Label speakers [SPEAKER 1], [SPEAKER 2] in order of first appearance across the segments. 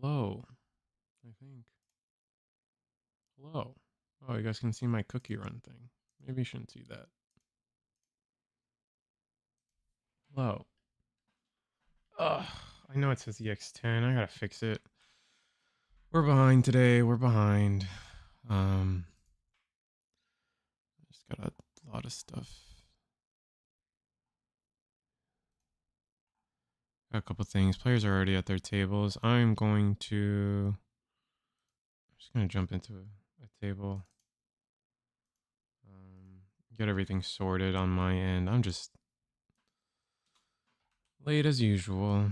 [SPEAKER 1] Hello, I think. Hello. Oh, you guys can see my cookie run thing. Maybe you shouldn't see that. Hello. Ugh, I know it says EX10. I gotta fix it. We're behind today. We're behind. Just got a lot of stuff. Got a couple things. Players are already at their tables. I'm just gonna jump into a table. Get everything sorted on my end. I'm just late as usual.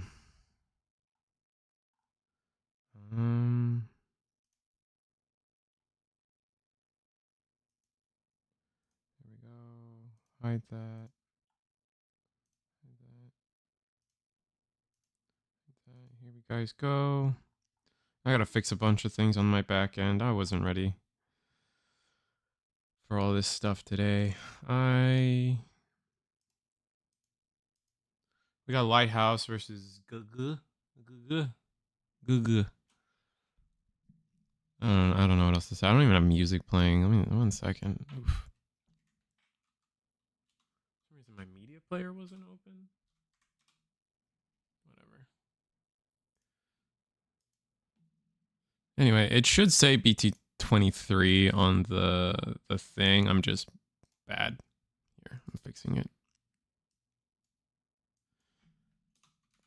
[SPEAKER 1] There we go. Hide that. Hide that. Hide that. Here we guys go. I gotta fix a bunch of things on my back end. I wasn't ready for all this stuff today. We got Lighthouse versus Gugu. I don't know what else to say. I don't even have music playing. I mean, 1 second. Oof. For some reason my media player wasn't open. Whatever. Anyway, it should say BT23 on the thing. I'm just bad. Here, I'm fixing it.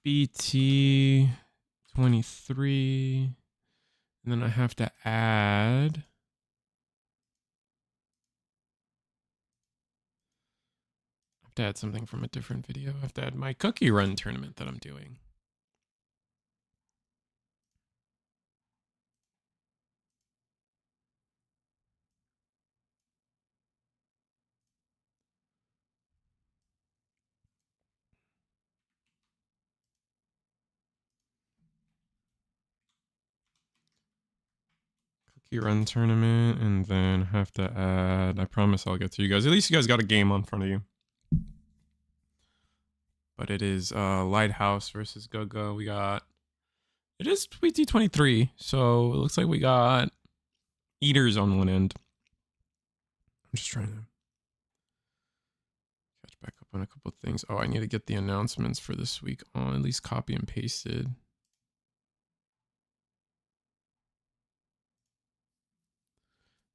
[SPEAKER 1] BT23. And then I have to add. Something from a different video. I have to add my cookie run tournament that I'm doing. Cookie run tournament, and then have to add. I promise I'll get to you guys. At least you guys got a game on front of you. But it is Lighthouse versus Go-Go. We got. It is BT23, so it looks like we got Eaters on one end. I'm just trying to catch back up on a couple things. Oh, I need to get the announcements for this week on, at least copy and pasted.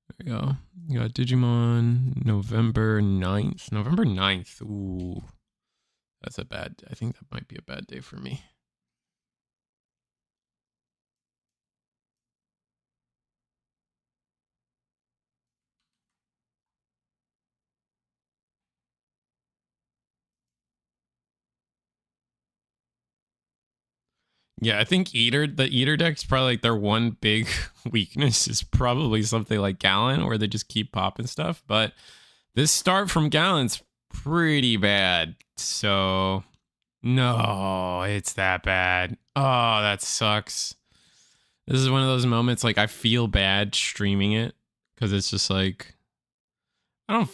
[SPEAKER 1] There we go. You got Digimon November 9th. November 9th. Ooh. That's a bad. I think that might be a bad day for me. Yeah, I think the Eater deck's probably like their one big weakness is probably something like Gallant, where they just keep popping stuff. But this start from Gallant's pretty bad. So no, it's that bad. Oh, that sucks. This is one of those moments like I feel bad streaming it because it's just like I don't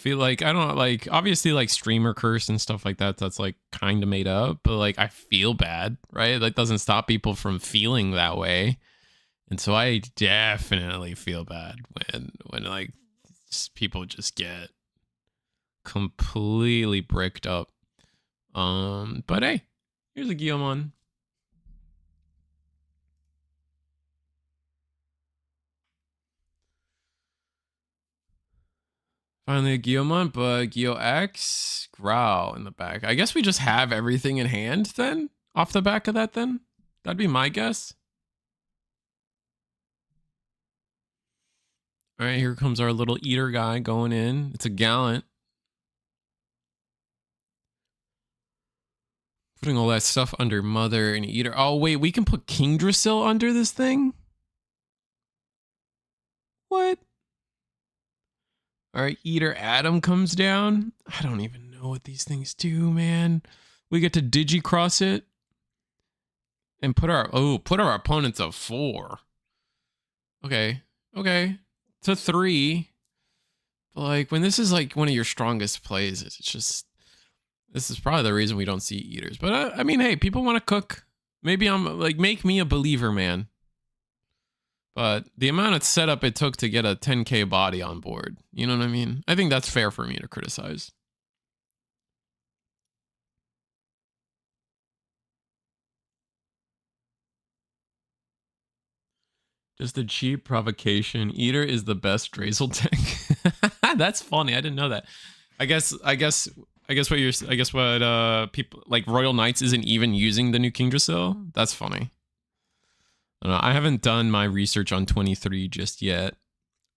[SPEAKER 1] like obviously like streamer curse and stuff like that. That's like kind of made up, but like I feel bad, right? That doesn't stop people from feeling that way. And so I definitely feel bad when like people just get completely bricked up. But hey, here's a Gallantmon. Finally a Gallantmon, but Geo X, Growl in the back. I guess we just have everything in hand then? Off the back of that then? That'd be my guess. All right, here comes our little eater guy going in. It's a Gallant. Putting all that stuff under Mother and Eater. Oh, wait, we can put Kingdrasil under this thing? What? All right, Eater Adam comes down. I don't even know what these things do, man. We get to Digicross it and put our opponents at 4. Okay. To 3. But like when this is like one of your strongest plays, it's just this is probably the reason we don't see Eaters. But I mean, hey, people want to cook. Maybe I'm like make me a believer, man. But the amount of setup it took to get a 10K body on board, you know what I mean? I think that's fair for me to criticize. Just a cheap provocation. Eater is the best Drazel deck. That's funny. I didn't know that. I guess what people like Royal Knights isn't even using the new King Drasil. That's funny. I don't know. I haven't done my research on 23 just yet.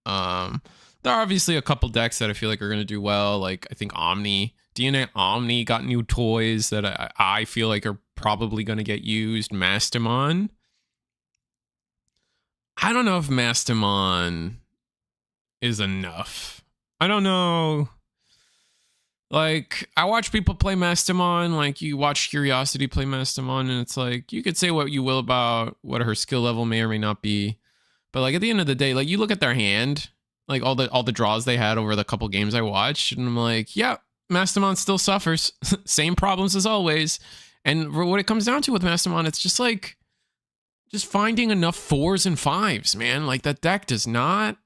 [SPEAKER 1] There are obviously a couple decks that I feel like are going to do well. Like I think DNA Omni got new toys that I feel like are probably going to get used. Mastimon. I don't know if Mastimon is enough. I don't know. Like, I watch people play Mastimon, like you watch Curiosity play Mastimon, and it's like, you could say what you will about what her skill level may or may not be. But like at the end of the day, like you look at their hand, like all the draws they had over the couple games I watched, and I'm like, yeah, Mastimon still suffers. Same problems as always. And what it comes down to with Mastimon, it's just like, just finding enough 4s and 5s, man. Like that deck does not...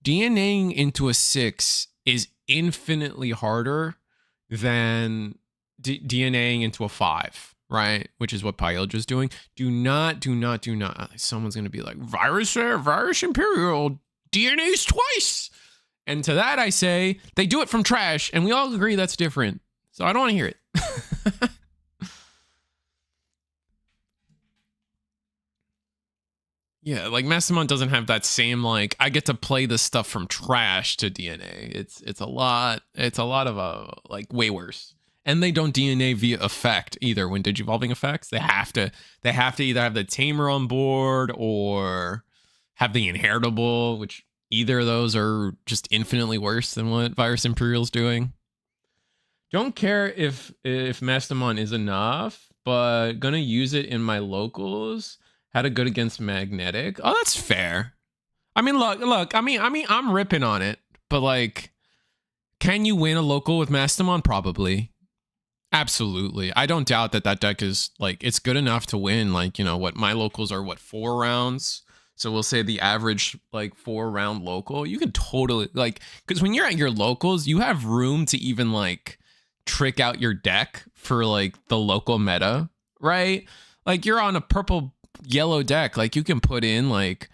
[SPEAKER 1] DNAing into a 6 is infinitely harder than DNAing into a 5, right? Which is what Pyoja's doing. Do not. Someone's going to be like, Virus Imperial, DNA's twice. And to that I say, they do it from trash, and we all agree that's different. So I don't want to hear it. Yeah, like Mastimon doesn't have that same like I get to play this stuff from trash to DNA. It's a lot of like way worse. And they don't DNA via effect either when digivolving effects. They have to either have the tamer on board or have the inheritable, which either of those are just infinitely worse than what Virus Imperial's doing. Don't care if Mastimon is enough, but gonna use it in my locals. Had a good against Magnetic. Oh, that's fair. I mean, look. I mean, I'm ripping on it, but like, can you win a local with Mastimon? Probably. Absolutely. I don't doubt that deck is like, it's good enough to win. Like, you know what? My locals are 4 rounds. So we'll say the average like 4-round local. You can totally like, because when you're at your locals, you have room to even like trick out your deck for like the local meta, right? Like you're on a purple yellow deck, like you can put in like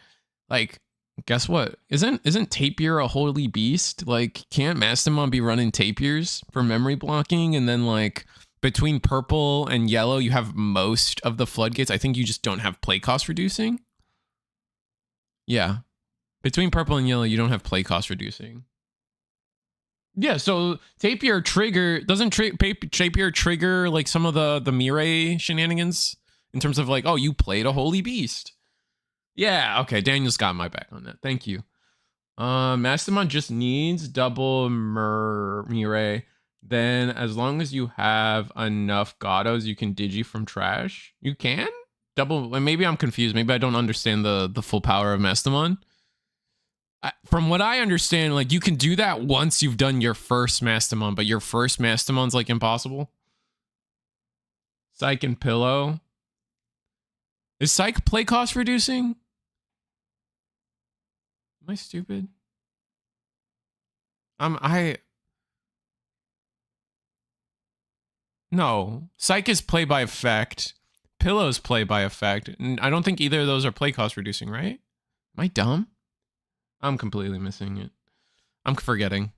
[SPEAKER 1] guess what, isn't Tapier a holy beast? Like can't Mastimon be running Tapiers for memory blocking? And then like between purple and yellow you have most of the floodgates. I think you just don't have play cost reducing. Yeah, between purple and yellow you don't have play cost reducing. Yeah, so Tapier trigger doesn't Tapier trigger like some of the Mirai shenanigans in terms of like, oh, you played a holy beast. Yeah, okay, Daniel's got my back on that. Thank you. Mastimon just needs double Mirai. Then as long as you have enough Gatos, you can digi from trash. You can? Double, maybe I'm confused. Maybe I don't understand the full power of Mastimon. From what I understand, like you can do that once you've done your first Mastimon, but your first Mastimon's like impossible. Psych and Pillow. Is Psych play cost reducing? Am I stupid? No. Psych is play by effect. Pillow's play by effect. And I don't think either of those are play cost reducing, right? Am I dumb? I'm completely missing it. I'm forgetting.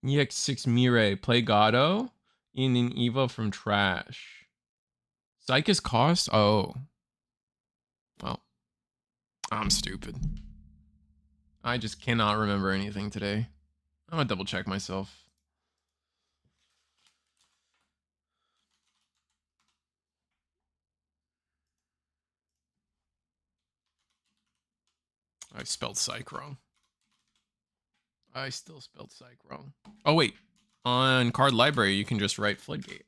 [SPEAKER 1] EX6 Mirai, play Gato in an Evo from trash. Psych is cost? Oh. Well, I'm stupid. I just cannot remember anything today. I'm gonna double check myself. I spelled psych wrong. I still spelled psych wrong. Oh, wait. On card library, you can just write floodgate.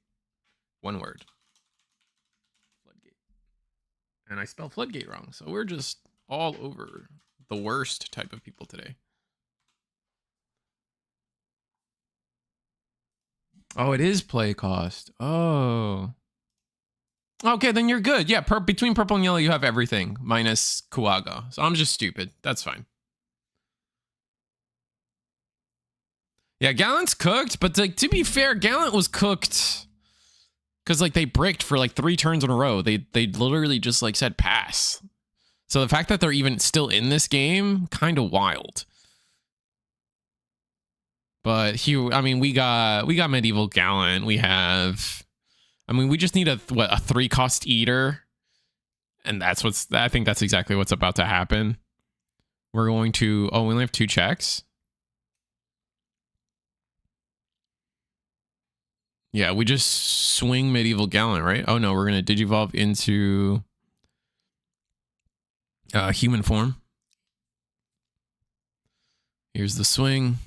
[SPEAKER 1] One word. Floodgate. And I spelled floodgate wrong. So we're just all over the worst type of people today. Oh, it is play cost. Oh. Okay, then you're good. Yeah, between purple and yellow, you have everything minus Kuaga. So I'm just stupid. That's fine. Yeah, Gallant's cooked, but to be fair, Gallant was cooked because like they bricked for like 3 turns in a row. They literally just like said pass. So the fact that they're even still in this game, kind of wild. But I mean, we got medieval Gallant. We have, I mean, we just need a 3-cost eater, and I think that's exactly what's about to happen. We're going to, we only have 2 checks. Yeah, we just swing medieval Gallant, right? Oh no, we're gonna digivolve into human form. Here's the swing.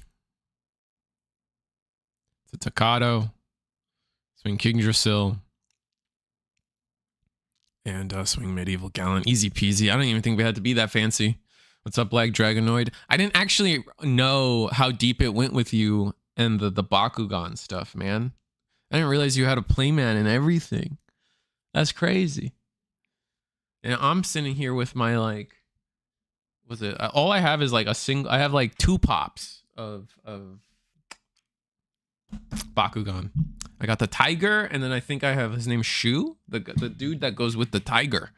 [SPEAKER 1] It's a Takato. Swing Kingdrasil. And swing medieval Gallant. Easy peasy. I don't even think we had to be that fancy. What's up, Black Dragonoid? I didn't actually know how deep it went with you and the Bakugan stuff, man. I didn't realize you had a playmat and everything. That's crazy. And I'm sitting here with my like, was it? All I have is like I have like 2 pops of Bakugan. I got the tiger, and then I think I have his name Shu, the dude that goes with the tiger.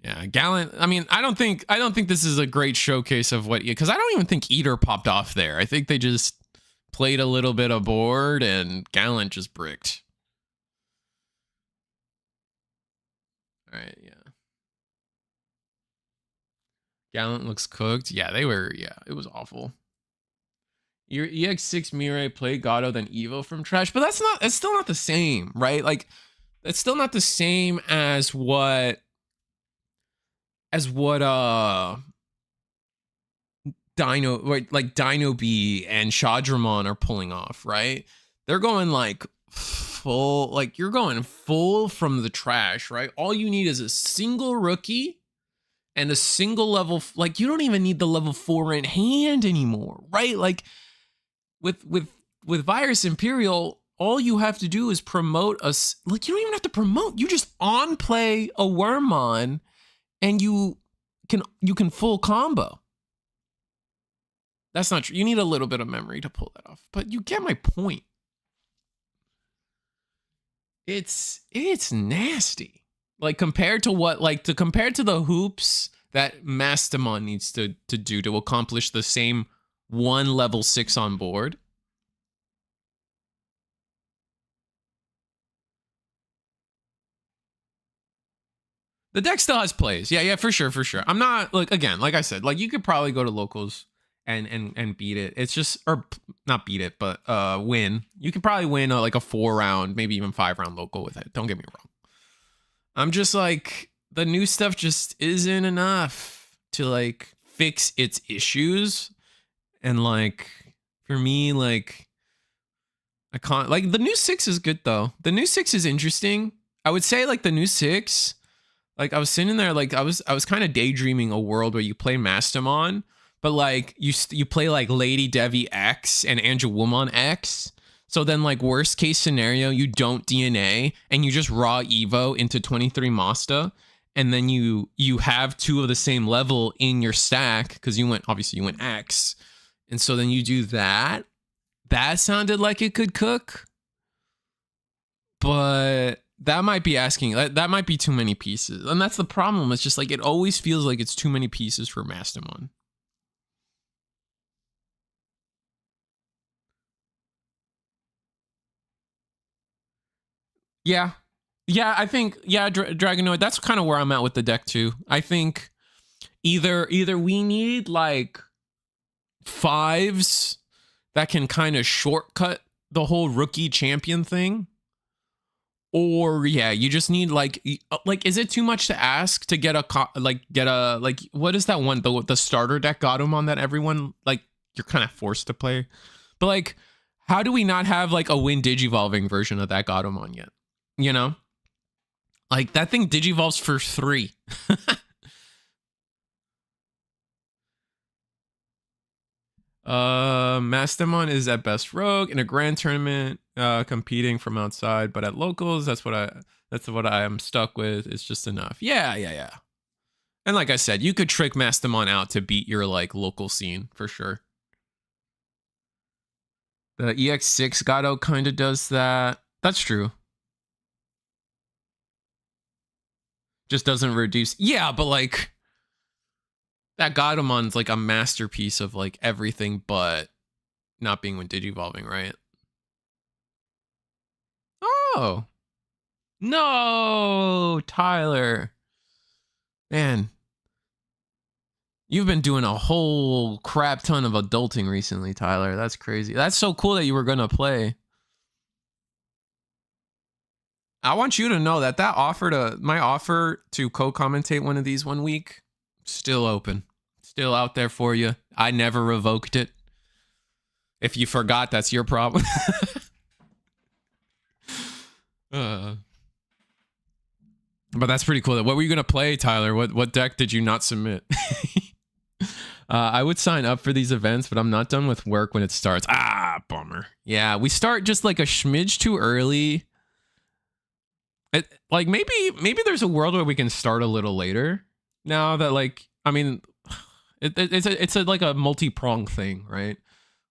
[SPEAKER 1] Yeah, Gallant. I mean, I don't think this is a great showcase of what, because I don't even think Eater popped off there. I think they just played a little bit of board, and Gallant just bricked. All right, yeah. Gallant looks cooked. Yeah, they were. Yeah, it was awful. Your EX6 Mirai played Gato then Evo from trash, but it's still not the same, right? Like, it's still not the same as what Dino, right, like Dino B and MachineDramon are pulling off, right? They're going like full, like you're going full from the trash, right? All you need is a single rookie and a single level, like you don't even need the level 4 in hand anymore, right? Like with Virus Imperial, all you have to do is promote us. Like you don't even have to promote. You just on play a Wormmon, and you can full combo. That's not true. You need a little bit of memory to pull that off, but you get my point. It's nasty. Like compared to the hoops that Mastimon needs to do to accomplish the same 1 level 6 on board. The deck still has plays. Yeah, for sure. I'm not, like, again, like I said, like you could probably go to locals and beat it. It's just, or not beat it, but win. You could probably win like a 4-round, maybe even 5-round local with it. Don't get me wrong. I'm just like, the new stuff just isn't enough to like fix its issues. And like, for me, like, I can't, like, the new 6 is good though. The new 6 is interesting. I would say like the new 6, like I was sitting there, like I was kind of daydreaming a world where you play Mastimon, but like you play like Lady Devi X and Angelwoman X. So then like worst case scenario, you don't DNA and you just raw Evo into 23 Masta. And then you have 2 of the same level in your stack because you went X. And so then you do that. That sounded like it could cook. But that might be asking, that might be too many pieces. And that's the problem. It's just like, it always feels like it's too many pieces for Mastimon. Yeah. Yeah, I think, Dragonoid, that's kind of where I'm at with the deck too. I think either we need like 5s that can kind of shortcut the whole rookie champion thing. Or yeah, you just need like, is it too much to ask to get what is that one, the starter deck Gundam that everyone, like, you're kind of forced to play? But like, how do we not have like a win digivolving version of that Gundam yet? You know, like that thing digivolves for 3. Mastimon is at best rogue in a grand tournament. competing from outside, but at locals, that's what I am stuck with. It's just enough. Yeah. And like I said, you could trick Mastimon out to beat your like local scene for sure. The EX6 Gato kind of does that. That's true. Just doesn't reduce. Yeah, but like that Gallantmon's like a masterpiece of like everything but not being when digivolving, right? Oh. No, Tyler. Man, you've been doing a whole crap ton of adulting recently, Tyler. That's crazy. That's so cool that you were going to play. I want you to know that my offer to co-commentate one of these one week, still open. Still out there for you. I never revoked it. If you forgot, that's your problem. But that's pretty cool. What were you going to play, Tyler? What deck did you not submit? I would sign up for these events, but I'm not done with work when it starts. Ah, bummer. Yeah, we start just like a smidge too early. Like maybe there's a world where we can start a little later. Now that like, I mean, it's like a multi-pronged thing, right?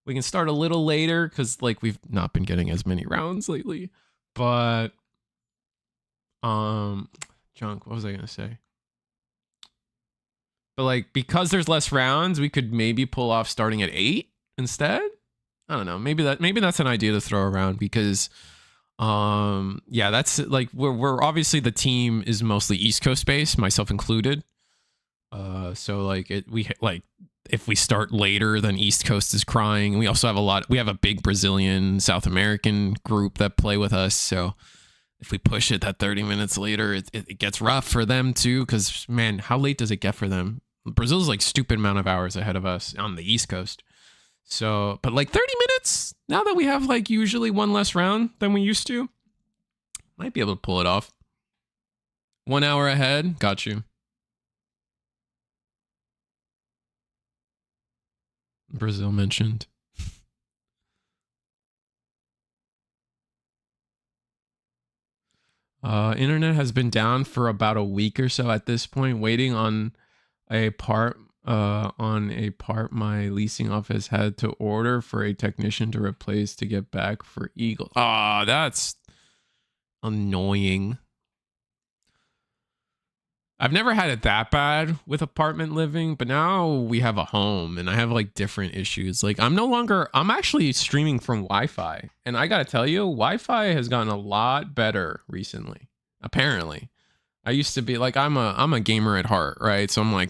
[SPEAKER 1] We can start a little later because like we've not been getting as many rounds lately. But junk, what was I gonna say? But like because there's less rounds, we could maybe pull off starting at 8 instead. I don't know. Maybe that's an idea to throw around because yeah, that's like we're obviously the team is mostly East Coast based, myself included. So like if we start later, then East Coast is crying. We also have we have a big Brazilian, South American group that play with us. So if we push it that 30 minutes later, it gets rough for them too. Because man, how late does it get for them? Brazil's like stupid amount of hours ahead of us on the East Coast. So, but like 30 minutes now that we have like usually one less round than we used to, might be able to pull it off. 1 hour ahead, got you. Brazil mentioned. Internet has been down for about a week or so at this point, waiting on a part my leasing office had to order for a technician to replace to get back for Eagle. Ah, that's annoying. I've never had it that bad with apartment living, but now we have a home and I have like different issues. Like I'm actually streaming from Wi-Fi, and I gotta tell you, Wi-Fi has gotten a lot better recently. Apparently, I used to be like, I'm a gamer at heart, right? So I'm like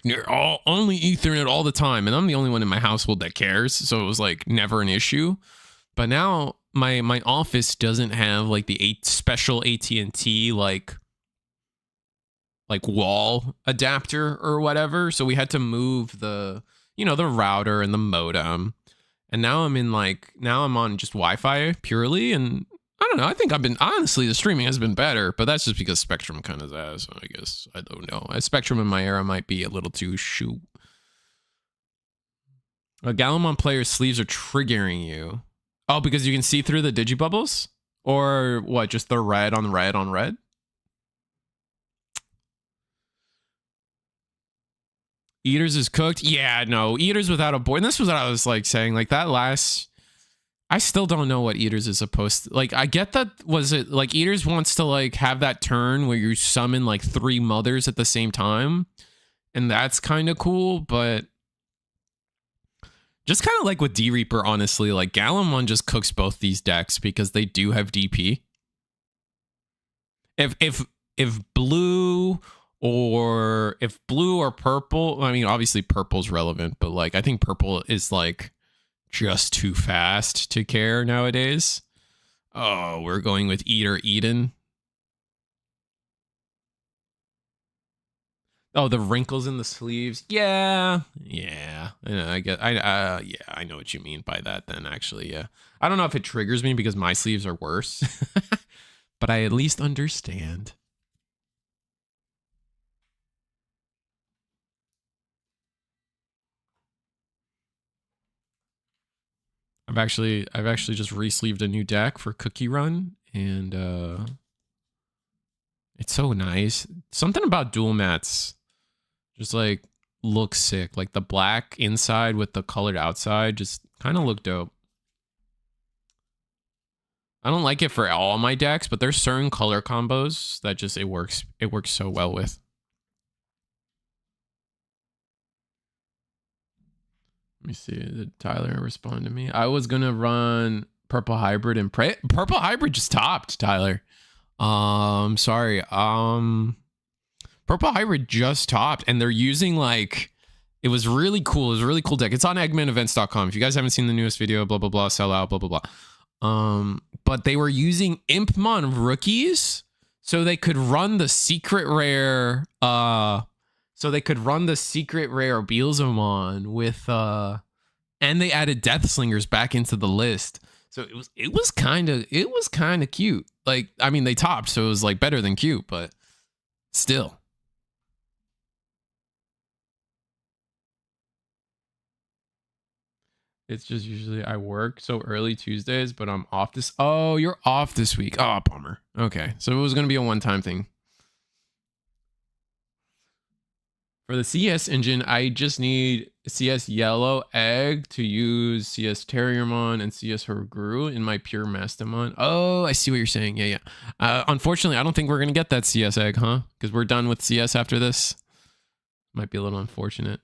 [SPEAKER 1] only Ethernet all the time, and I'm the only one in my household that cares. So it was like never an issue. But now my office doesn't have like the special AT&T like wall adapter or whatever. So we had to move the router and the modem. And now I'm on just Wi-Fi purely. And I don't know. I think honestly, the streaming has been better, but that's just because Spectrum kind of ass. So I guess, I don't know. Spectrum in my era might be a little too shoot. A Gallantmon player's sleeves are triggering you. Oh, because you can see through the digibubbles? Or what, just the red on red on red? Eaters is cooked. Yeah, no, Eaters without a boy. And this was what I was like saying. Like that last, I still don't know what Eaters is supposed to. Like I get that. Was it like Eaters wants to like have that turn where you summon like 3 mothers at the same time, and that's kind of cool. But just kind of like with D Reaper, honestly, like Gallantmon just cooks both these decks because they do have DP. If blue or purple, I mean, obviously purple's relevant, but like I think purple is like just too fast to care nowadays. Oh, we're going with Eater Eden. Oh, the wrinkles in the sleeves. Yeah. I know what you mean by that then, actually. Yeah. I don't know if it triggers me because my sleeves are worse, but I at least understand. I've actually just re-sleeved a new deck for Cookie Run, and it's so nice. Something about dual mats just like looks sick. Like the black inside with the colored outside just kind of look dope. I don't like it for all my decks, but there's certain color combos that just it works so well with. Let me see. Did Tyler respond to me? I was gonna run Purple Hybrid and Purple Hybrid just topped, Tyler. Sorry. Purple Hybrid just topped, and they're using like, it was really cool. It was a really cool deck. It's on eggmanevents.com. If you guys haven't seen the newest video, blah blah blah, sell out, blah blah blah. But they were using Impmon rookies so they could run the secret rare Beelzemon with and they added Deathslingers back into the list. So it was kind of cute. Like, I mean, they topped, so it was like better than cute, but still. It's just usually I work so early Tuesdays, but I'm off this. Oh, you're off this week. Oh, bummer. Okay. So it was going to be a one-time thing. For the CS engine, I just need CS Yellow Egg to use CS Terriermon and CS Horgru in my pure Mastimon. Oh, I see what you're saying. Yeah. Unfortunately, I don't think we're going to get that CS Egg, huh? Because we're done with CS after this. Might be a little unfortunate.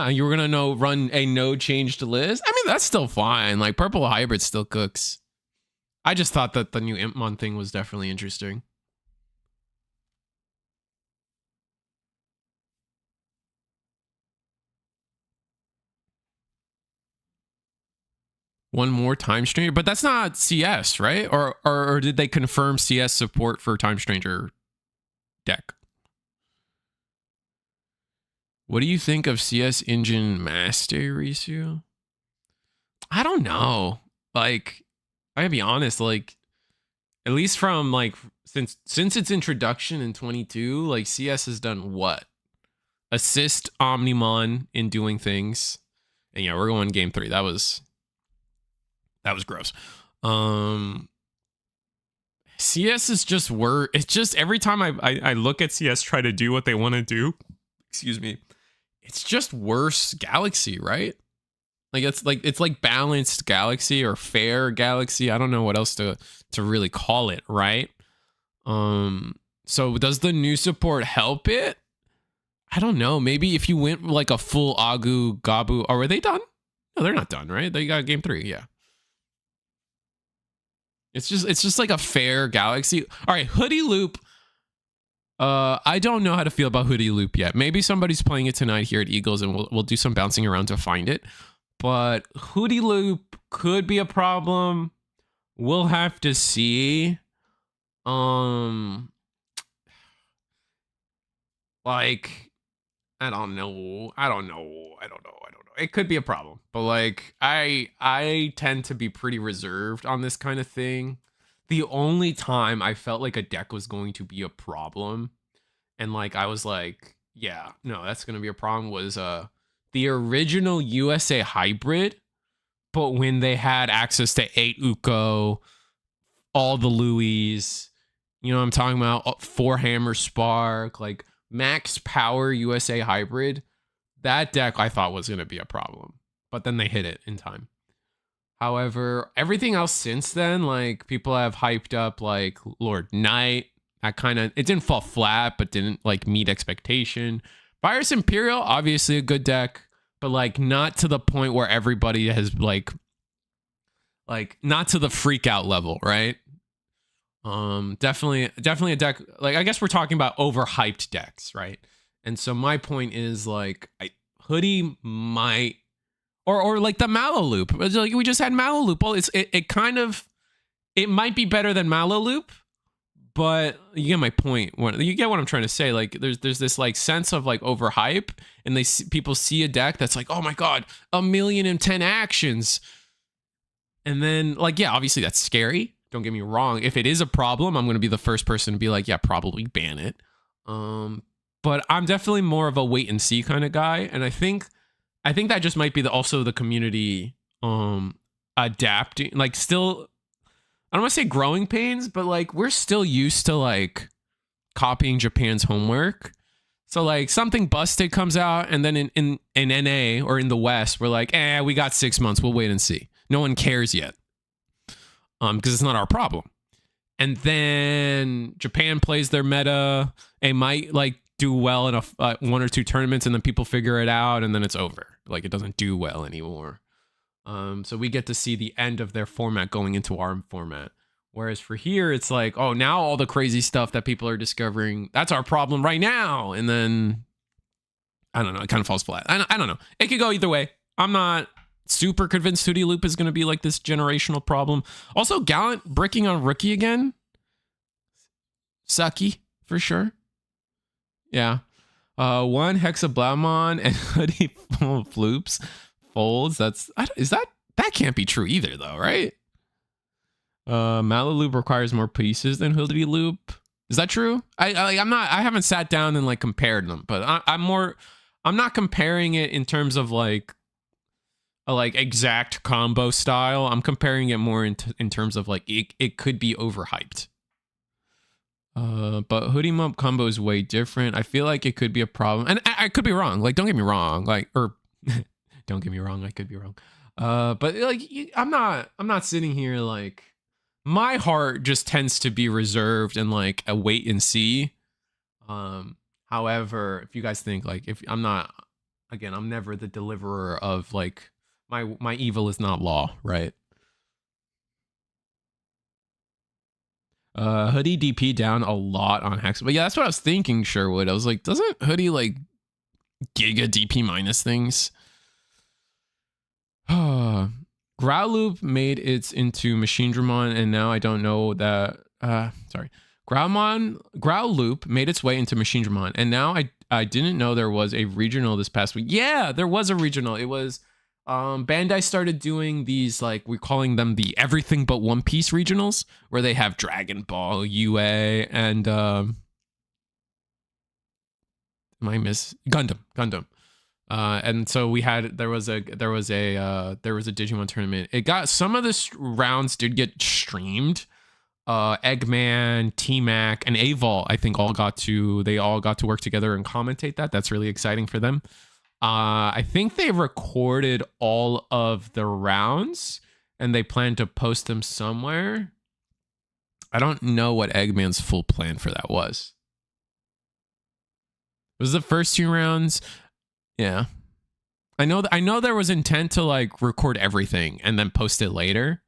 [SPEAKER 1] You were gonna run a no change to list. I mean, that's still fine. Like Purple Hybrid still cooks. I just thought that the new Impmon thing was definitely interesting. One more Time Stranger, but that's not CS, right? Or did they confirm CS support for Time Stranger deck? What do you think of CS Engine Master Risu? I don't know. Like, I gotta be honest, like, at least from like since its introduction in 22, like CS has done what? Assist Omnimon in doing things. And yeah, we're going game 3. That was gross. CS is just it's just every time I look at CS try to do what they want to do, excuse me, it's just worse Galaxy, right? Like it's like balanced Galaxy or fair Galaxy. I don't know what else to really call it, right? So does the new support help it? I don't know. Maybe if you went like a full Agu Gabu, or were they done? No, they're not done, right? They got game 3, yeah. It's just like a fair Galaxy. All right, Hoodie Loop. I don't know how to feel about Hoodie Loop yet. Maybe somebody's playing it tonight here at Eagles, and we'll do some bouncing around to find it. But Hoodie Loop could be a problem. We'll have to see. Like, I don't know. It could be a problem, but like I tend to be pretty reserved on this kind of thing. The only time I felt like a deck was going to be a problem, and like I was like, yeah, no, that's going to be a problem, was the original USA hybrid, but when they had access to 8 Uko, all the Louis, you know what I'm talking about, 4 Hammer Spark, like max power USA hybrid, that deck I thought was going to be a problem, but then they hit it in time. However, everything else since then, like people have hyped up like Lord Knight, that kind of, it didn't fall flat, but didn't like meet expectation. Virus Imperial, obviously a good deck, but like not to the point where everybody has like not to the freak out level, right? Definitely a deck. Like, I guess we're talking about overhyped decks, right? And so my point is like, Hoodie might, or like the Mallow Loop. Like we just had Mallow Loop. Well, it might be better than Mallow Loop, but you get my point. You get what I'm trying to say. Like there's this like sense of like overhype, and people see a deck that's like, oh my god, 1,000,010 actions, and then like, yeah, obviously that's scary, Don't get me wrong. If it is a problem, I'm going to be the first person to be like, yeah, probably ban it. But I'm definitely more of a wait and see kind of guy. And I think that just might be also the community adapting, like still, I don't want to say growing pains, but like we're still used to like copying Japan's homework. So like something busted comes out and then in NA or in the West, we're like, we got 6 months. We'll wait and see. No one cares yet. Because it's not our problem. And then Japan plays their meta. They might like do well in a 1 or 2 tournaments, and then people figure it out, and then it's over. Like it doesn't do well anymore. So we get to see the end of their format going into our format. Whereas for here, it's like, oh, now all the crazy stuff that people are discovering, that's our problem right now. And then I don't know, it kind of falls flat. I don't know. It could go either way. I'm not super convinced Hoodie Loop is going to be like this generational problem. Also, Gallant bricking on Rookie again. Sucky, for sure. Yeah. One Hexablamon and Hoodie Floops folds. That can't be true either, though, right? Loop requires more pieces than Hoodie Loop. Is that true? I haven't sat down and like compared them, but I'm not comparing it in terms of like a like exact combo style. I'm comparing it more in terms of like it could be overhyped. But Hoodie Mump combo is way different. I feel like it could be a problem, and I could be wrong. Like, don't get me wrong. Like, or don't get me wrong. I could be wrong. But like, I'm not sitting here like. My heart just tends to be reserved and like a wait and see. However, if you guys think like if I'm not, again, I'm never the deliverer of like my evil is not law, right? Hoodie DP down a lot on Hex, but yeah, that's what I was thinking. Sherwood, I was like, doesn't Hoodie like giga DP minus things? Growloop made it into MachineDramon, and now I don't know that. Sorry, Growloop made its way into MachineDramon, and now I didn't know there was a regional this past week. Yeah, there was a regional. It was Bandai started doing these, like, we're calling them the everything but One Piece regionals, where they have Dragon Ball, UA, and Gundam. And so there was a Digimon tournament. It got, some of the rounds did get streamed. Eggman, T-Mac, and Avol, I think they all got to work together and commentate that. That's really exciting for them. I think they recorded all of the rounds and they plan to post them somewhere. I don't know what Eggman's full plan for that was. It was the first 2 rounds. Yeah. I know there was intent to like record everything and then post it later.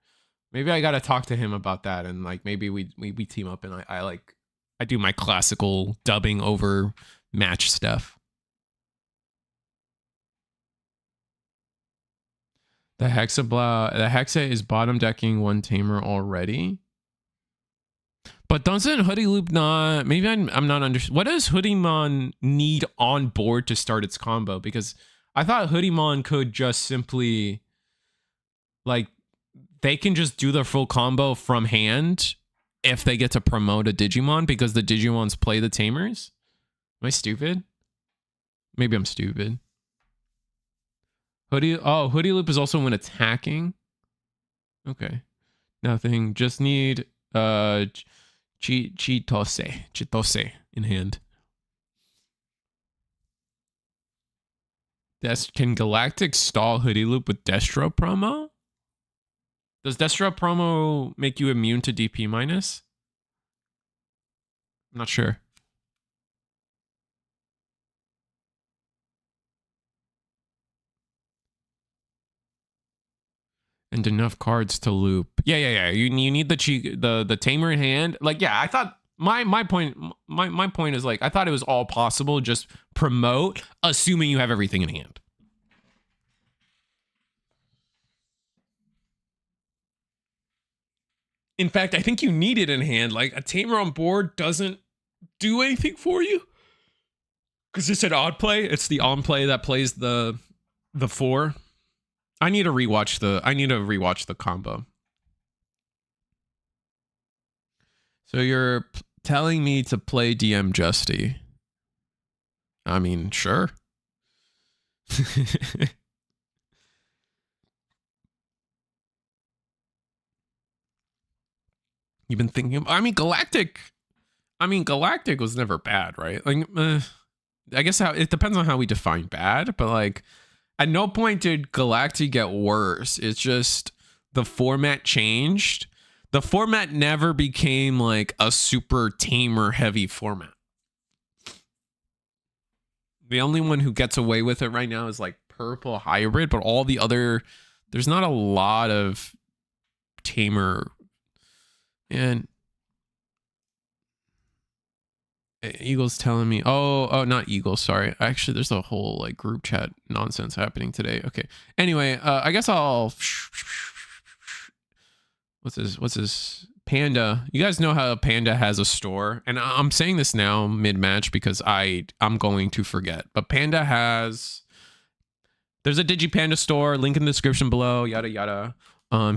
[SPEAKER 1] Maybe I got to talk to him about that, and like maybe we team up and I do my classical dubbing over match stuff. The Hexa is bottom decking 1 tamer already. But doesn't Hoodie Loop not... Maybe I'm not understanding. What does Hoodiemon need on board to start its combo? Because I thought Hoodiemon could just simply... Like, they can just do the full combo from hand if they get to promote a Digimon, because the Digimons play the tamers. Am I stupid? Maybe I'm stupid. Hoodie Loop is also when attacking. Okay. Nothing. Just need... Chitose in hand. Can Galactic stall Hoodie Loop with Destro promo? Does Destro promo make you immune to DP minus? I'm not sure. And enough cards to loop. Yeah. You need the tamer in hand. Like, yeah, I thought my point is like, I thought it was all possible. Just promote, assuming you have everything in hand. In fact, I think you need it in hand. Like, a tamer on board doesn't do anything for you. Because it's an odd play. It's the on play that plays the 4. I need to rewatch the combo. So you're telling me to play DM Justy? I mean, sure. You've been thinking of, I mean, Galactic was never bad, right? Like, I guess it depends on how we define bad, but like, at no point did Galactic get worse. It's just the format changed. The format never became like a super tamer heavy format. The only one who gets away with it right now is like Purple Hybrid, but all the other, there's not a lot of tamer. And Eagle's telling me, oh, not Eagle, sorry. Actually, there's a whole like group chat nonsense happening today. Okay. Anyway, I guess I'll, what's this? Panda. You guys know how Panda has a store, and I'm saying this now mid-match because I'm going to forget. But Panda has, there's a DigiPanda store, link in the description below, yada yada.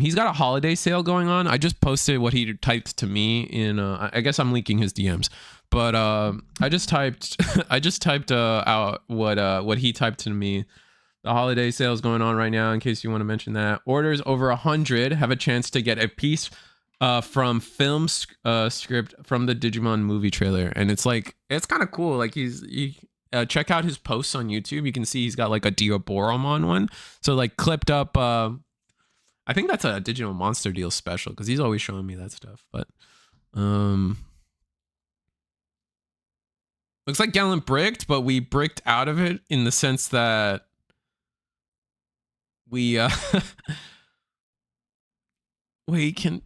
[SPEAKER 1] He's got a holiday sale going on. I just posted what he typed to me in I guess I'm leaking his DMs. But I just typed out what he typed to me. The holiday sale is going on right now, in case you want to mention that. Orders over 100 have a chance to get a piece from film script from the Digimon movie trailer. And it's like, it's kind of cool. Like check out his posts on YouTube. You can see he's got like a Diaboromon one. So like clipped up, I think that's a Digital Monster Deal special because he's always showing me that stuff. But looks like Gallant bricked, but we bricked out of it in the sense that we wait, can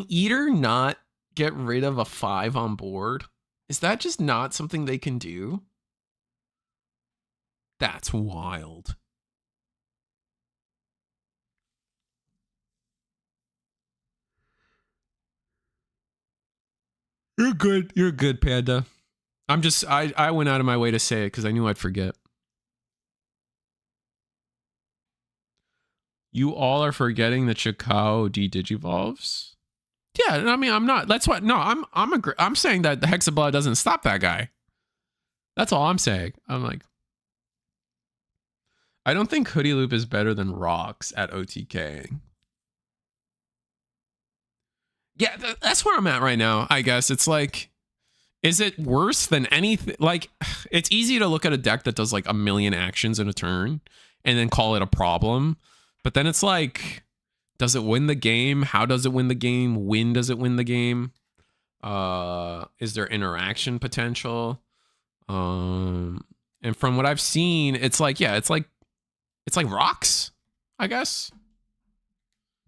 [SPEAKER 1] Eater not get rid of a 5 on board? Is that just not something they can do? That's wild. You're good, Panda. I went out of my way to say it because I knew I'd forget. You all are forgetting that Chikao de-digivolves? Yeah, I mean, I'm not. That's what. No, I'm saying that the Hexablaw doesn't stop that guy. That's all I'm saying. I'm like, I don't think Hoodie Loop is better than Rocks at OTK. Yeah, that's where I'm at right now, I guess. It's like, is it worse than anything? Like, it's easy to look at a deck that does like a million actions in a turn and then call it a problem. But then it's like, does it win the game? How does it win the game? When does it win the game? Is there interaction potential? And from what I've seen, it's like, yeah, it's like Rocks, I guess.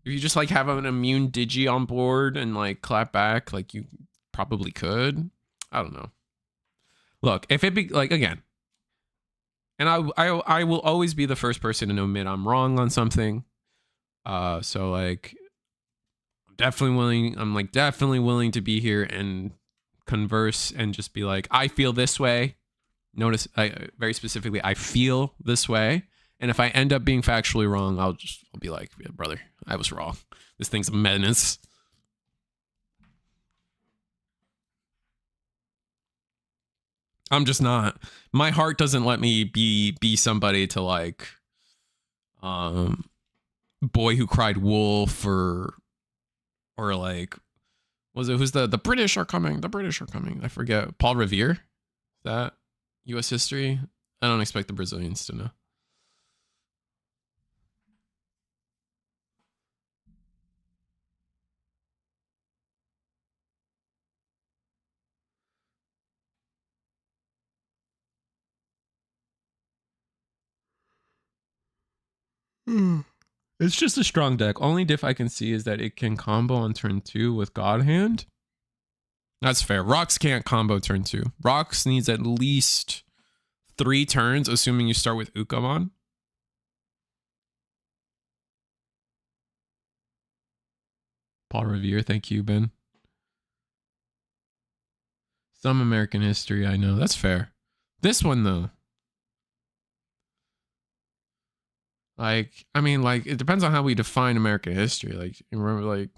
[SPEAKER 1] If you just like have an immune Digi on board and like clap back, like you probably could. I don't know. Look, if it be like, again, and I will always be the first person to admit I'm wrong on something. So like, I'm definitely willing to be here and converse and just be like, I feel this way. Notice, very specifically, I feel this way. And if I end up being factually wrong, I'll be like, yeah, brother, I was wrong. This thing's a menace. I'm just not. My heart doesn't let me be somebody to like, Boy Who Cried Wolf or like, who's the British are coming? The British are coming. I forget. Paul Revere? Is that U.S. history? I don't expect the Brazilians to know. It's just a strong deck. Only diff I can see is that it can combo on turn 2 with God Hand. That's fair. Rocks can't combo turn 2. Rocks needs at least 3 turns, assuming you start with Ukamon. Paul Revere, thank you, Ben. Some American history, I know. That's fair. This one, though. Like, I mean, like, it depends on how we define American history. Like, remember, like,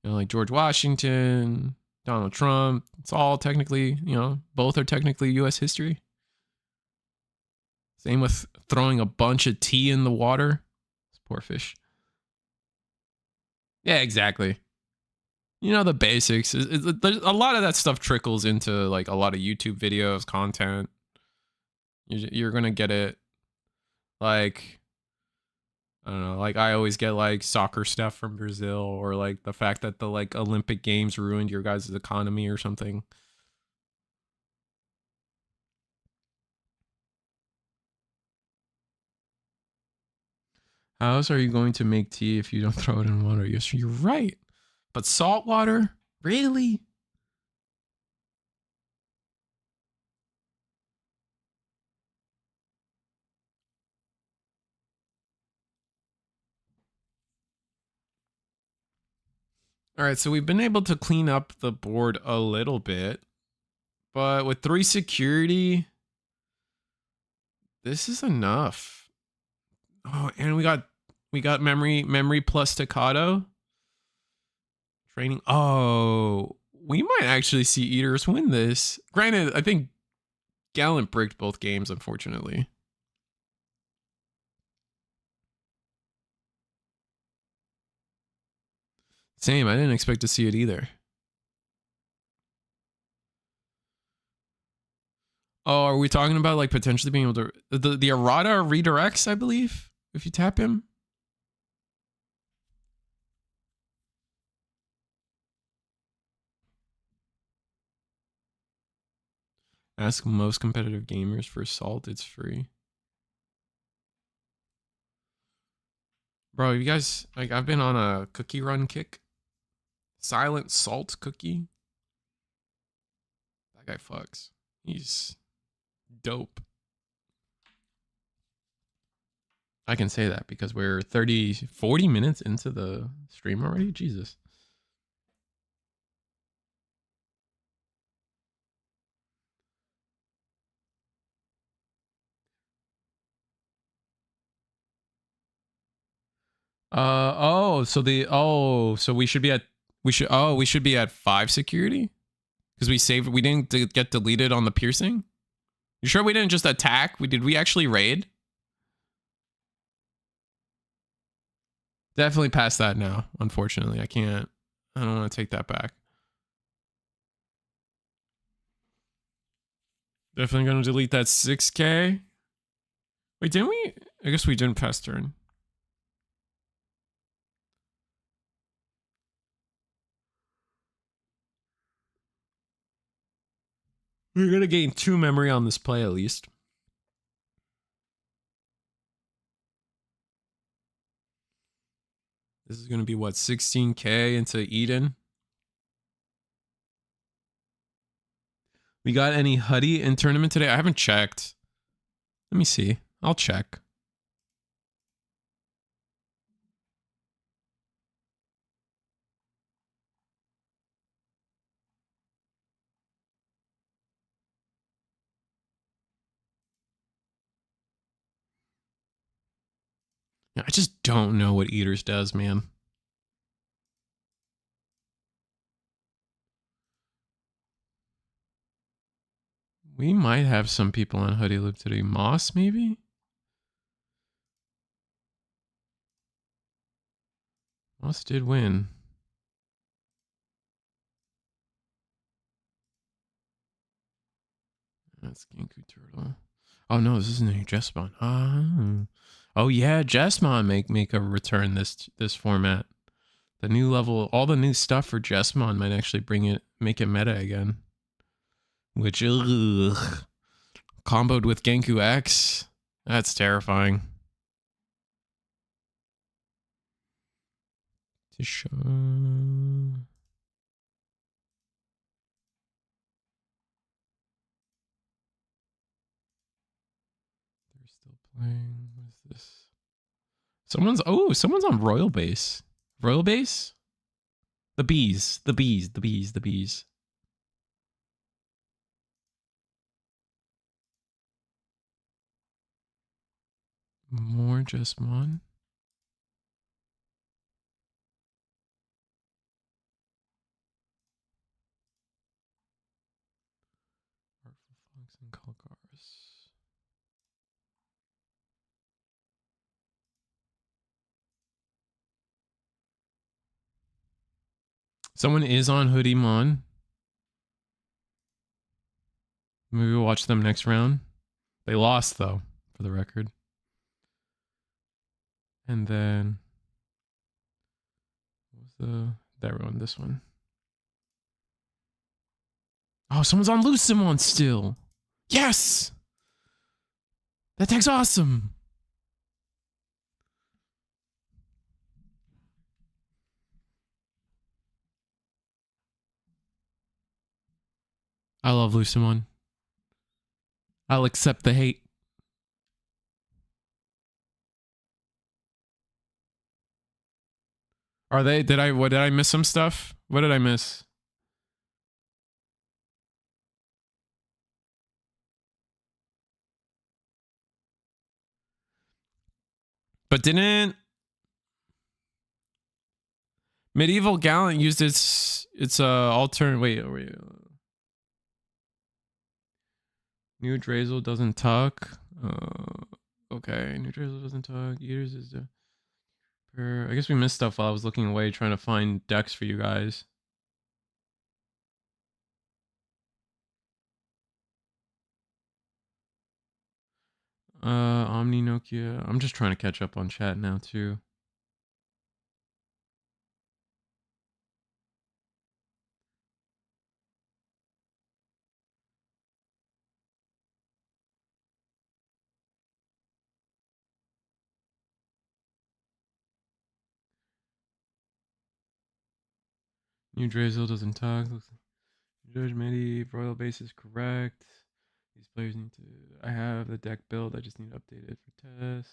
[SPEAKER 1] You know, like George Washington, Donald Trump. It's all technically, you know, both are technically U.S. history. Same with throwing a bunch of tea in the water. Poor fish. Yeah, exactly. You know, the basics. There's a lot of that stuff trickles into like a lot of YouTube videos, content. You're gonna get it. Like, I don't know. Like, I always get like soccer stuff from Brazil, or like the fact that the like Olympic Games ruined your guys' economy or something. How else are you going to make tea if you don't throw it in water? Yes, you're right. But salt water? Really? All right, so we've been able to clean up the board a little bit, but with 3 security, this is enough. Oh, and we got memory plus staccato training. Oh, we might actually see Eaters win this. Granted, I think Gallant bricked both games, unfortunately. Same, I didn't expect to see it either. Oh, are we talking about like potentially being able to the errata redirects, I believe, if you tap him? Ask most competitive gamers for salt, it's free. Bro, you guys, like, I've been on a cookie run kick. Silent salt cookie. That guy fucks. He's dope. I can say that because we're 40 minutes into the stream already. Jesus. So we should be at we should be at 5 security because we didn't get deleted on the piercing. You sure we didn't just attack? Did we actually raid? Definitely past that now. Unfortunately, I don't want to take that back. Definitely gonna delete that 6K. Wait, didn't we? I guess we didn't pass turn. We're gonna gain 2 memory on this play at least. This is gonna be what, 16K into Eden. We got any Hoodie in tournament today? I haven't checked. Let me see. I'll check. I just don't know what Eaters does, man. We might have some people on Hoodie Loop today. Moss, maybe? Moss did win. That's Genku Turtle. Oh no, this isn't a Jesmon. Oh yeah, Jesmon make a return this format. The new level, all the new stuff for Jesmon might actually make it meta again. Which, comboed with Genku X, that's terrifying. To show. They're still playing. What is this? Someone's on Royal Base. Royal Base? The bees. More Jesmon. and color cars. Someone is on Hoodie-mon. Maybe we'll watch them next round. They lost, though, for the record. And then... what was that one? This one. Oh, someone's on Lucimon still. Yes! That deck's awesome! I love Lucimon. I'll accept the hate. Are they? Did I miss some stuff? What did I miss? But didn't Medieval Gallant used its alternate wait. New Drazel doesn't talk. Okay, New Drazel doesn't talk. Eaters is I guess we missed stuff while I was looking away trying to find decks for you guys. Omni Nokia. I'm just trying to catch up on chat now too. New Drazel doesn't talk. Judge Medi, Royal Base is correct. These players need to... I have the deck build. I just need to update it for test.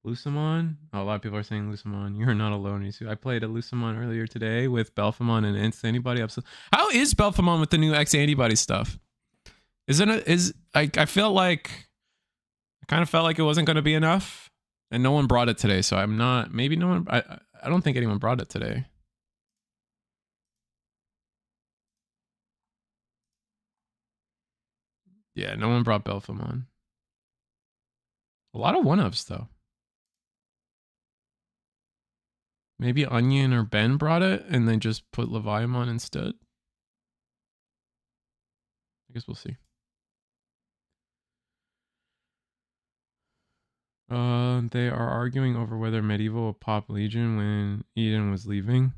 [SPEAKER 1] Lucimon? Oh, a lot of people are saying Lucimon. You're not alone. I played a Lucimon earlier today with Belphamon and X Antibody. How is Belphamon with the new X Antibody stuff? I felt like... I kind of felt like it wasn't going to be enough. And no one brought it today, so I'm not... Maybe no one... I don't think anyone brought it today. Yeah, no one brought Belphamon. A lot of one-ups, though. Maybe Onion or Ben brought it, and then just put Leviamon instead. I guess we'll see. They are arguing over whether Medieval will pop Legion when Eden was leaving.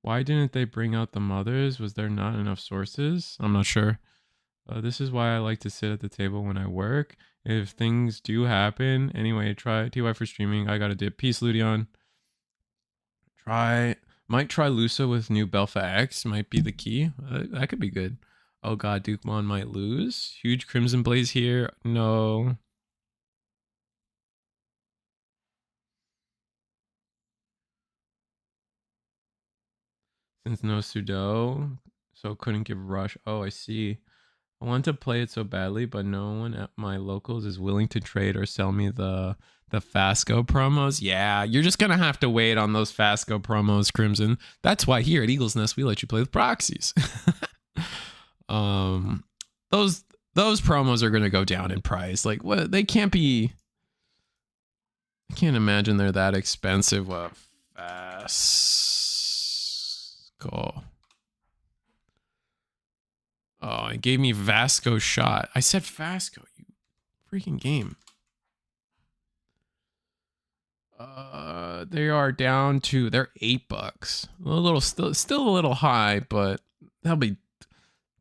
[SPEAKER 1] Why didn't they bring out the mothers? Was there not enough sources? I'm not sure. This is why I like to sit at the table when I work. If things do happen, anyway, try TY for streaming. I got a dip. Peace, Ludion. Might try Lusa with new Belfa X. Might be the key. That could be good. Oh god, Dukemon might lose. Huge Crimson Blaze here. No. Since no Sudo, so couldn't give Rush. Oh, I see. I want to play it so badly, but no one at my locals is willing to trade or sell me the Fasco promos. Yeah, you're just gonna have to wait on those Fasco promos, Crimson. That's why here at Eagle's Nest we let you play with proxies. Those promos are gonna go down in price. Like what? They can't be. I can't imagine they're that expensive. Fasco. Oh, it gave me Vasco shot. I said Fasco, you freaking game. They are down to, they're $8. A little, still a little high, but that'll be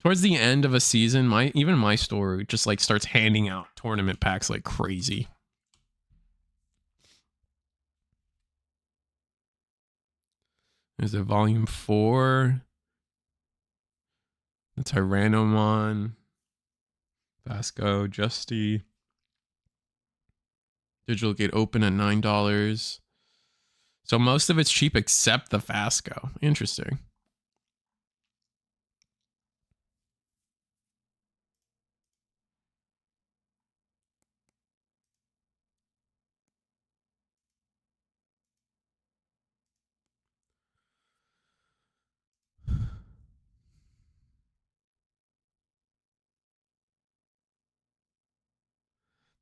[SPEAKER 1] towards the end of a season. Even my store just like starts handing out tournament packs like crazy. There's a volume 4. The Tyrannomon. Vasco, Justy. Digital Gate open at $9. So most of it's cheap except the Fasco. Interesting.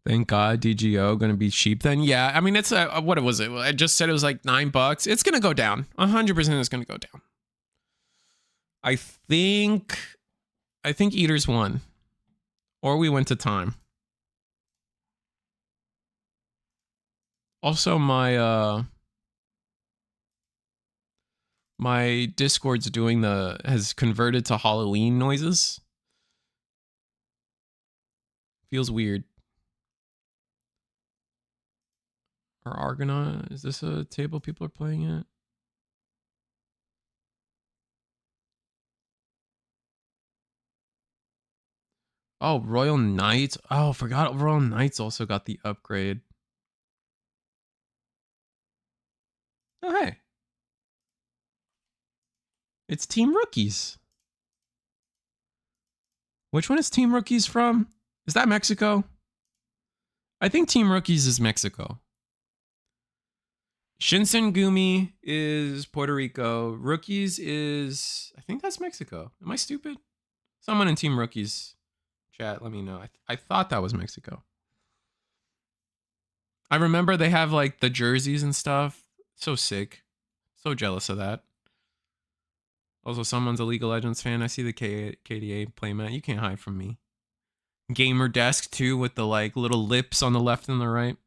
[SPEAKER 1] Thank God DGO gonna be cheap then. Yeah, I mean it's a what was it? I just said it was like $9. It's gonna go down. 100% it's gonna go down. I think Eaters won. Or we went to time. Also my my Discord's doing has converted to Halloween noises. Feels weird. Or Argonaut, is this a table people are playing at? Oh, Royal Knights. Oh, forgot Royal Knights also got the upgrade. Oh, hey. It's Team Rookies. Which one is Team Rookies from? Is that Mexico? I think Team Rookies is Mexico. Shinsengumi is Puerto Rico. Rookies is, I think that's Mexico. Am I stupid? Someone in Team Rookies chat, let me know. I thought that was Mexico. I remember they have like the jerseys and stuff. So sick. So jealous of that. Also, someone's a League of Legends fan. I see the KDA playmat. You can't hide from me. Gamer desk too, with the like little lips on the left and the right.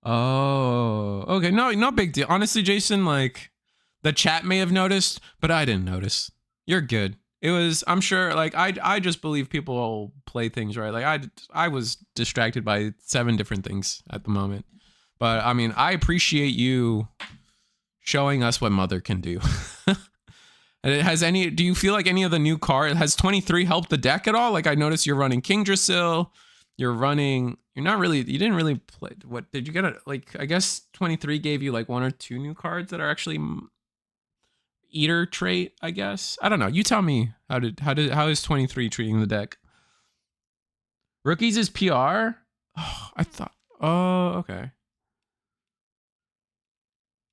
[SPEAKER 1] Oh, okay. No big deal. Honestly, Jason, like the chat may have noticed, but I didn't notice. You're good. It was, I'm sure, like I just believe people will play things right. Like I was distracted by 7 different things at the moment. But I mean, I appreciate you showing us what Mother can do. And do you feel like any of the new card, has 23 helped the deck at all? Like I noticed you're running King Drasil, you didn't really play, what, did you get like, I guess 23 gave you like 1 or 2 new cards that are actually Eater trait, I guess. I don't know. You tell me, how is 23 treating the deck? Rookies is PR? Oh, okay.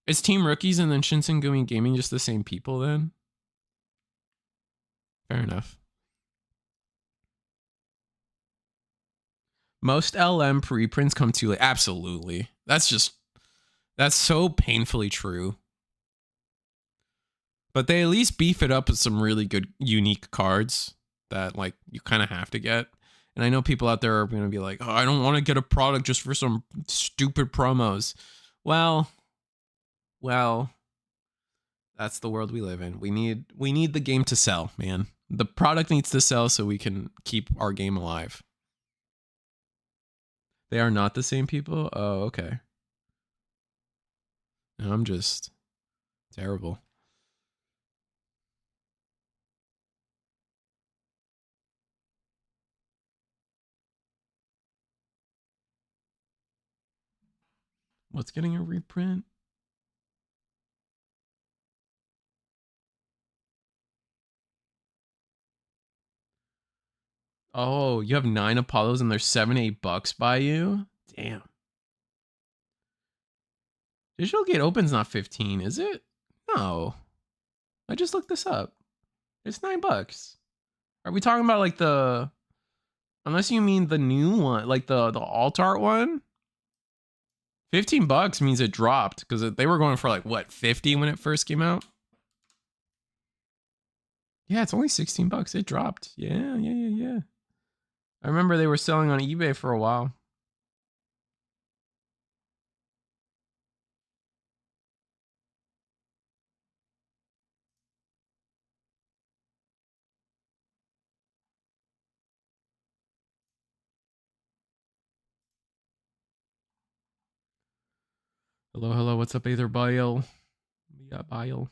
[SPEAKER 1] Is Team Rookies and then Shinsengumi Gaming just the same people then? Fair enough. Most LM preprints come too late. Absolutely. That's so painfully true. But they at least beef it up with some really good, unique cards that like you kind of have to get. And I know people out there are going to be like, oh, I don't want to get a product just for some stupid promos. Well, that's the world we live in. We need the game to sell, man. The product needs to sell so we can keep our game alive. They are not the same people? Oh, okay. No, I'm just terrible. What's getting a reprint? Oh, you have 9 Apollos and there's $7-8 by you? Damn. Digital Gate Open's not 15, is it? No. I just looked this up. It's $9. Are we talking about like the, unless you mean the new one, like the alt art one? $15 means it dropped because they were going for like what, 50 when it first came out? Yeah, it's only $16. It dropped. Yeah. I remember they were selling on eBay for a while. Hello, what's up, Aether Bile? Yeah, Bile.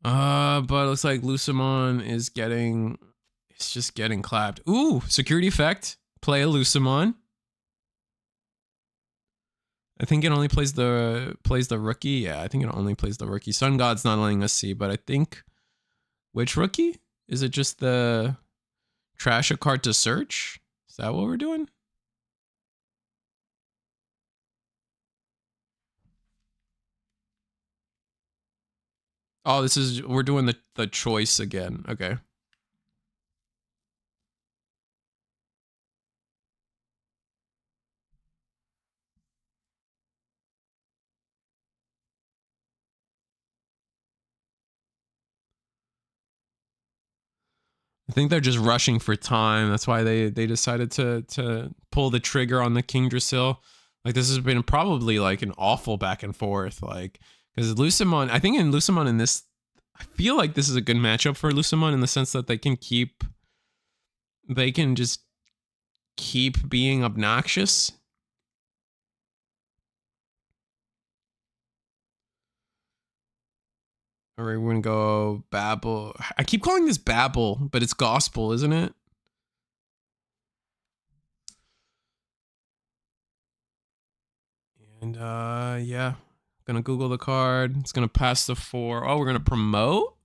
[SPEAKER 1] But it looks like Lucimon is just getting clapped. Ooh, security effect. Play a Lucimon. I think it only plays the rookie. Yeah, I think it only plays the rookie. Sun God's not letting us see, but I think, which rookie? Is it just the Trash a card to search? Is that what we're doing? Oh, this is, we're doing the choice again. Okay. I think they're just rushing for time. That's why they decided to pull the trigger on the King Drasil. Like, this has been probably like an awful back and forth. Like, because Lucimon, I think in Lucimon in this, I feel like this is a good matchup for Lucimon in the sense that they can just keep being obnoxious. All right, we're gonna go Babel. I keep calling this Babel, but it's Gospel, isn't it? And yeah, gonna Google the card. It's gonna pass the 4. Oh, we're gonna promote.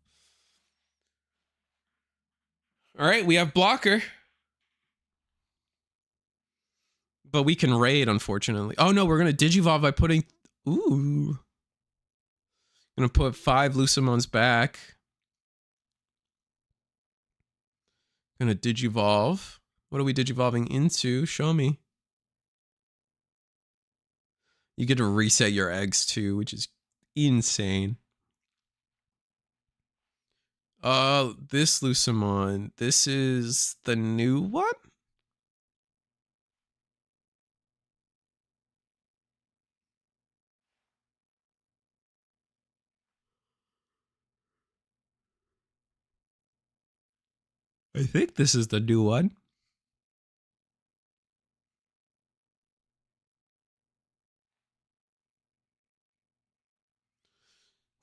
[SPEAKER 1] All right, we have blocker, but we can raid, unfortunately. Oh no, we're gonna Digivolve by putting. Ooh, gonna put 5 Lucimons back. Gonna Digivolve. What are we Digivolving into? Show me. You get to reset your eggs too, which is insane. This Lucimon. This is the new one? I think this is the new one.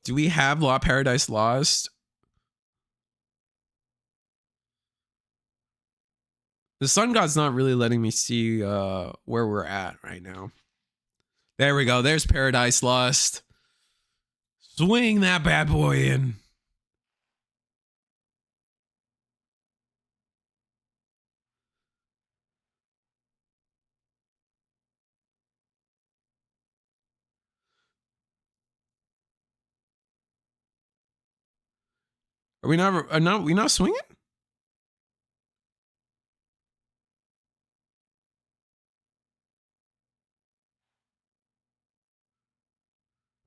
[SPEAKER 1] Do we have Paradise Lost? The Sun God's not really letting me see where we're at right now. There we go. There's Paradise Lost. Swing that bad boy in. Are we not swinging?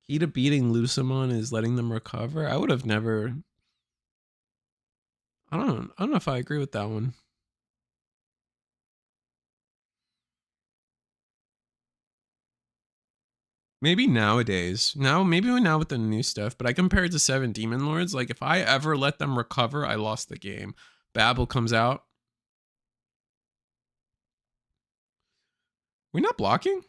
[SPEAKER 1] Key to beating Lucimon is letting them recover. I would have never. I don't know if I agree with that one. Maybe nowadays. Maybe now with the new stuff, but I compare it to 7 Demon Lords. Like, if I ever let them recover, I lost the game. Babel comes out. We're not blocking?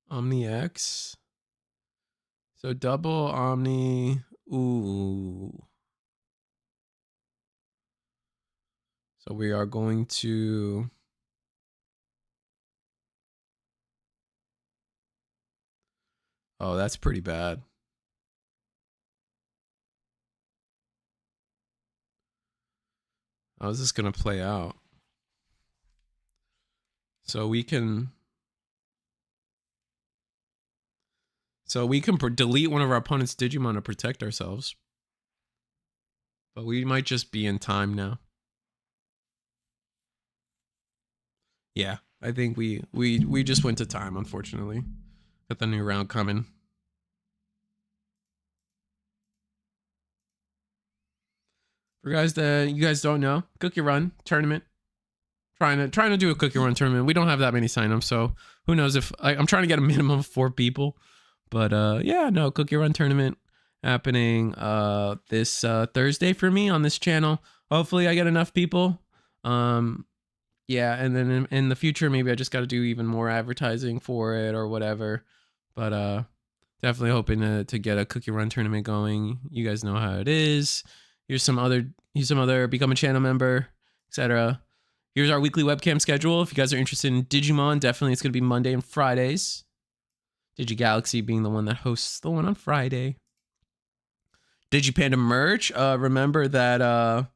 [SPEAKER 1] Omni X. So double Omni. Ooh. So we are going to. Oh, that's pretty bad. How is this going to play out? So we can. Delete one of our opponent's Digimon to protect ourselves. But we might just be in time now. Yeah, I think we just went to time, unfortunately. Got the new round coming. For guys that you guys don't know, Cookie Run tournament. Trying to do a Cookie Run tournament. We don't have that many signups, so who knows if I'm trying to get a minimum of 4 people. But yeah, no, Cookie Run tournament happening this Thursday for me on this channel. Hopefully I get enough people. Yeah, and then in the future maybe I just got to do even more advertising for it or whatever. But definitely hoping to get a Cookie Run tournament going. You guys know how it is. Here's some other become a channel member, etc. Here's our weekly webcam schedule. If you guys are interested in Digimon, definitely it's going to be Monday and Fridays. DigiGalaxy being the one that hosts the one on Friday. DigiPanda merch. Remember that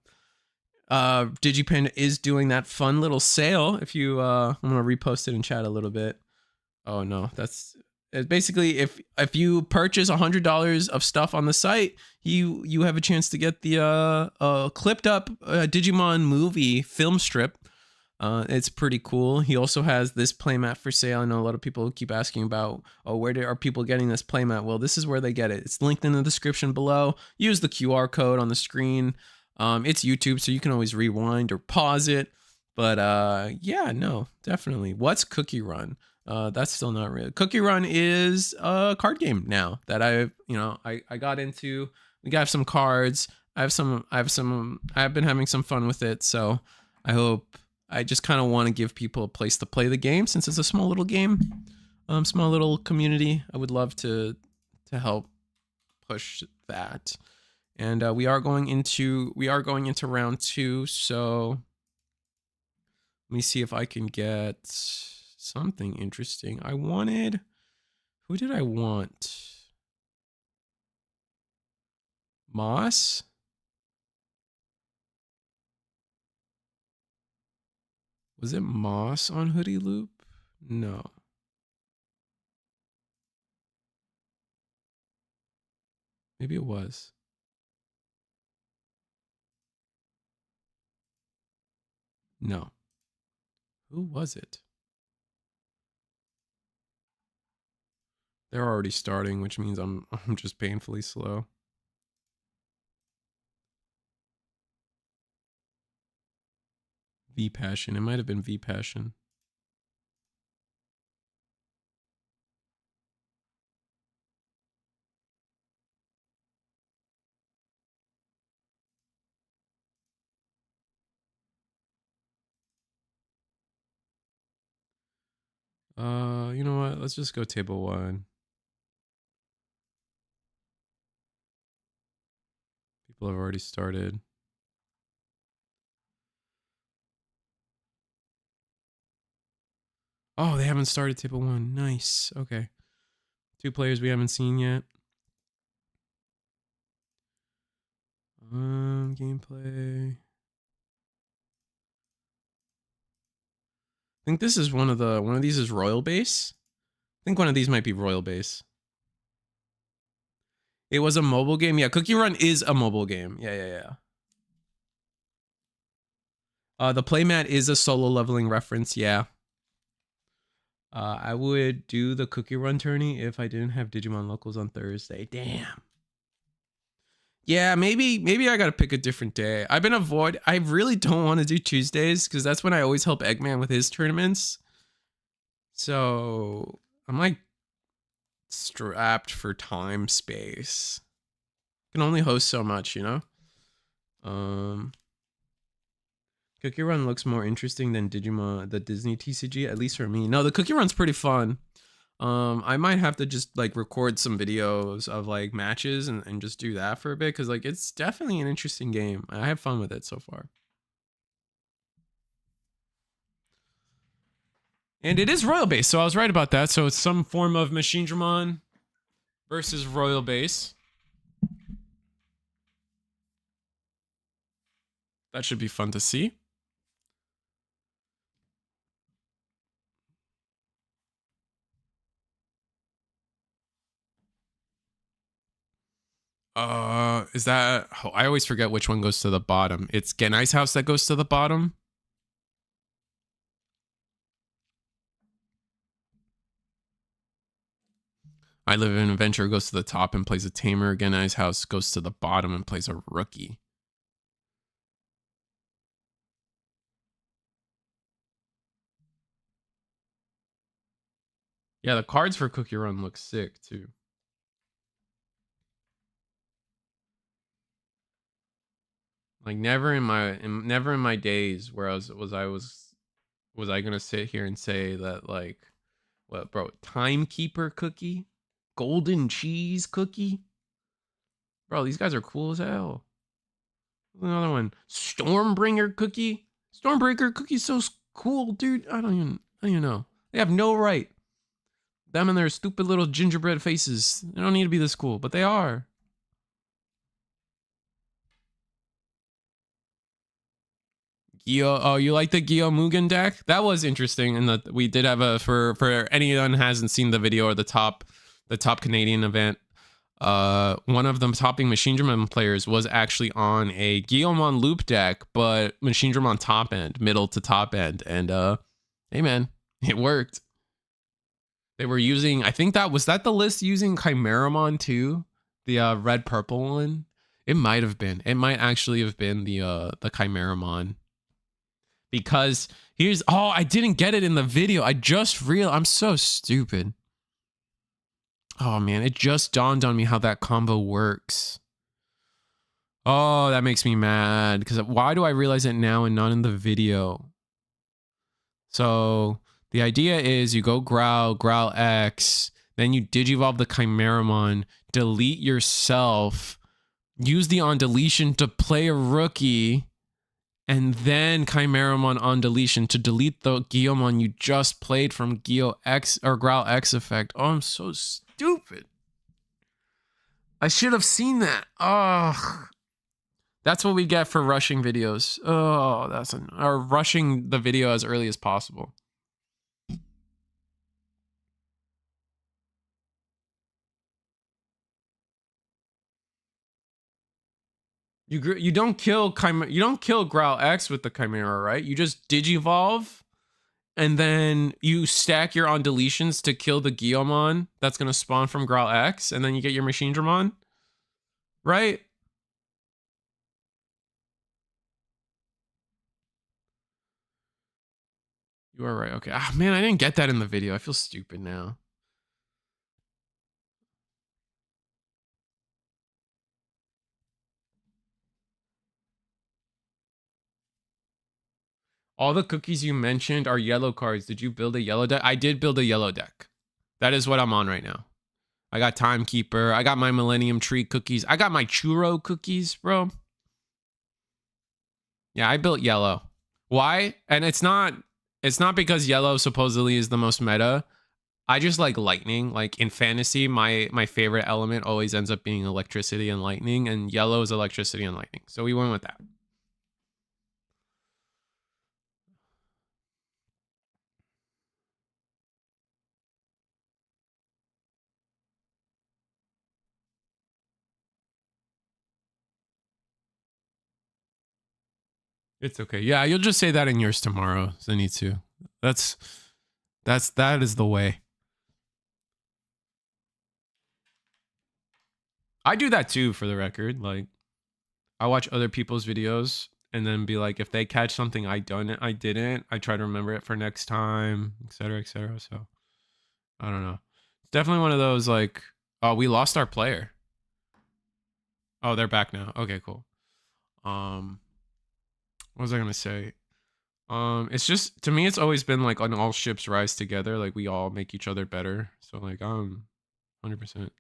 [SPEAKER 1] DigiPanda is doing that fun little sale. If you, I'm gonna repost it in chat a little bit. Oh no, that's basically if you purchase $100 of stuff on the site, you have a chance to get the clipped up Digimon movie film strip. It's pretty cool. He also has this playmat for sale. I know a lot of people keep asking about, oh, where are people getting this playmat? Well, this is where they get it. It's linked in the description below. Use the QR code on the screen. It's YouTube, so you can always rewind or pause it. But yeah, no, definitely. What's Cookie Run? That's still not real. Cookie Run is a card game now that I got into. We got some cards. I've been having some fun with it. So I just kind of want to give people a place to play the game since it's a small little game, small little community. I would love to help push that. And we are going into round 2. So let me see if I can get something interesting. Who did I want? Moss? Was it Moss on Hoodie Loop? No. Maybe it was. No. Who was it? They're already starting, which means I'm just painfully slow. V Passion. It might have been V Passion. You know what? Let's just go table 1. People have already started. Oh, they haven't started table 1. Nice. Okay. 2 players we haven't seen yet. Gameplay. I think this is one of these is Royal Base. I think one of these might be Royal Base. It was a mobile game. Yeah, Cookie Run is a mobile game. Yeah. The playmat is a solo leveling reference. Yeah. I would do the Cookie Run tourney if I didn't have Digimon Locals on Thursday. Damn. Yeah, maybe I gotta pick a different day. I really don't want to do Tuesdays because that's when I always help Eggman with his tournaments. So I'm like strapped for time space. Can only host so much, you know? Cookie Run looks more interesting than Digimon, the Disney TCG, at least for me. No, the Cookie Run's pretty fun. I might have to just like record some videos of like matches and just do that for a bit because like it's definitely an interesting game. I have fun with it so far. And it is Royal Base, so I was right about that. So it's some form of MachineDramon versus Royal Base. That should be fun to see. Is that... Oh, I always forget which one goes to the bottom. It's Genai's house that goes to the bottom. I Live in Adventure goes to the top and plays a tamer. Genai's house goes to the bottom and plays a rookie. Yeah, the cards for Cookie Run look sick too. Like never in my days where was I gonna sit here and say that like, what, bro, Timekeeper cookie, golden cheese cookie, bro, these guys are cool as hell. Another one, Stormbringer cookie. Stormbreaker cookie's so cool, dude. I don't even know. They have no right. Them and their stupid little gingerbread faces. They don't need to be this cool, but they are. Gyo, oh, you like the Gyo Mugen deck? That was interesting, and we did have a for anyone who hasn't seen the video or the top Canadian event. One of the topping MachineDramon players was actually on a Guillemon loop deck, but MachineDramon top end, middle to top end, and hey man, it worked. They were using, I think that was the list using Chimeramon too, the red purple one. It might have been. It might actually have been the Chimeramon. Because here's, oh, I didn't get it in the video. I just realized, I'm so stupid. Oh man, it just dawned on me how that combo works. Oh, that makes me mad. Because why do I realize it now and not in the video? So the idea is you go Growl X, then you Digivolve the Chimeramon, delete yourself, use the on deletion to play a rookie, and then Chimeramon on deletion to delete the Guillemon you just played from Geo X or Growl X effect. Oh, I'm so stupid. I should have seen that. Oh, that's what we get for rushing videos. Oh, or rushing the video as early as possible. You don't kill Growl X with the Chimera, right? You just Digivolve, and then you stack your on deletions to kill the Guillemon that's gonna spawn from Growl X, and then you get your MachineDramon, right? You are right. Okay. Ah, man, I didn't get that in the video. I feel stupid now. All the cookies you mentioned are yellow cards. Did you build a yellow deck? I did build a yellow deck. That is what I'm on right now. I got Timekeeper. I got my Millennium Tree cookies. I got my Churro cookies, bro. Yeah, I built yellow. Why? And it's not because yellow supposedly is the most meta. I just like lightning. Like in fantasy, my favorite element always ends up being electricity and lightning, and yellow is electricity and lightning. So we went with that. It's okay. Yeah, you'll just say that in yours tomorrow, Zenitsu. That is the way. I do that too, for the record. Like, I watch other people's videos and then be like, if they catch something I didn't, I try to remember it for next time, etc., etc. So, I don't know. It's definitely one of those like, oh, we lost our player. Oh, they're back now. Okay, cool. What was I gonna say? It's just, to me, it's always been like on all ships rise together. Like we all make each other better. So like, 100%.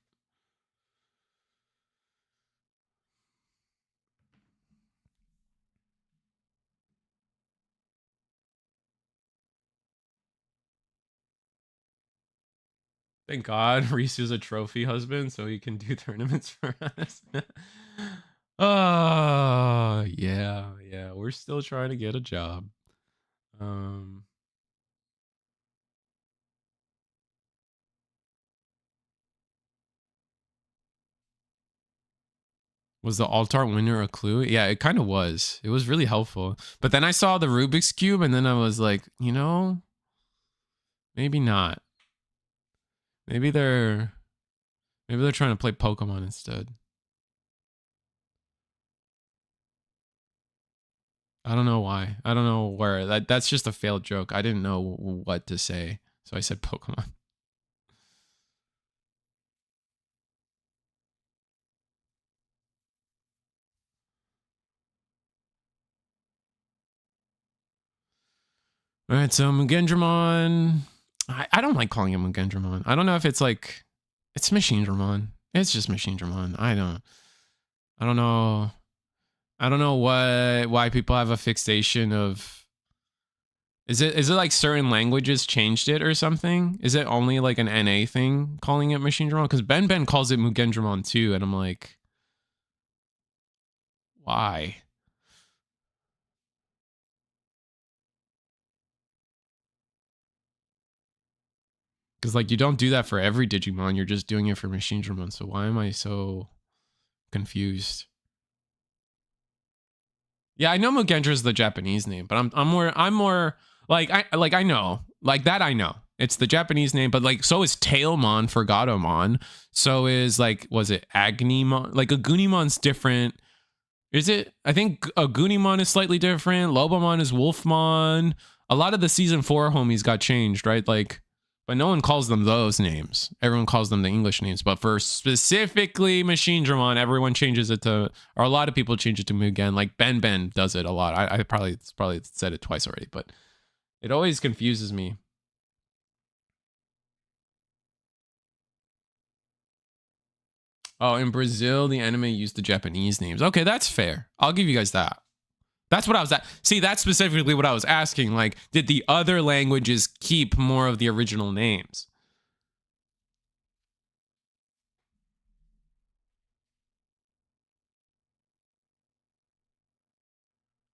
[SPEAKER 1] Thank God Reese is a trophy husband, so he can do tournaments for us. Oh, yeah. We're still trying to get a job. Was the altar winner a clue? Yeah, it kind of was. It was really helpful. But then I saw the Rubik's Cube, and then I was like, you know, maybe not. Maybe they're trying to play Pokemon instead. I don't know why. I don't know where. That's just a failed joke. I didn't know what to say, so I said Pokemon. All right, so MachineDramon. I don't like calling him MachineDramon. I don't know if it's like, it's MachineDramon. It's just MachineDramon. I don't know. I don't know why people have a fixation of Is it like certain languages changed it or something? Is it only like an NA thing calling it MachineDramon? Because Ben calls it MachineDramon too, and I'm like, why? Because like you don't do that for every Digimon, you're just doing it for MachineDramon. So why am I so confused? Yeah, I know Mugendra is the Japanese name, but I'm more like I know. Like that I know. It's the Japanese name, but like so is Tailmon for Gatomon. So is like was it Agnimon? Like Agunimon's different. Is it? I think Agunimon is slightly different. Lobomon is Wolfmon. A lot of the season 4 homies got changed, right? Like but no one calls them those names. Everyone calls them the English names. But for specifically MachineDramon, everyone changes it to, or a lot of people change it to Mugen. Like Ben does it a lot. I probably said it twice already, but it always confuses me. Oh, in Brazil, the anime used the Japanese names. Okay, that's fair. I'll give you guys that. That's what I was at. See, that's specifically what I was asking. Like, did the other languages keep more of the original names?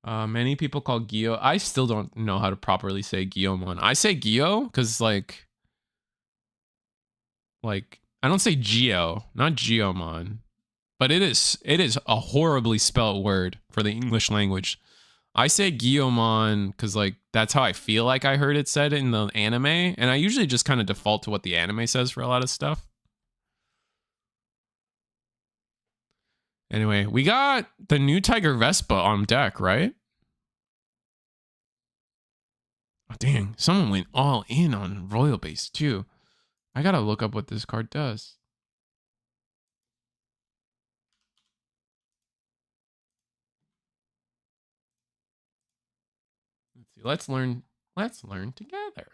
[SPEAKER 1] Many people call Gyo. I still don't know how to properly say Gyomon. I say Gyo because like I don't say Geo, not Geomon, but it is a horribly spelt word for the English language. I say Gyomon because like that's how I feel like I heard it said in the anime, and I usually just kind of default to what the anime says for a lot of stuff. Anyway, we got the new Tiger Vespa on deck, right? Oh, dang, someone went all in on Royal Base too. I gotta look up what this card does. Let's see. Let's learn together.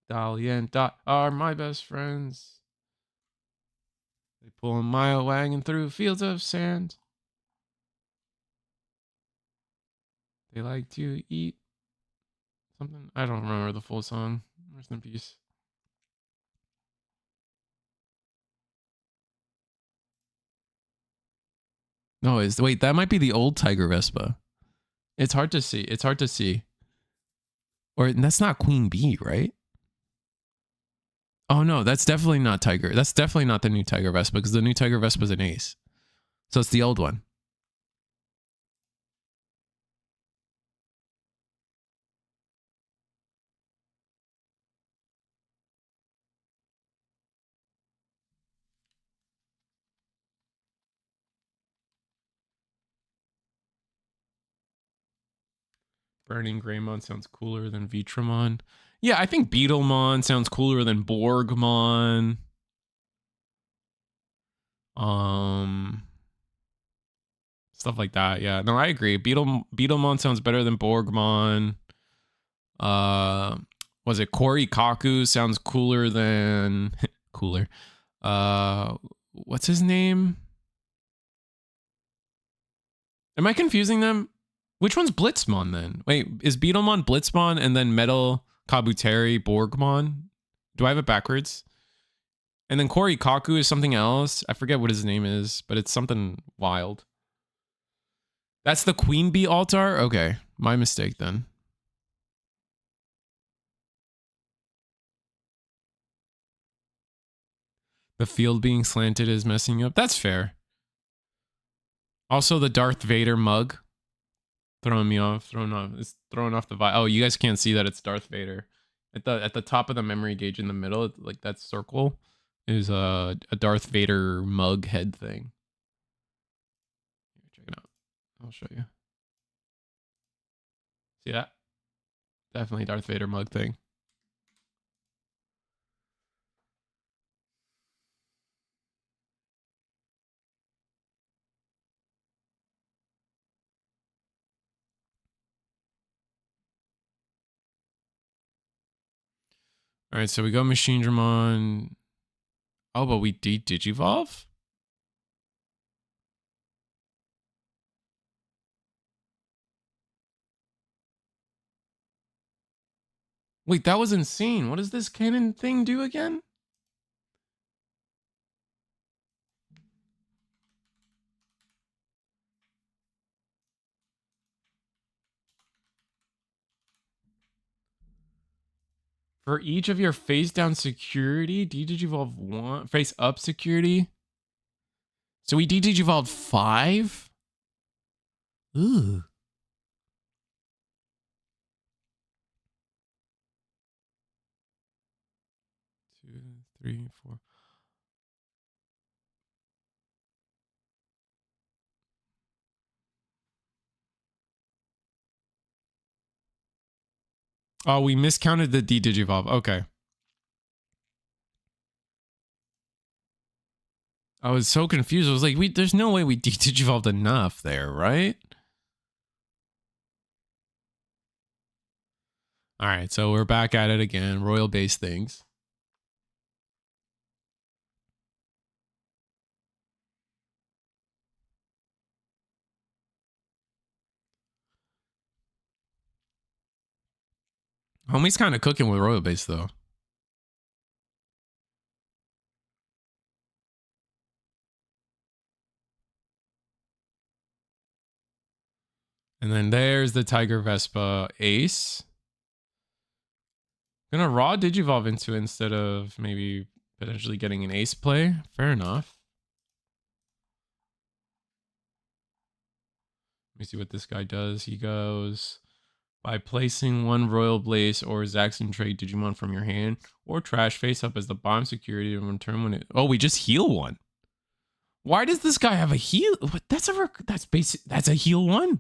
[SPEAKER 1] Dahlia and Dot are my best friends. They pull a mile wagon through fields of sand. They like to eat something. I don't remember the full song. Rest in peace. No, wait, that might be the old Tiger Vespa. It's hard to see. It's hard to see. Or that's not Queen Bee, right? Oh no, that's definitely not Tiger. That's definitely not the new Tiger Vespa because the new Tiger Vespa is an ace. So it's the old one. Burning Greymon sounds cooler than Vitramon. Yeah, I think Beetlemon sounds cooler than Borgmon. Stuff like that. Yeah, no, I agree. Beetlemon sounds better than Borgmon. Was it Korikaku sounds cooler than cooler? What's his name? Am I confusing them? Which one's Blitzmon then? Wait, is Beetlemon Blitzmon and then Metal Kabuteri Borgmon? Do I have it backwards? And then Korikaku is something else. I forget what his name is, but it's something wild. That's the Queen Bee altar? Okay, my mistake then. The field being slanted is messing you up. That's fair. Also, the Darth Vader mug. Throwing me off. It's throwing off the vibe. Oh, you guys can't see that it's Darth Vader. At the top of the memory gauge in the middle, like that circle, is a Darth Vader mug head thing. Check it out. I'll show you. See that? Definitely Darth Vader mug thing. All right, so we go MachineDramon. Oh, but we Digivolve? Wait, that was insane. What does this cannon thing do again? For each of your face down security, Digivolve 1, face up security. So we Digivolved 5? Ooh. 2, 3, 4. Oh, we miscounted the Digivolve. Okay. I was so confused. I was like, there's no way we Digivolved enough there, right? All right, so we're back at it again. Royal base things. Homie's kind of cooking with royal base though. And then there's the Tiger Vespa ace. Gonna raw Digivolve into it instead of maybe potentially getting an ace play. Fair enough. Let me see what this guy does. He goes, by placing one Royal Blaze or Zaxxon trade Digimon from your hand or trash face up as the bomb security and return when it... Oh, we just heal one. Why does this guy have a heal? That's basic. That's a heal one.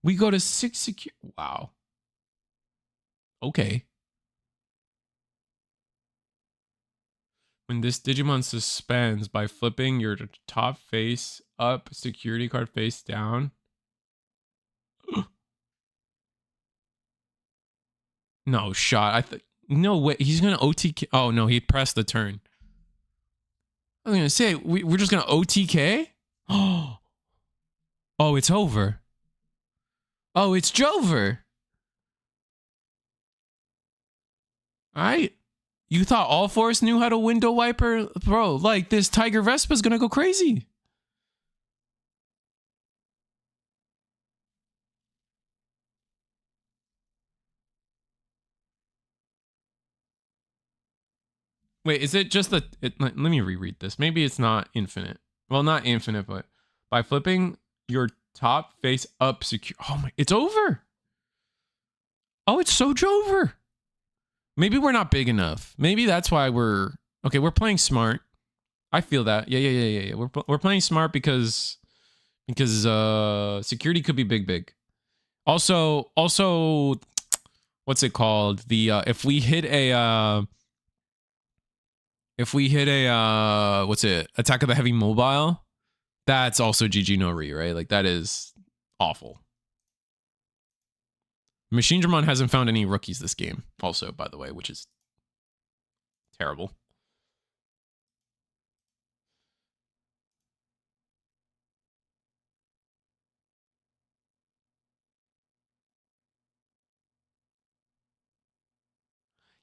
[SPEAKER 1] We go to 6 secure. Wow. Okay. When this Digimon suspends by flipping your top face up, security card face down. No shot. No way. He's gonna OTK. Oh no, he pressed the turn. I was gonna say we're just gonna OTK. Oh, it's over. Oh, it's Jover. You thought all Force knew how to window wiper, bro? Like this Tiger Vespa's gonna go crazy. Wait, is it just let me reread this. Maybe it's not infinite. Well, not infinite, but by flipping your top face up secure. Oh my, it's over. Oh, it's so Jover. Maybe we're not big enough. Maybe that's why we're playing smart. I feel that. Yeah. We're playing smart because security could be big. Also, what's it called? The if we hit a what's it? Attack of the Heavy Mobile, that's also GG no re, right? Like that is awful. MachineDramon hasn't found any rookies this game, also, by the way, which is terrible.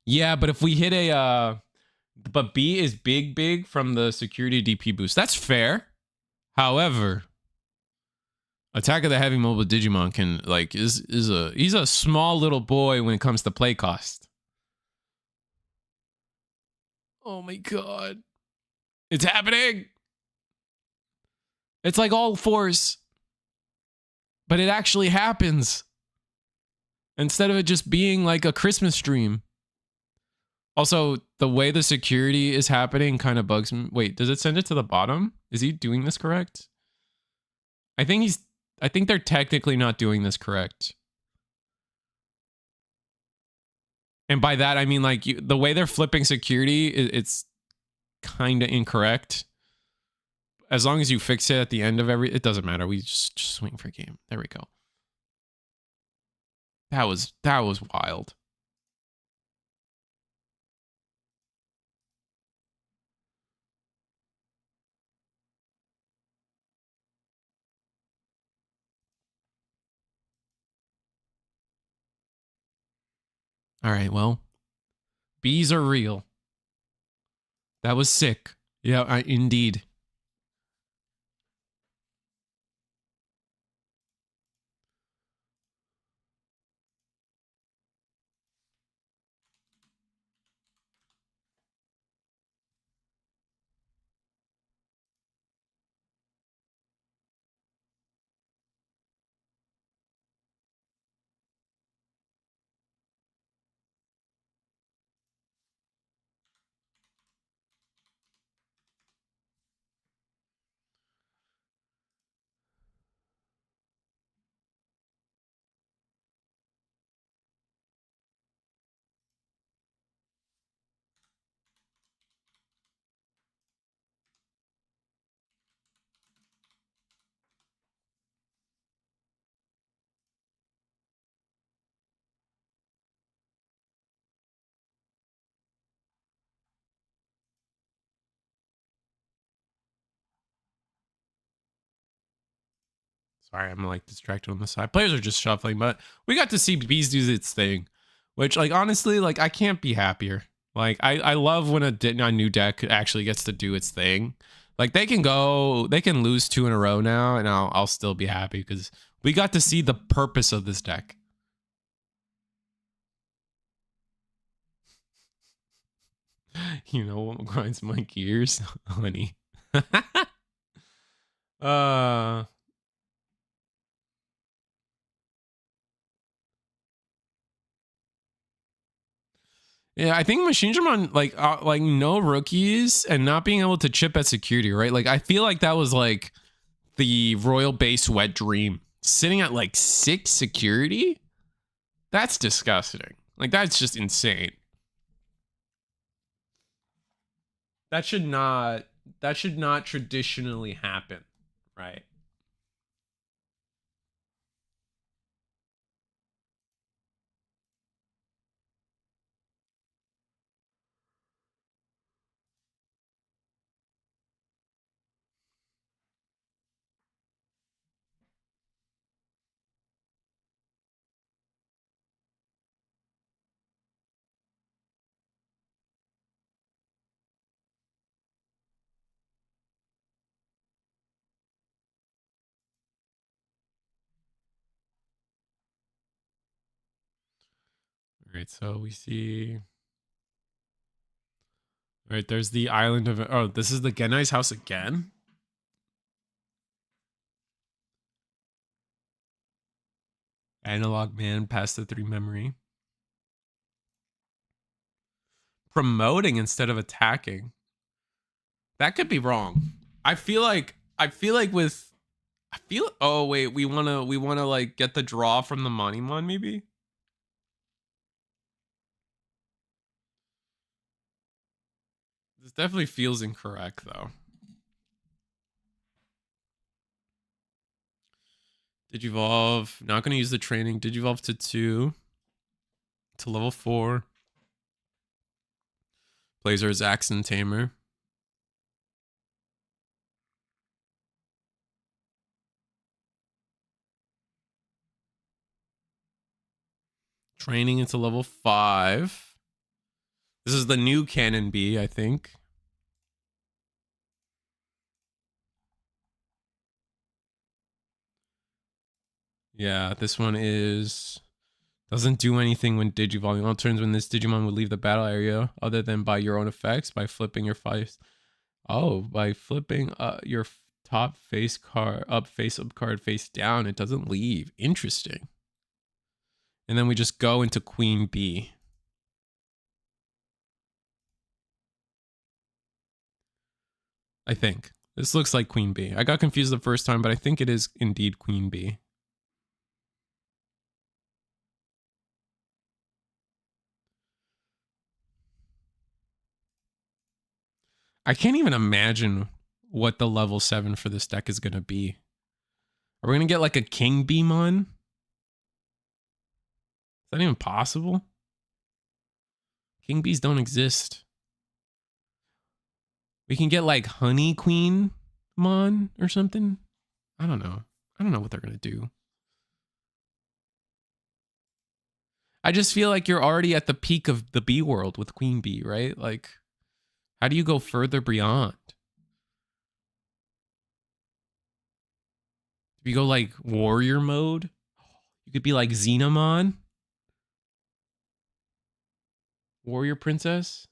[SPEAKER 1] Yeah, but if we hit but B is big from the security DP boost. That's fair. However, Attack of the Heavy Mobile Digimon can he's a small little boy when it comes to play cost. Oh my god. It's happening. It's like all Force. But it actually happens. Instead of it just being like a Christmas dream. Also, the way the security is happening kind of bugs me. Wait, does it send it to the bottom? Is he doing this correct? I think they're technically not doing this correct. And by that, I mean like the way they're flipping security, it's kind of incorrect. As long as you fix it at the end of it doesn't matter. We just swing for game. There we go. That was wild. All right, well, bees are real. That was sick. Yeah, indeed. Sorry, I'm like distracted on the side. Players are just shuffling, but we got to see Bees do its thing, which like honestly, like I can't be happier. Like I love when a new deck actually gets to do its thing. Like they can lose 2 in a row now, and I'll still be happy because we got to see the purpose of this deck. You know what grinds my gears, honey. Yeah, I think MachineDramon like no rookies and not being able to chip at security, right? Like I feel like that was like the Royal Base wet dream. Sitting at like 6 security? That's disgusting. Like that's just insane. That should not traditionally happen, right? All right, so we see. All right, there's the island of. Oh, this is the Genai's house again. Analog man past the 3 memory. Promoting instead of attacking. That could be wrong. I feel like with. Oh wait, we wanna like get the draw from the Monimon maybe. This definitely feels incorrect though. Digivolve. Not gonna use the training. Digivolve to 2. To level 4. Plays our Zaxxon Tamer. Training into level 5. This is the new Cannon B, I think. Yeah, this one is doesn't do anything when Digivolving. All turns when this Digimon would leave the battle area, other than by your own effects, by flipping your face. Oh, by flipping your top face card up, face up card face down, it doesn't leave. Interesting. And then we just go into Queen B. I think. This looks like Queen B. I got confused the first time, but I think it is indeed Queen B. I can't even imagine what the level 7 for this deck is going to be. Are we going to get like a King Beamon? Is that even possible? King Bees don't exist. We can get like Honey Queen Mon or something. I don't know. I don't know what they're going to do. I just feel like you're already at the peak of the B world with Queen Bee, right? Like, how do you go further beyond? If you go like warrior mode, you could be like Xenomon, warrior princess,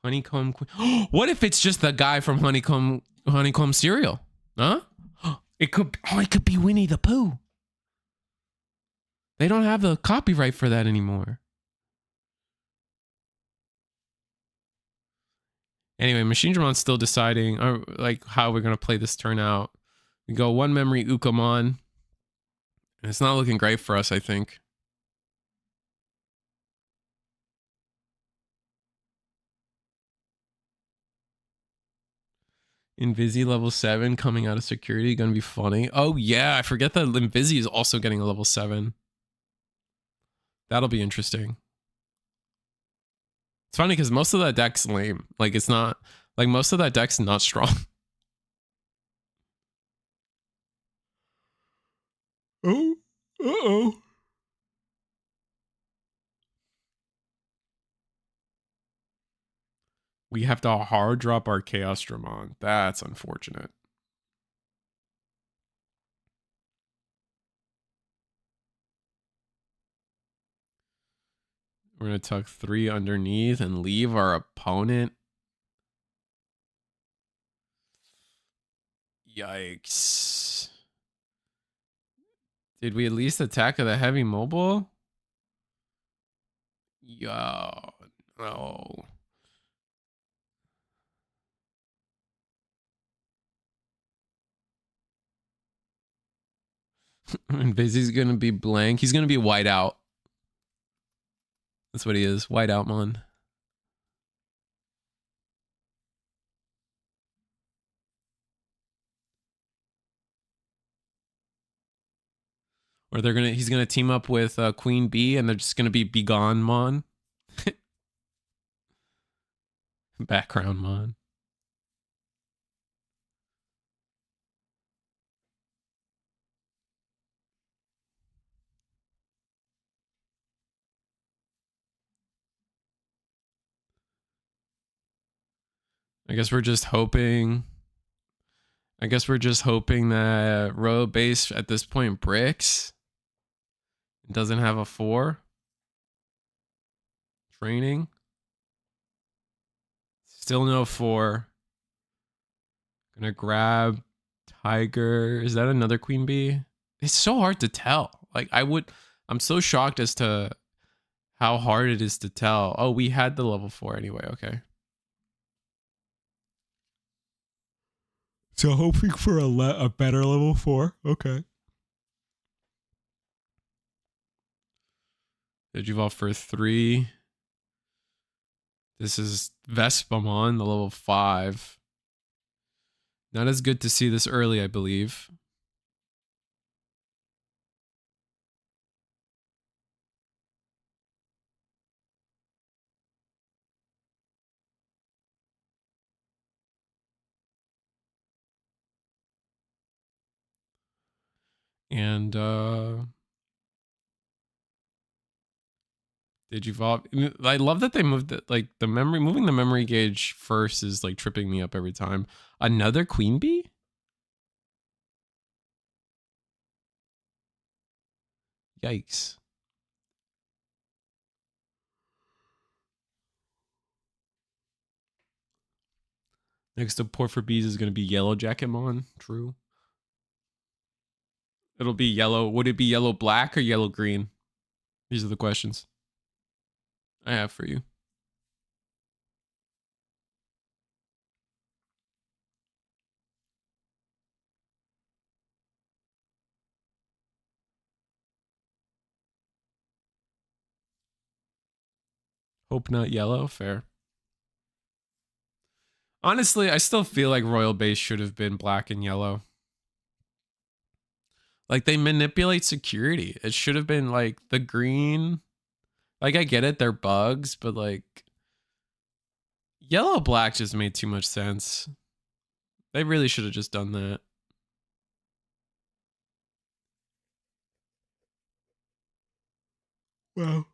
[SPEAKER 1] honeycomb queen. What if it's just the guy from honeycomb cereal? Huh? It could be Winnie the Pooh. They don't have the copyright for that anymore. Anyway, MachineDramon's still deciding like how we're gonna play this turn out. We go one memory Ukamon. And it's not looking great for us, I think. Invisi level 7 coming out of security, gonna be funny. Oh yeah, I forget that Invisi is also getting a level 7. That'll be interesting. It's funny because most of that deck's lame. Like it's not like most of that deck's not strong. Oh, uh-oh. We have to hard drop our Chaosdramon. That's unfortunate. We're going to tuck 3 underneath and leave our opponent. Yikes. Did we at least attack the heavy mobile? Yo, no. And Busy's going to be blank. He's going to be white out. That's what he is. White out, mon. Or he's gonna team up with Queen Bee, and they're just gonna be Begone Mon. Background Mon. I guess we're just hoping that row base at this point bricks. It doesn't have a 4. Training. Still no 4. Gonna grab Tiger. Is that another Queen Bee? It's so hard to tell. Like I'm so shocked as to how hard it is to tell. Oh, we had the level 4 anyway. Okay. So hoping for a better level 4. Okay. Digivolve for 3. This is Vespamon, the level 5. Not as good to see this early, I believe. And Digivolve. I love that they moved it, like moving the memory gauge first is like tripping me up every time. Another Queen Bee? Yikes. Next up, port for bees is going to be Yellow Jacketmon. True. It'll be yellow. Would it be yellow black or yellow green? These are the questions I have for you. Hope not yellow. Fair. Honestly, I still feel like Royal Base should have been black and yellow. Like they manipulate security. It should have been like the green. Like I get it, they're bugs, but like yellow black just made too much sense. They really should have just done that. Wow.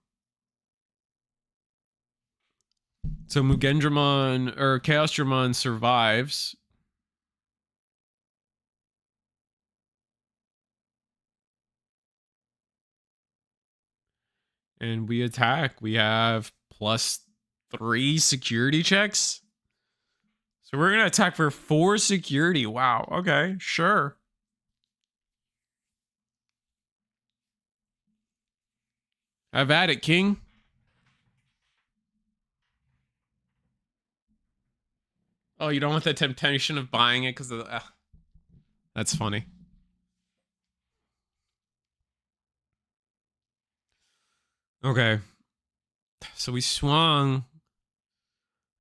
[SPEAKER 1] So MachineDramon or ChaosDramon survives. And we attack. We have +3 security checks. So we're going to attack for 4 security. Wow. Okay, sure. Have at it, King. Oh, you don't want the temptation of buying it because of the... That's funny. Okay. So we swung.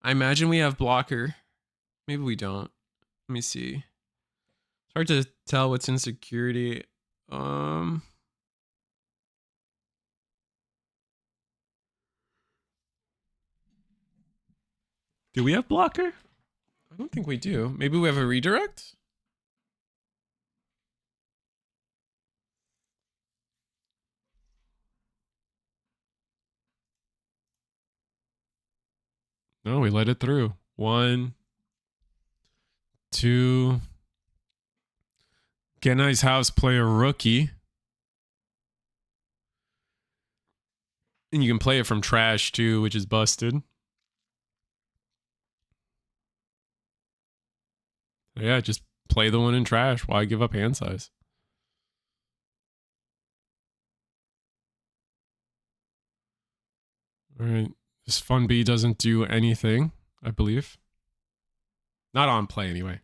[SPEAKER 1] I imagine we have blocker. Maybe we don't. Let me see. It's hard to tell what's in security. Do we have blocker? I don't think we do. Maybe we have a redirect? No, we let it through. 1, 2. Genai's house play a rookie. And you can play it from trash too, which is busted. Yeah, just play the one in trash. Why give up hand size? All right. This Fun B doesn't do anything, I believe. Not on play anyway.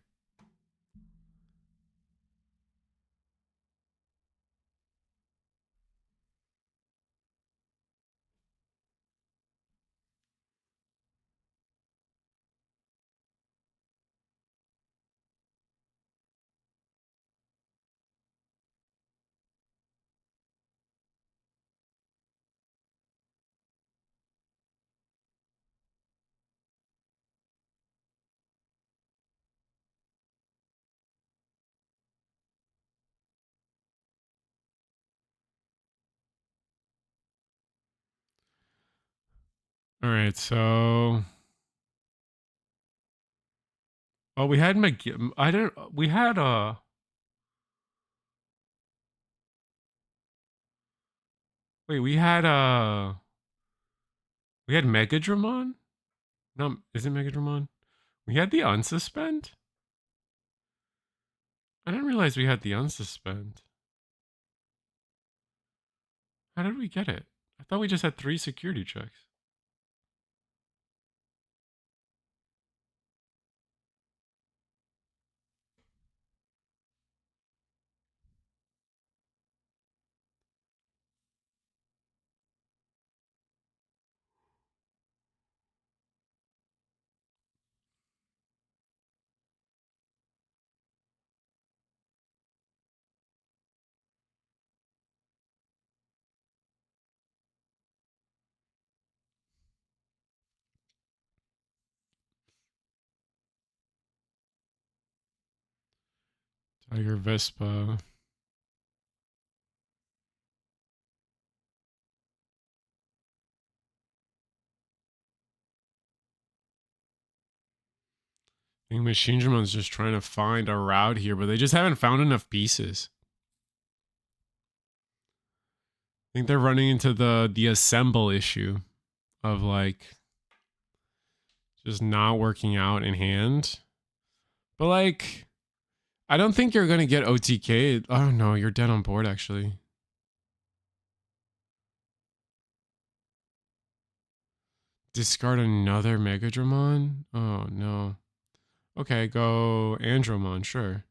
[SPEAKER 1] All right, so... Oh, we had I don't... We had Wait, we had MegaDramon? No, is it MegaDramon? We had the unsuspend? I didn't realize we had the unsuspend. How did we get it? I thought we just had 3 security checks. Tiger Vespa. I think MachineDramon's just trying to find a route here, but they just haven't found enough pieces. I think they're running into the assemble issue of like just not working out in hand. But like, I don't think you're gonna get OTK. Oh no, you're dead on board actually. Discard another MegaDramon? Oh no. Okay, go Andromon, sure.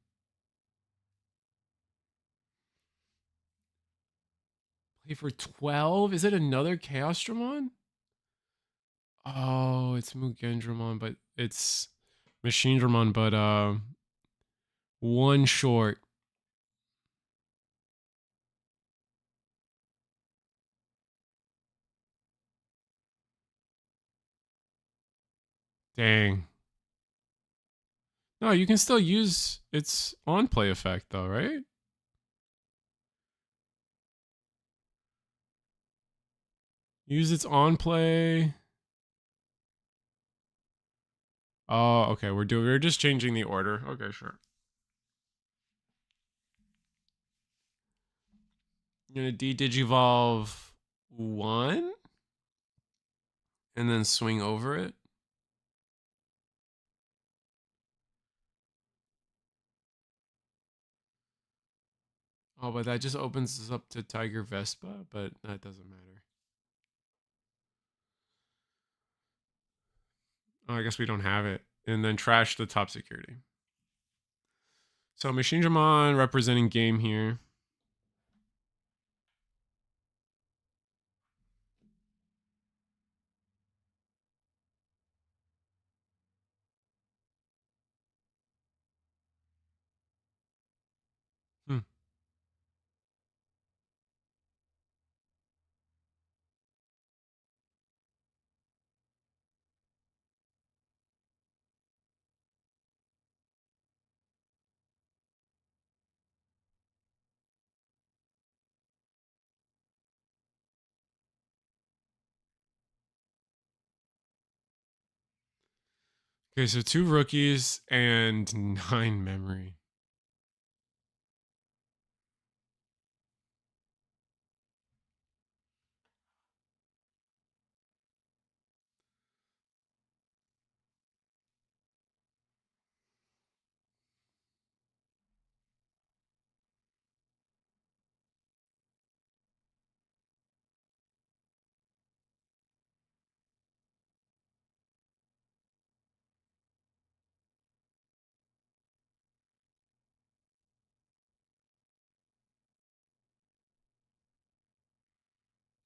[SPEAKER 1] Play for 12? Is it another ChaosDramon? Oh, it's Mugendramon, but it's MachineDramon, but one short. Dang. No, you can still use its on play effect though, right? Use its on play. Oh, okay. We're just changing the order. Okay, sure. You're gonna de-digivolve one and then swing over it. Oh, but that just opens us up to Tiger Vespa, but that doesn't matter. Oh, I guess we don't have it. And then trash the top security. So MachineDramon representing game here. Hmm. Okay, so 2 rookies and 9 memory.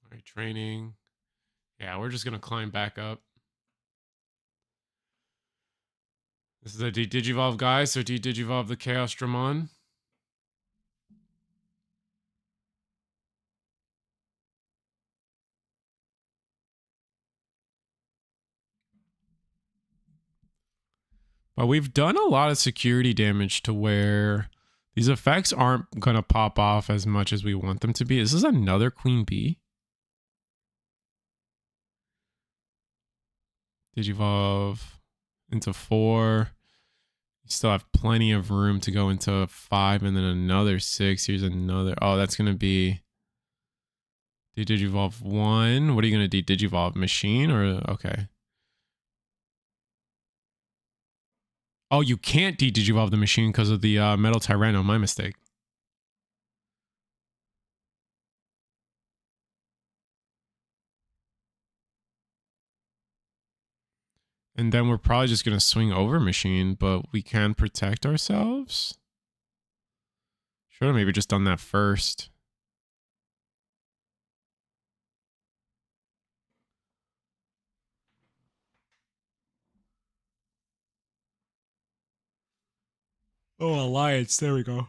[SPEAKER 1] All right, training. Yeah, we're just gonna climb back up. This is a de-digivolve guy, so de-digivolve the Chaos Dramon. But we've done a lot of security damage to where these effects aren't gonna pop off as much as we want them to be. Is this another Queen Bee? Digivolve into 4. You still have plenty of room to go into 5 and then another 6. Here's another. Oh, that's going to be de-digivolve 1. What are you going to de-digivolve? Machine or okay. Oh, you can't de-digivolve the machine because of the Metal Tyranno. My mistake. And then we're probably just going to swing over machine, but we can protect ourselves. Should have maybe just done that first. Oh, Alliance. There we go.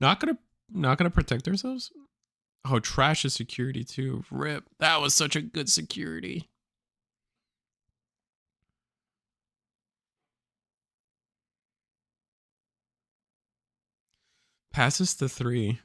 [SPEAKER 1] Not gonna protect ourselves? Oh, trash is security too. Rip. That was such a good security. Passes to 3.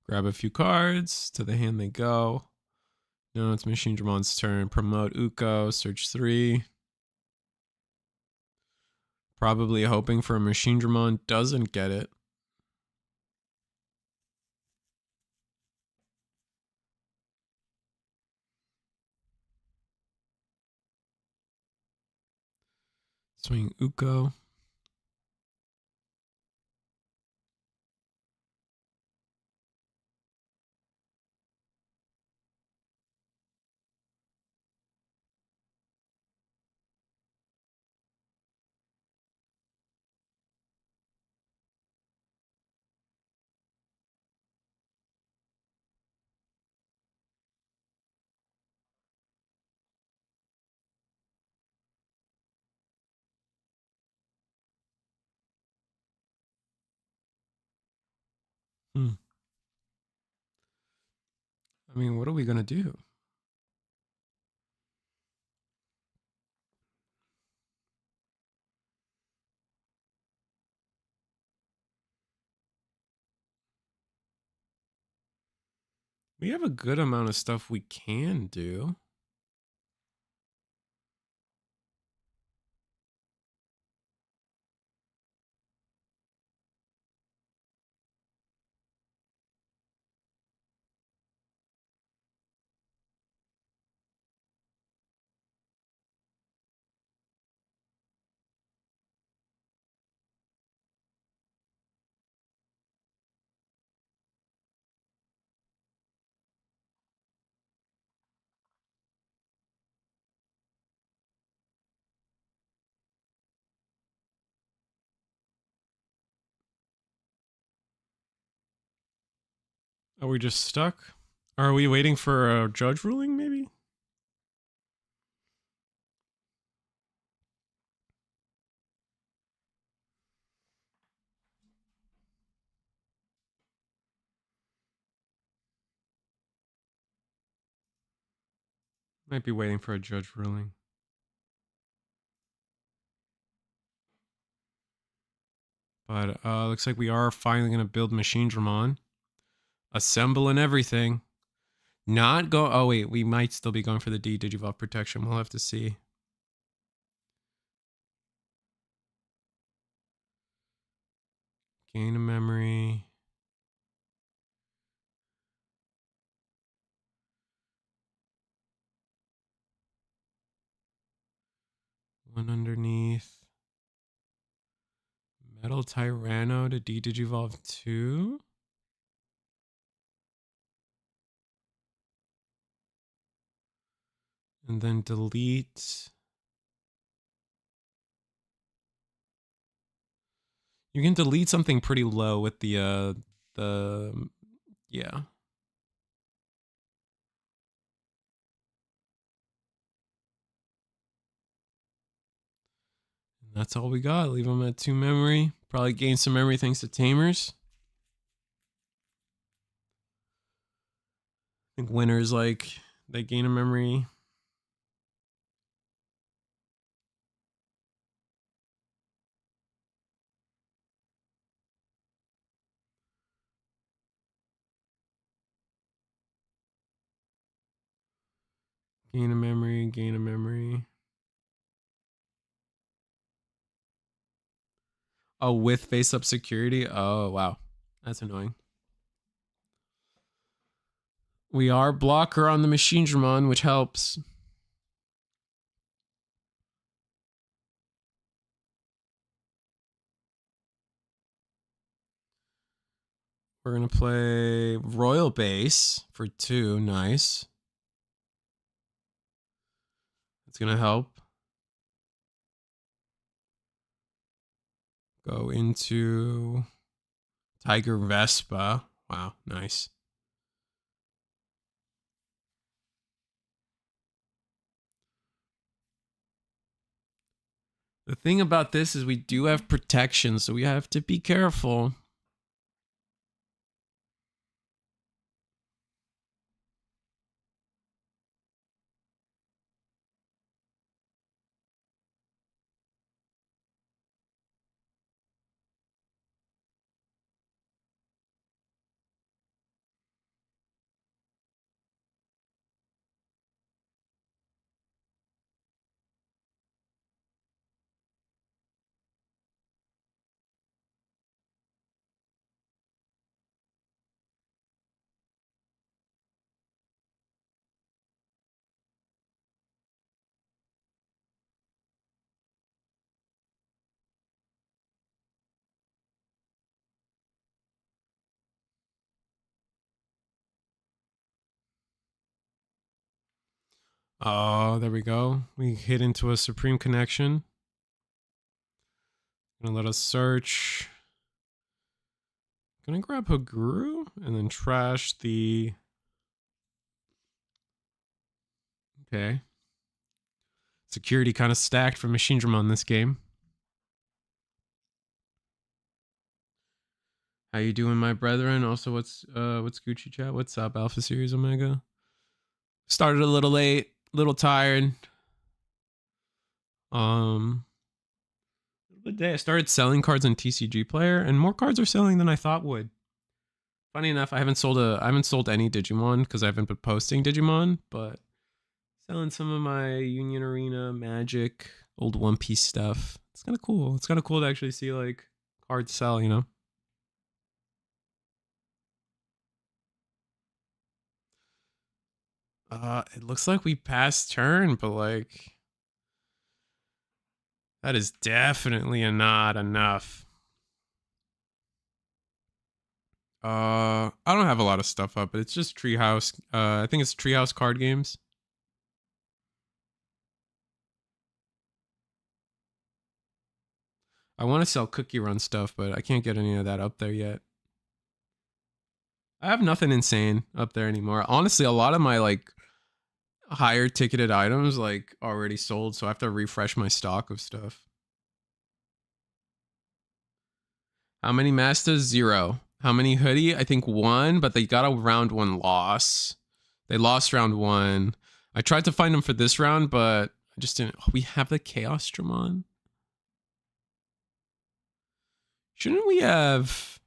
[SPEAKER 1] Grab a few cards. To the hand they go. No, it's MachineDramon's turn. Promote Uko. Search 3. Probably hoping for a MachineDramon. Doesn't get it. Swing Uko. I mean, what are we gonna do? We have a good amount of stuff we can do. Are we just stuck? Are we waiting for a judge ruling, maybe? Might be waiting for a judge ruling. But looks like we are finally going to build MachineDramon. Assemble and everything. Not go... Oh, wait. We might still be going for the D-Digivolve protection. We'll have to see. Gain a memory. One underneath. Metal Tyranno to D-Digivolve 2. And then delete. You can delete something pretty low with the yeah. And that's all we got. Leave them at 2 memory. Probably gain some memory thanks to Tamers. I think winners, like, they gain a memory. Gain a memory, gain a memory. Oh, with face-up security? Oh, wow. That's annoying. We are blocker on the MachineDramon, which helps. We're going to play Royal Base for 2. Nice. It's going to help. Go into Tiger Vespa. Wow, nice. The thing about this is we do have protection, so we have to be careful. Oh, there we go. We hit into a Supreme Connection. Gonna let us search. Gonna grab Haguru and then trash the... Okay. Security kind of stacked for MachineDramon this game. How you doing, my brethren? Also, what's Gucci chat? What's up, Alpha Series Omega? Started a little late, a little tired. The day I started selling cards on TCG Player, and more cards are selling than I thought would. Funny enough, I haven't sold any Digimon because I haven't been posting Digimon, but selling some of my Union Arena, Magic, old One Piece stuff. It's kind of cool. It's kind of cool to actually see like cards sell, you know. It looks like we passed turn, but like that is definitely not enough. I don't have a lot of stuff up, but it's just Treehouse. I think it's Treehouse card games. I want to sell Cookie Run stuff, but I can't get any of that up there yet. I have nothing insane up there anymore. Honestly, a lot of my like higher ticketed items like already sold, so I have to refresh my stock of stuff. How many Masters? 0. How many Hoodie? I think 1, but they got a round 1 loss. They lost round 1. I tried to find them for this round, but I just didn't. Oh, we have the Chaosdramon. Shouldn't we have?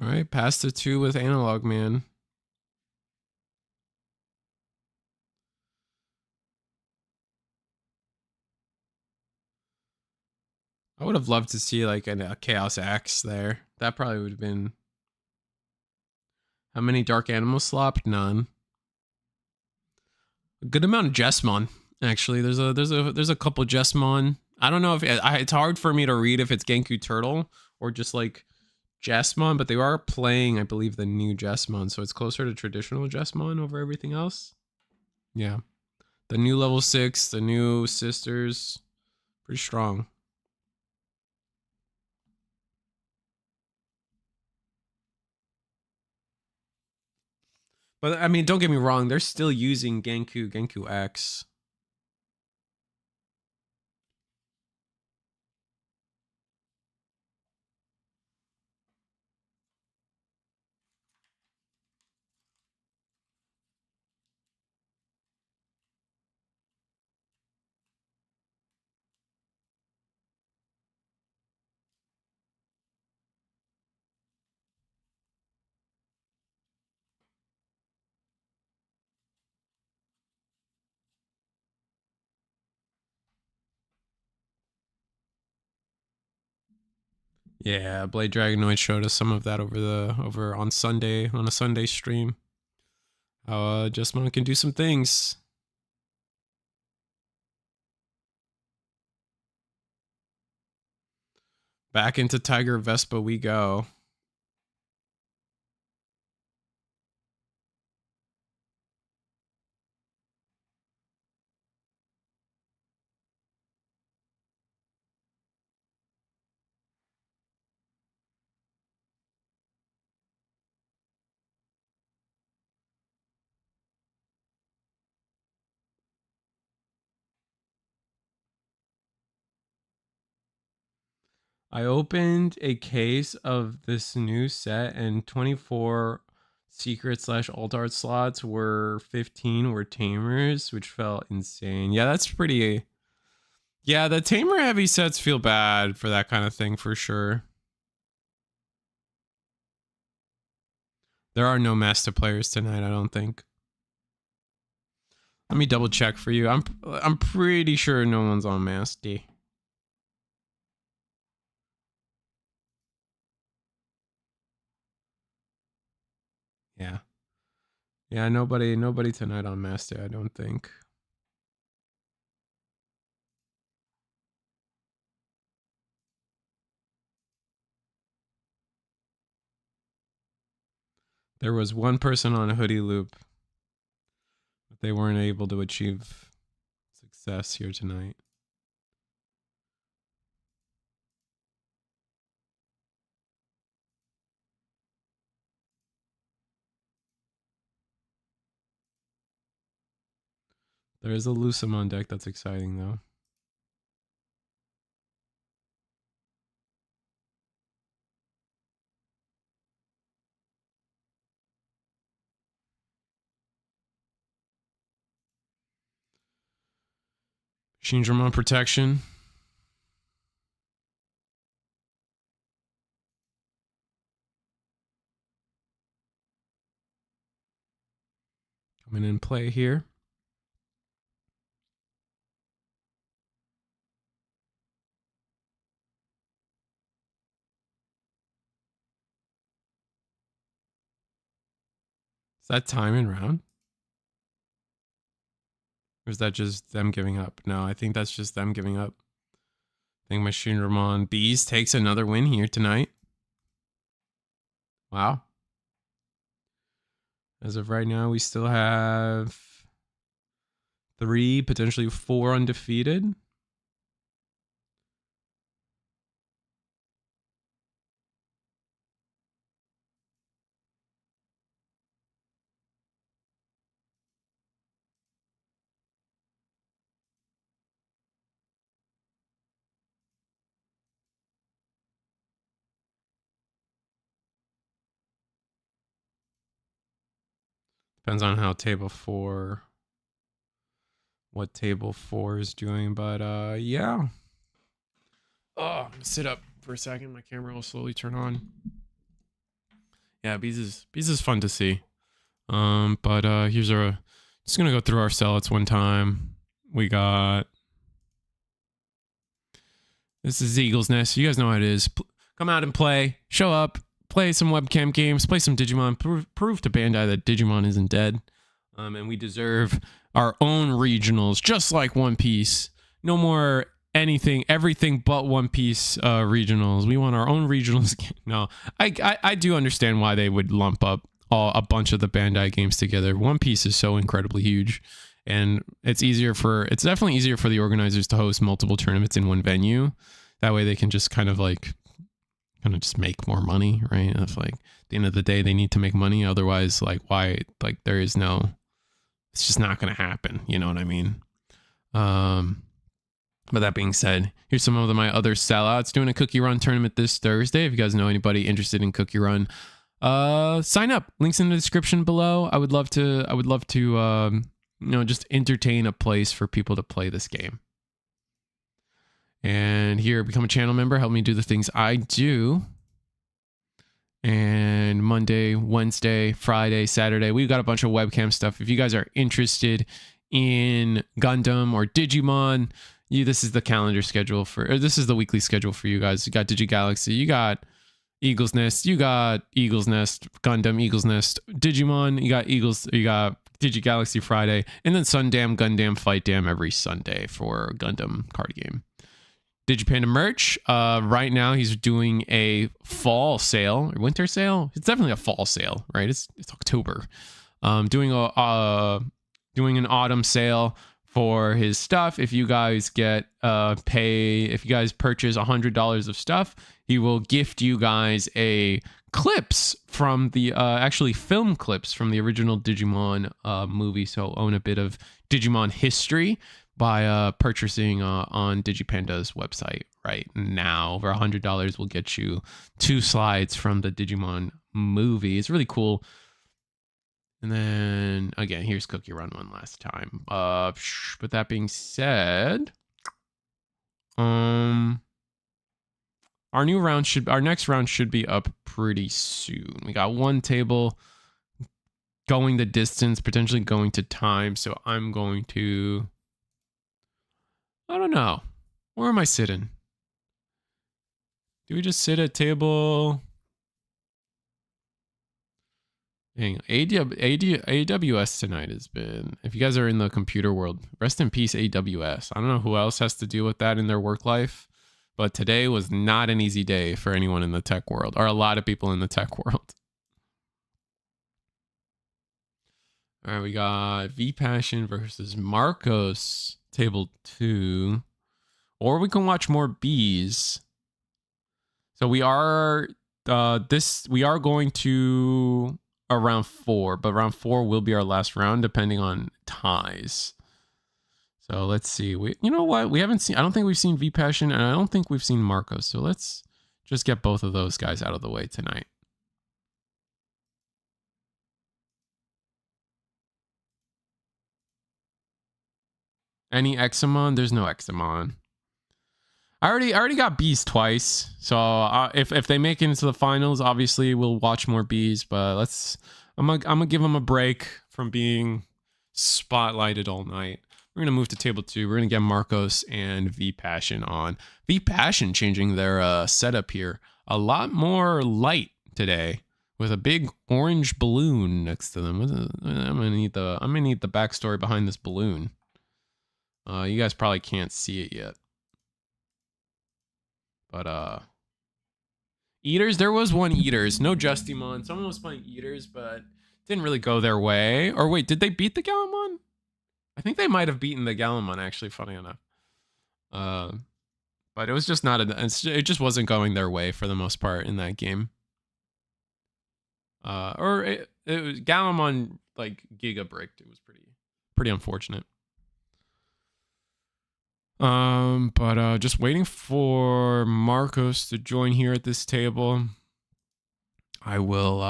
[SPEAKER 1] All right, past the 2 with Analog Man. I would have loved to see like a Chaos Axe there. That probably would have been. How many Dark Animals slopped? None. A good amount of Jesmon. Actually, there's a couple Jesmon. I don't know if it's hard for me to read if it's Genku Turtle or just like Jesmon, but they are playing, I believe, the new Jesmon, so it's closer to traditional Jesmon over everything else. Yeah, the new level 6, the new sisters, pretty strong. But I mean, don't get me wrong, they're still using Genku X. Yeah, Blade Dragonoid showed us some of that over on Sunday on a Sunday stream. How Jesmon can do some things. Back into Tiger Vespa we go. I opened a case of this new set and 24 secret / alt art slots were 15 were tamers, which felt insane. Yeah, that's pretty. Yeah, the tamer heavy sets feel bad for that kind of thing for sure. There are no master players tonight, I don't think. Let me double check for you. I'm pretty sure no one's on Masty. Yeah. Yeah, nobody tonight on Master, I don't think. There was one person on a Hoodie Loop, but they weren't able to achieve success here tonight. There is a Lucimon deck that's exciting, though. MachineDramon protection. Coming in play here. Is that time in round? Or is that just them giving up? No, I think that's just them giving up. I think MachineDramon Bees takes another win here tonight. Wow. As of right now, we still have 3, potentially 4 undefeated. Depends on how table 4, what table 4 is doing, but yeah. Oh, I'm gonna sit up for a second. My camera will slowly turn on. Yeah, Bees is fun to see. But here's our, just gonna go through our sellouts one time. We got, this is Eagle's Nest. You guys know how it is. Come out and play. Show up. Play some webcam games. Play some Digimon. Prove to Bandai that Digimon isn't dead. And we deserve our own regionals, just like One Piece. No more anything, everything but One Piece regionals. We want our own regionals. No, I do understand why they would lump up a bunch of the Bandai games together. One Piece is so incredibly huge, and it's definitely easier for the organizers to host multiple tournaments in one venue. That way they can just kind of just make more money, right? If like at the end of the day they need to make money, otherwise like why, like there is no, it's just not going to happen, you know what I mean? But that being said, here's some of my other sellouts. Doing a Cookie Run tournament this Thursday. If you guys know anybody interested in Cookie Run, sign up. Links in the description below. I would love to just entertain a place for people to play this game. And here, become a channel member. Help me do the things I do. And Monday, Wednesday, Friday, Saturday, we've got a bunch of webcam stuff. If you guys are interested in Gundam or Digimon, this is the calendar schedule this is the weekly schedule for you guys. You got DigiGalaxy, you got Eagle's Nest, you got Eagle's Nest, Gundam, Eagle's Nest, Digimon, you got DigiGalaxy Friday, and then Sundam, Gundam, Fight Dam every Sunday for Gundam card game. Digipanda merch. Right now he's doing a fall sale or winter sale. It's definitely a fall sale, right? It's October. Doing an autumn sale for his stuff. If you guys if you guys purchase $100 of stuff, he will gift you guys clips from the actually film clips from the original Digimon movie. So own a bit of Digimon history by purchasing on Digipanda's website right now. Over $100 will get you 2 slides from the Digimon movie. It's really cool. And then again, here's Cookie Run one last time. But that being said, our next round should be up pretty soon. We got one table going the distance, potentially going to time. So I'm going to, I don't know. Where am I sitting? Do we just sit at table? Dang, AWS tonight has been, if you guys are in the computer world, rest in peace AWS. I don't know who else has to deal with that in their work life, but today was not an easy day for anyone in the tech world, or a lot of people in the tech world. All right, we got V Passion versus Marcos, table 2. Or we can watch more bees. So we are going to round 4, but round 4 will be our last round depending on ties. So let's see. You know what? We haven't seen. I don't think we've seen V Passion, and I don't think we've seen Marcos. So let's just get both of those guys out of the way tonight. Any Examon? There's no Examon. I already got bees twice. So if they make it into the finals, obviously we'll watch more bees. But I'm gonna give them a break from being spotlighted all night. We're gonna move to table 2. We're gonna get Marcos and V Passion on. V Passion changing their setup here. A lot more light today with a big orange balloon next to them. I'm gonna need the backstory behind this balloon. You guys probably can't see it yet. But Eaters, there was one Eaters, no Justimon. Someone was playing Eaters, but didn't really go their way. Or wait, did they beat the Gallantmon? I think they might have beaten the Gallantmon, actually, funny enough. But it was just not it just wasn't going their way for the most part in that game. Or it was Gallantmon like Giga bricked. It was pretty unfortunate. But just waiting for Marcos to join here at this table. I will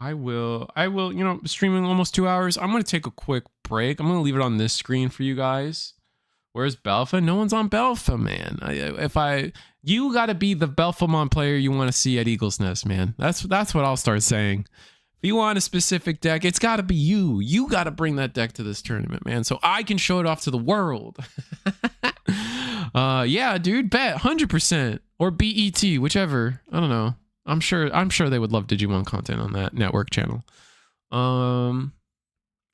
[SPEAKER 1] you know, streaming almost 2 hours. I'm gonna take a quick break. I'm gonna leave it on this screen for you guys. Where's Belfa? No one's on Belfa, man. You gotta be the Belfamon player you want to see at Eagle's Nest, man. That's what I'll start saying. If you want a specific deck, it's got to be you. You got to bring that deck to this tournament, man, so I can show it off to the world. Yeah, dude, bet 100% or BET, whichever. I don't know. I'm sure they would love Digimon content on that network channel.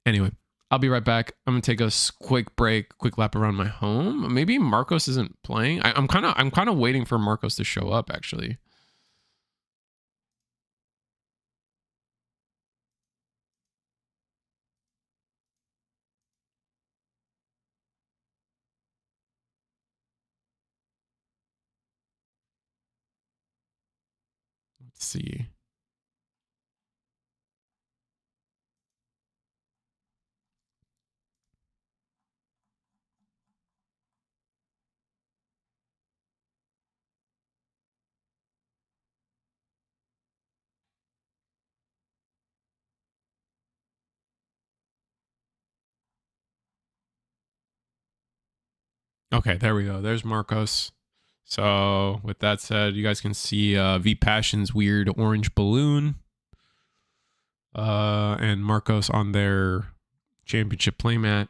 [SPEAKER 1] Anyway, I'll be right back. I'm gonna take a quick break, quick lap around my home. Maybe Marcos isn't playing. I'm kind of waiting for Marcos to show up, actually. Let's see. Okay, there we go. There's Marcos. So with that said, you guys can see V Passion's weird orange balloon. And Marcos on their championship playmat.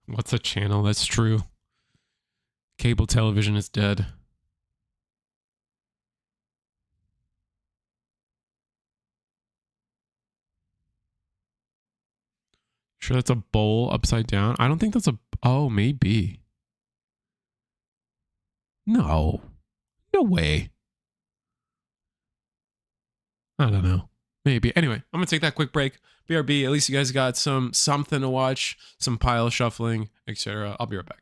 [SPEAKER 1] What's a channel? That's true. Cable television is dead. Sure, that's a bowl upside down. I don't think that's a... Oh, maybe. No. No way. I don't know. Maybe. Anyway, I'm going to take that quick break. BRB, at least you guys got something to watch, some pile shuffling, etc. I'll be right back.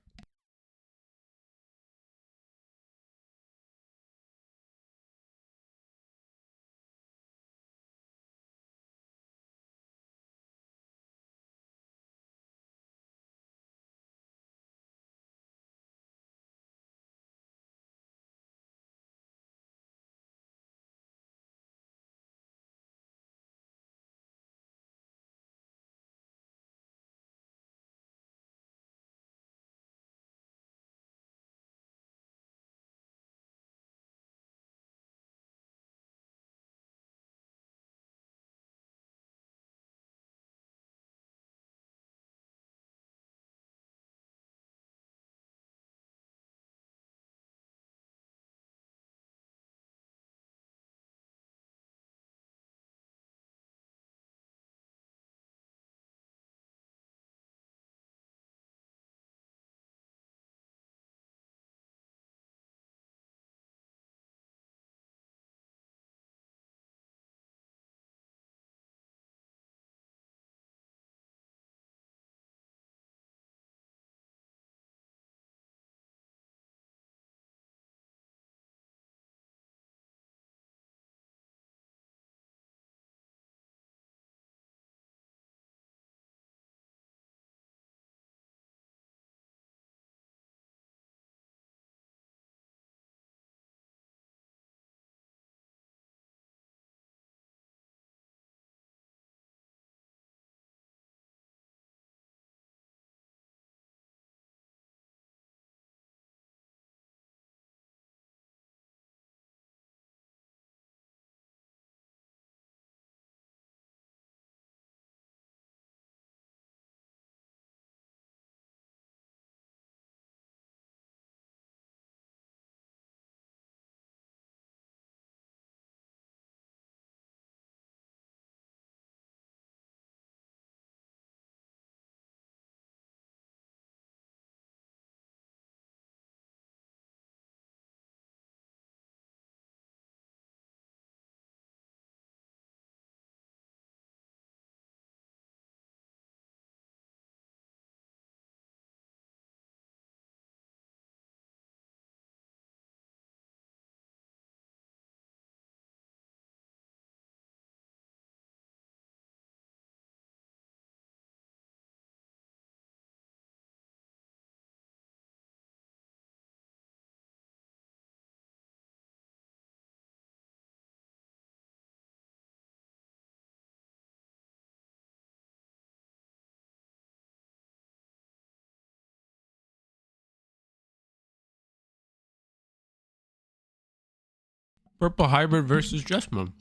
[SPEAKER 2] Purple Hybrid versus Jesmon.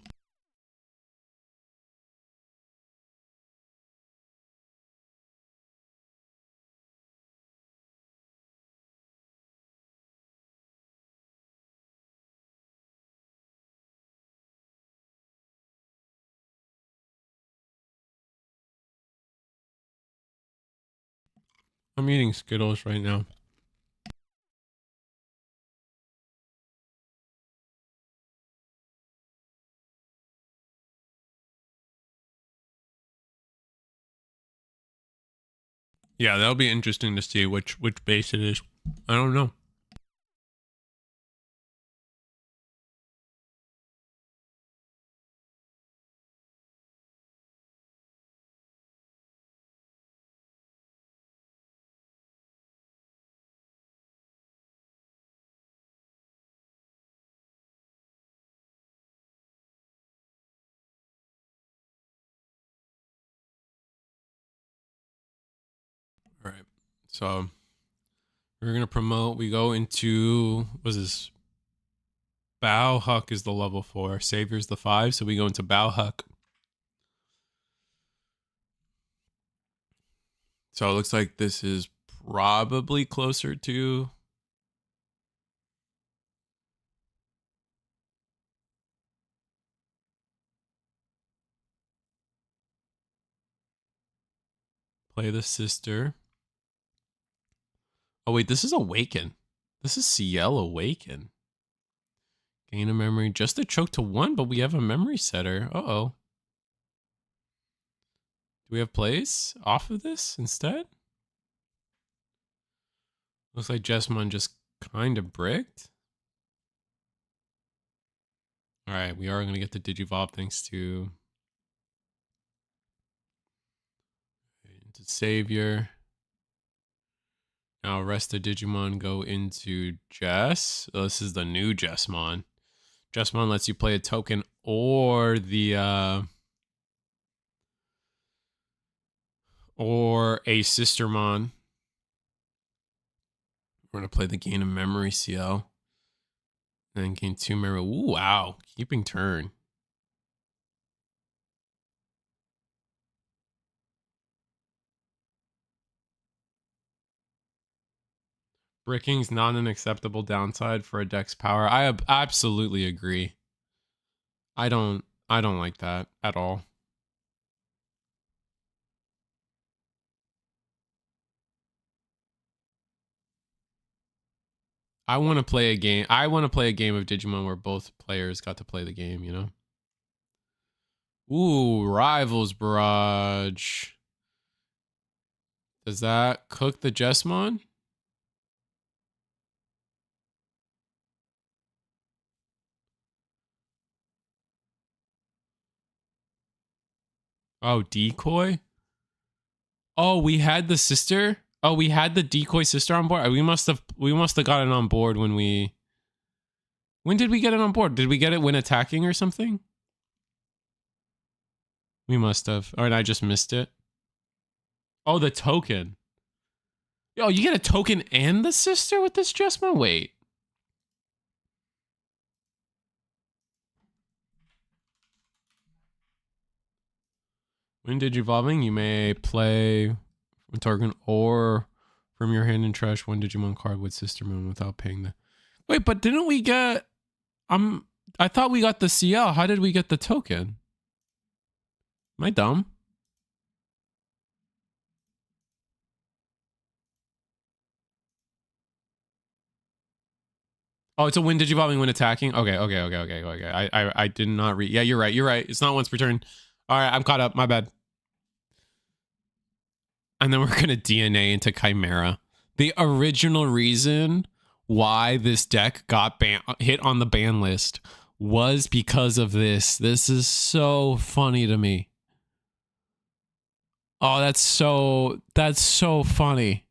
[SPEAKER 2] I'm eating Skittles right now. Yeah, that'll be interesting to see which base it is. I don't know. All right, so we're gonna promote. We go into, what's this? Bow Huck is the level 4. Savior's the 5, so we go into Bow Huck. So it looks like this is probably closer to play the sister. Oh wait, this is Awaken. This is CL Awaken. Gain a memory, just a choke to 1, but we have a memory setter. Uh-oh. Do we have plays off of this instead? Looks like Jesmon just kind of bricked. All right, we are going to get the Digivolve thanks to Savior. Now rest of Digimon go into Jess. Oh, this is the new Jesmon. Jesmon lets you play a token or the or a Sistermon. We're gonna play the gain of memory CL. And then gain 2 memory. Ooh, wow. Keeping turn. Bricking's not an acceptable downside for a deck's power. I absolutely agree. I don't like that at all. I want to play a game. I want to play a game of Digimon where both players got to play the game, you know? Ooh, Rivals Barrage. Does that cook the Jesmon? Oh, decoy? Oh, we had the sister? Oh, we had the decoy sister on board? We must have gotten it on board when we... When did we get it on board? Did we get it when attacking or something? We must have. Or I just missed it. Oh, the token. Yo, you get a token and the sister with this Jesmon? Wait. When Digivolving, you may play a token or from your hand and trash one Digimon card with Sistermon without paying the... Wait, but didn't we get... I thought we got the CL. How did we get the token? Am I dumb? Oh, it's a win Digivolving when attacking? Okay. I did not read... Yeah, you're right. It's not once per turn. All right, I'm caught up. My bad. And then we're going to DNA into Chimera. The original reason why this deck got hit on the ban list was because of this. This is so funny to me. Oh, that's so funny.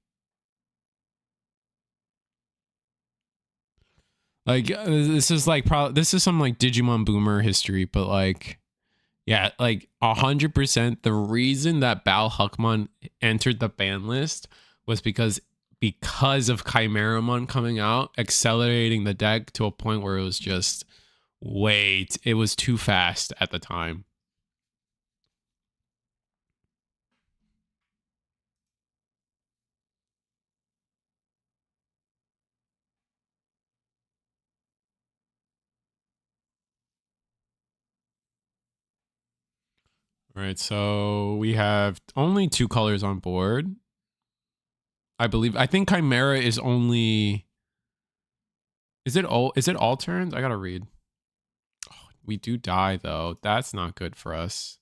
[SPEAKER 2] Like, this is like this is some like Digimon boomer history, but like, yeah, like 100%. The reason that Bal Huckmon entered the ban list was because of Chimeramon coming out, accelerating the deck to a point where it was just
[SPEAKER 1] Wait, it was too fast at the time. All right, so we have only 2 colors on board. I believe. I think Chimera is only. Is it all turns? I gotta read. Oh, we do die though. That's not good for us.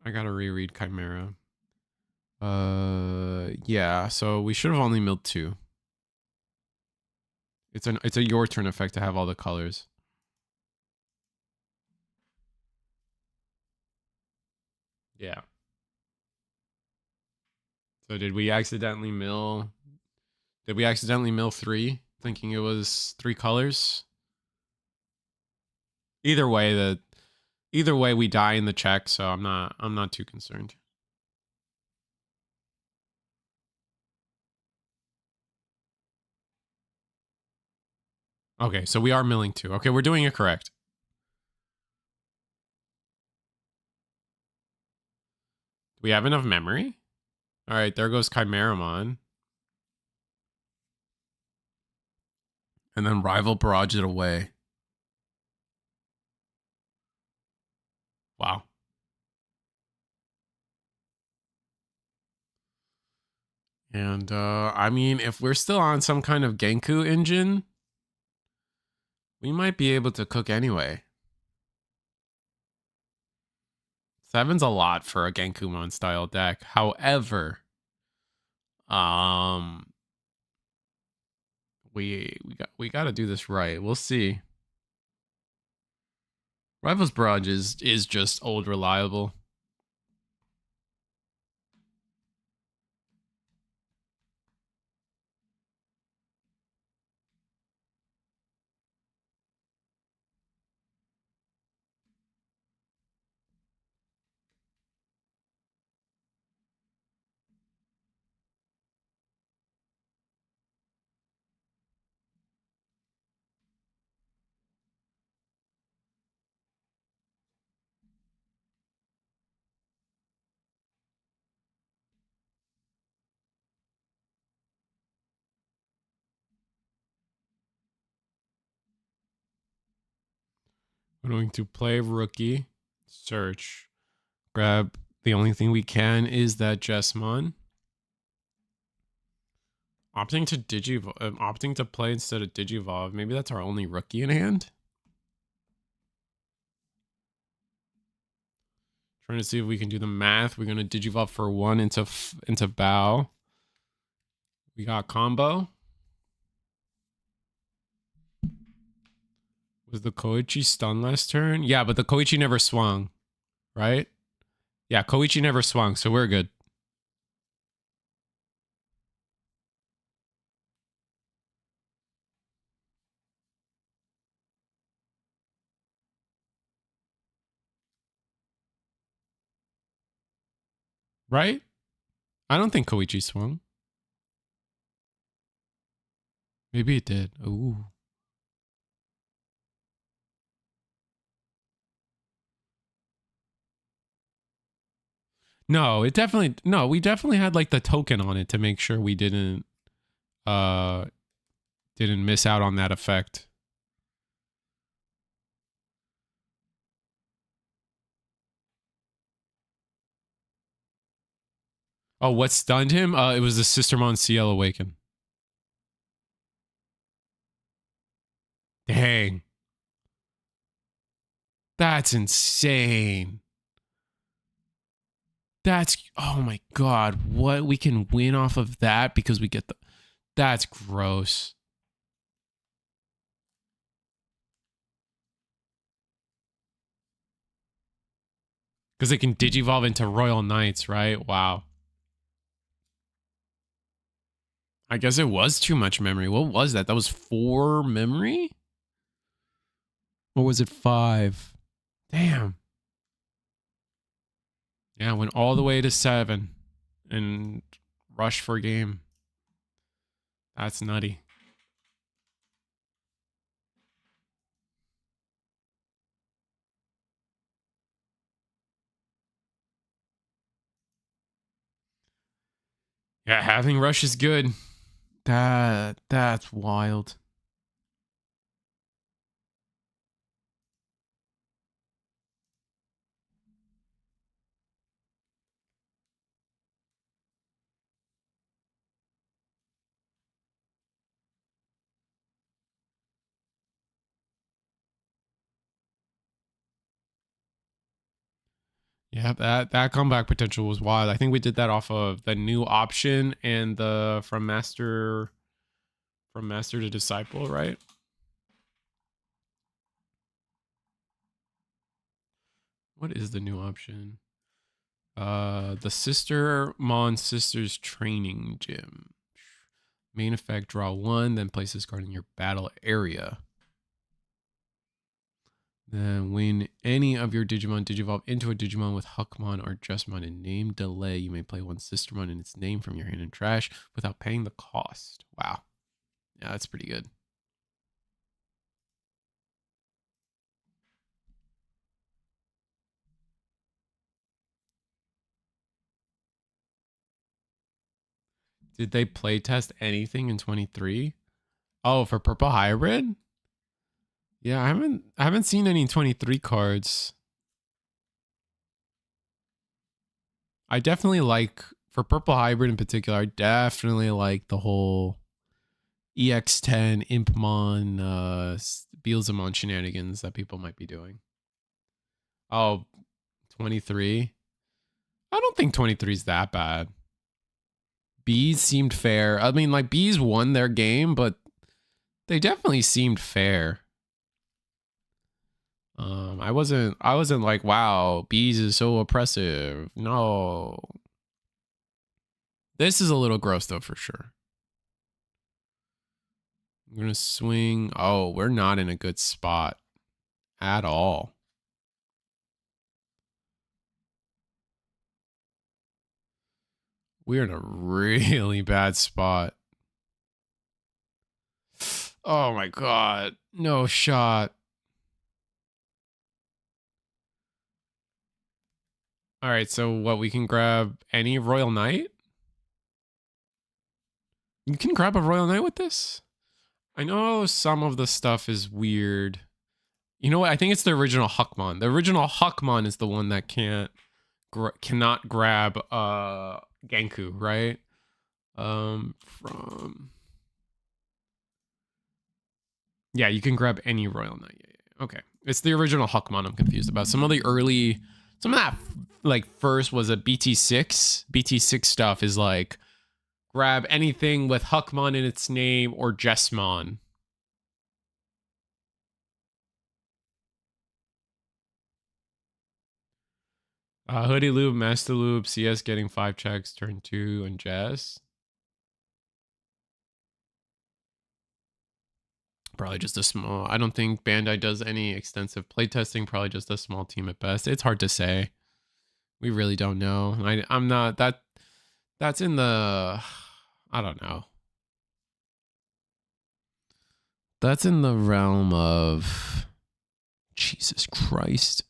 [SPEAKER 1] I gotta reread Chimera. Yeah. So we should have only milled 2. It's a your turn effect to have all the colors. Yeah. So did we accidentally mill? Did we accidentally mill 3, thinking it was 3 colors? Either way, we die in the check, so I'm not too concerned. Okay, so we are milling 2. Okay, we're doing it correct. Do we have enough memory? All right, there goes Chimeramon. And then Rival barrage it away. Wow. And I mean, if we're still on some kind of Genku engine, we might be able to cook anyway. 7's a lot for a Genkumon style deck. However, we got to do this right. We'll see. Rival's barrage is just old reliable. We're going to play rookie, search, grab. The only thing we can is that Jesmon. Opting to play instead of Digivolve. Maybe that's our only rookie in hand. Trying to see if we can do the math. We're gonna Digivolve for 1 into bow. We got combo. Was the Koichi stun last turn? Yeah, but the Koichi never swung, right? Yeah, Koichi never swung, so we're good. Right? I don't think Koichi swung. Maybe it did. Ooh. No, we definitely had like the token on it to make sure we didn't miss out on that effect. Oh, what stunned him? It was the Sistermon CL Awaken. Dang. That's insane. Oh my god, what we can win off of that because we get that's gross. Because they can Digivolve into Royal Knights, right? Wow. I guess it was too much memory. What was that? That was 4 memory? Or was it 5? Damn. Yeah, went all the way to 7 and rush for game. That's nutty.
[SPEAKER 2] Yeah, having Rush is good. That's wild. Yeah, that comeback potential was wild. I think we did that off of the new option and the from master to disciple, right? What is the new option? The Sister Mon Sisters Training Gym. Main effect, draw 1, then place this card in your battle area. Then when any of your Digimon digivolve into a Digimon with Huckmon or Jesmon in name delay, you may play one Sistermon in its name from your hand in trash without paying the cost. Wow. Yeah, that's pretty good. Did they play test anything in 23? Oh, for Purple Hybrid? Yeah, I haven't seen any 23 cards. I definitely like, for Purple Hybrid in particular, I definitely like the whole EX10 Impmon Beelzemon shenanigans that people might be doing. Oh, 23. I don't think 23 is that bad. Bees seemed fair. I mean, like, Bees won their game, but they definitely seemed fair. I wasn't like, wow, Bees is so oppressive. No. This is a little gross though, for sure. I'm gonna swing. Oh, we're not in a good spot at all. We're in a really bad spot. Oh my god. No shot. All right, so what, we can grab any Royal Knight? You can grab a Royal Knight with this? I know some of the stuff is weird. You know what? I think it's the original Huckmon. The original Huckmon is the one that cannot grab Genku, right? From Yeah, you can grab any Royal Knight. Yeah. Okay. It's the original Huckmon I'm confused about. Some of that like first was a BT6. BT6 stuff is like grab anything with Huckmon in its name or Jesmon. Hoodie Loop, Master Loop, CS getting 5 checks, turn 2, and Jess. Probably just a small. I don't think Bandai does any extensive playtesting. Probably just a small team at best. It's hard to say. We really don't know. I'm not that. That's in the. I don't know. That's in the realm of. Jesus Christ.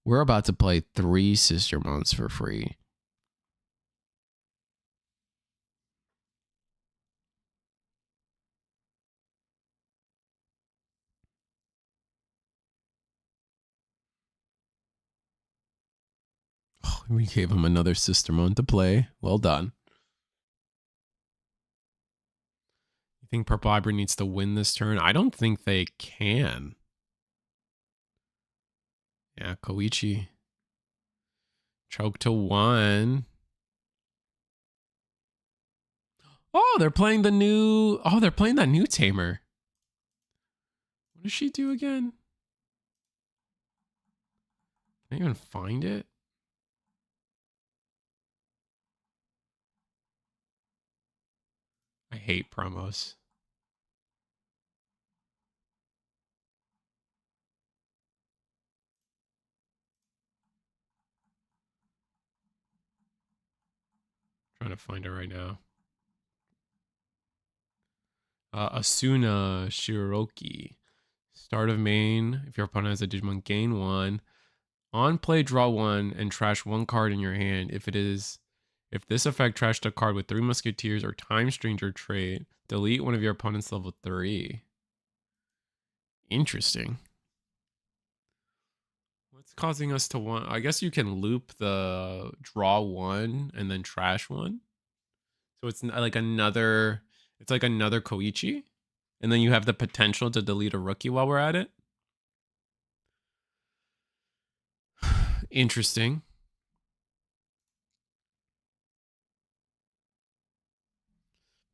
[SPEAKER 2] We're about to play 3 Sistermons for free. Oh, we gave him another Sistermon to play. Well done. You think Purple Hybrid needs to win this turn? I don't think they can. Yeah, Koichi. Choke to 1. Oh, they're playing the new. Oh, they're playing that new Tamer. What does she do again? Can I even find it? I hate promos. Trying to find it right now. Asuna Shiroki. Start of main. If your opponent has a Digimon, gain 1. On play, draw 1 and trash 1 card in your hand. If this effect trashed a card with 3 Musketeers or Time Stranger trait, delete one of your opponent's level 3. Interesting. What's causing us to want? I guess you can loop the draw 1 and then trash 1. So it's like another. It's like another Koichi, and then you have the potential to delete a rookie while we're at it. Interesting.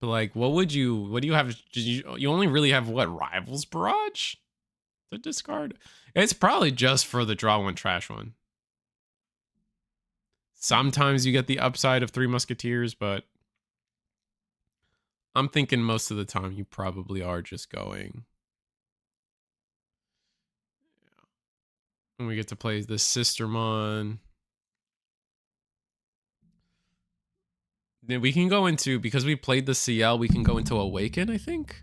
[SPEAKER 2] But like, what do you have? You only really have what, Rivals Barrage to discard? It's probably just for the draw 1, trash 1. Sometimes you get the upside of 3 Musketeers, but I'm thinking most of the time you probably are just going. And we get to play the Sistermon. Then we can go into, because we played the CL, we can go into Awaken, I think.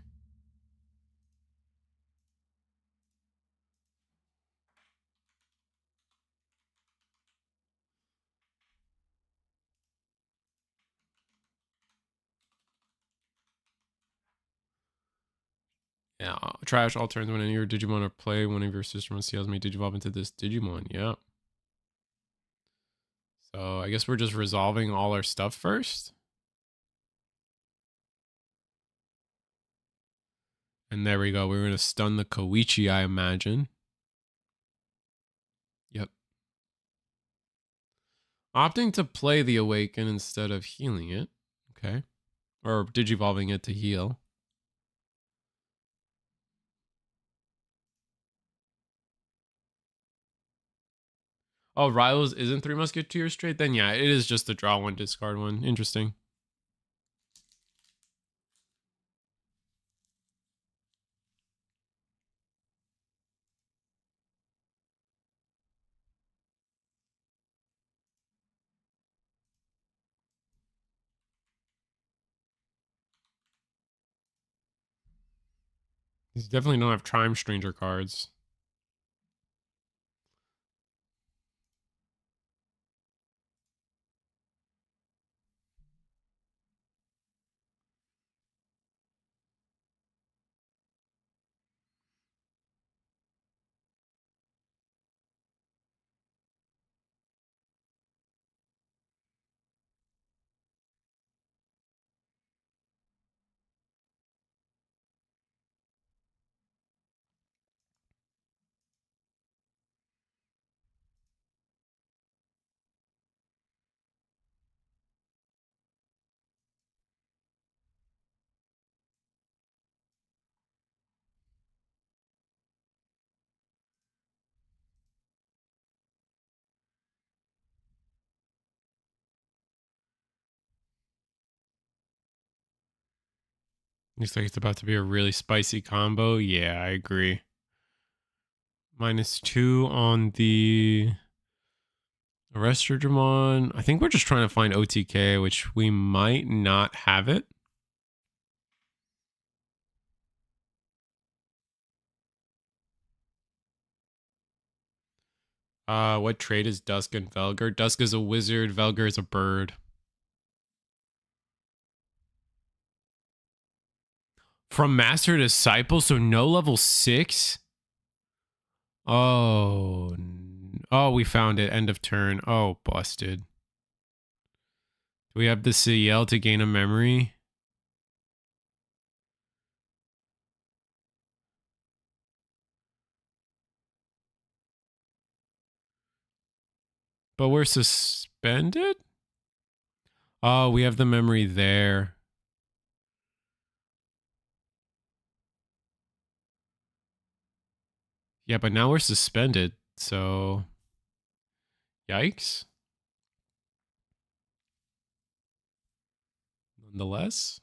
[SPEAKER 2] Yeah, trash all turns when any of your Digimon or play one of your Sistermon CLs may Digivolve into this Digimon. Yeah. So I guess we're just resolving all our stuff first. And there we go. We're going to stun the Koichi, I imagine. Yep. Opting to play the Awaken instead of healing it. Okay. Or Digivolving it to heal. Oh, Rivals isn't 3 Musketeers straight? Then yeah, it is just the draw 1, discard 1. Interesting. These definitely don't have Time Stranger cards. Looks like it's about to be a really spicy combo. Yeah, I agree. -2 on the MachineDramon. I think we're just trying to find OTK, which we might not have it. What trait is Dusk and Velgar? Dusk is a wizard, Velgar is a bird. From Master to Disciple, so no level 6? Oh, we found it. End of turn. Oh, busted. Do we have the CL to gain a memory? But we're suspended? Oh, we have the memory there. Yeah, but now we're suspended, so yikes. Nonetheless.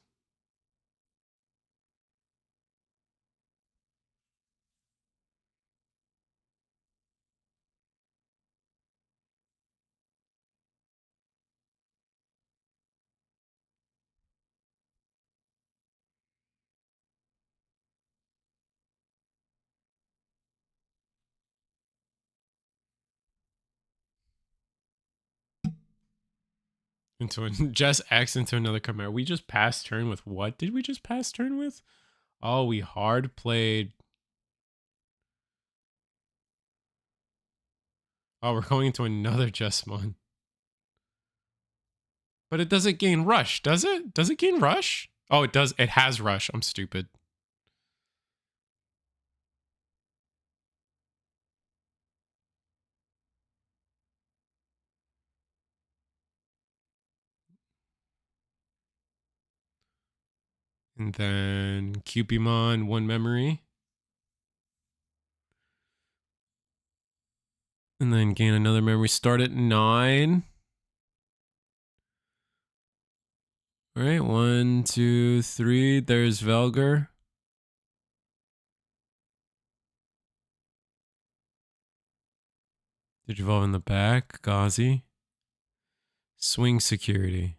[SPEAKER 2] Into a just X into another Chimera. We just passed turn with what? Did we just pass turn with? Oh, we hard played. Oh, we're going into another Jesmon. But it doesn't gain rush, does it? Does it gain rush? Oh, it does. It has rush. I'm stupid. And then Cupimon, 1 memory. And then gain another memory. Start at 9. All right, 1, 2, 3. There's Velgar. Digivolve in the back. Gauzy. Swing security.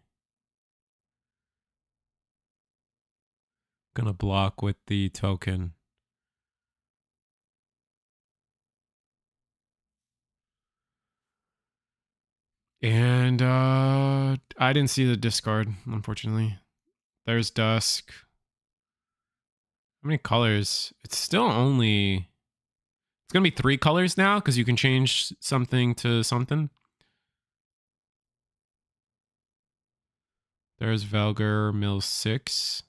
[SPEAKER 2] Gonna block with the token. And I didn't see the discard, unfortunately. There's Dusk. How many colors? It's still only... It's going to be 3 colors now because you can change something to something. There's Velgar, mill 6.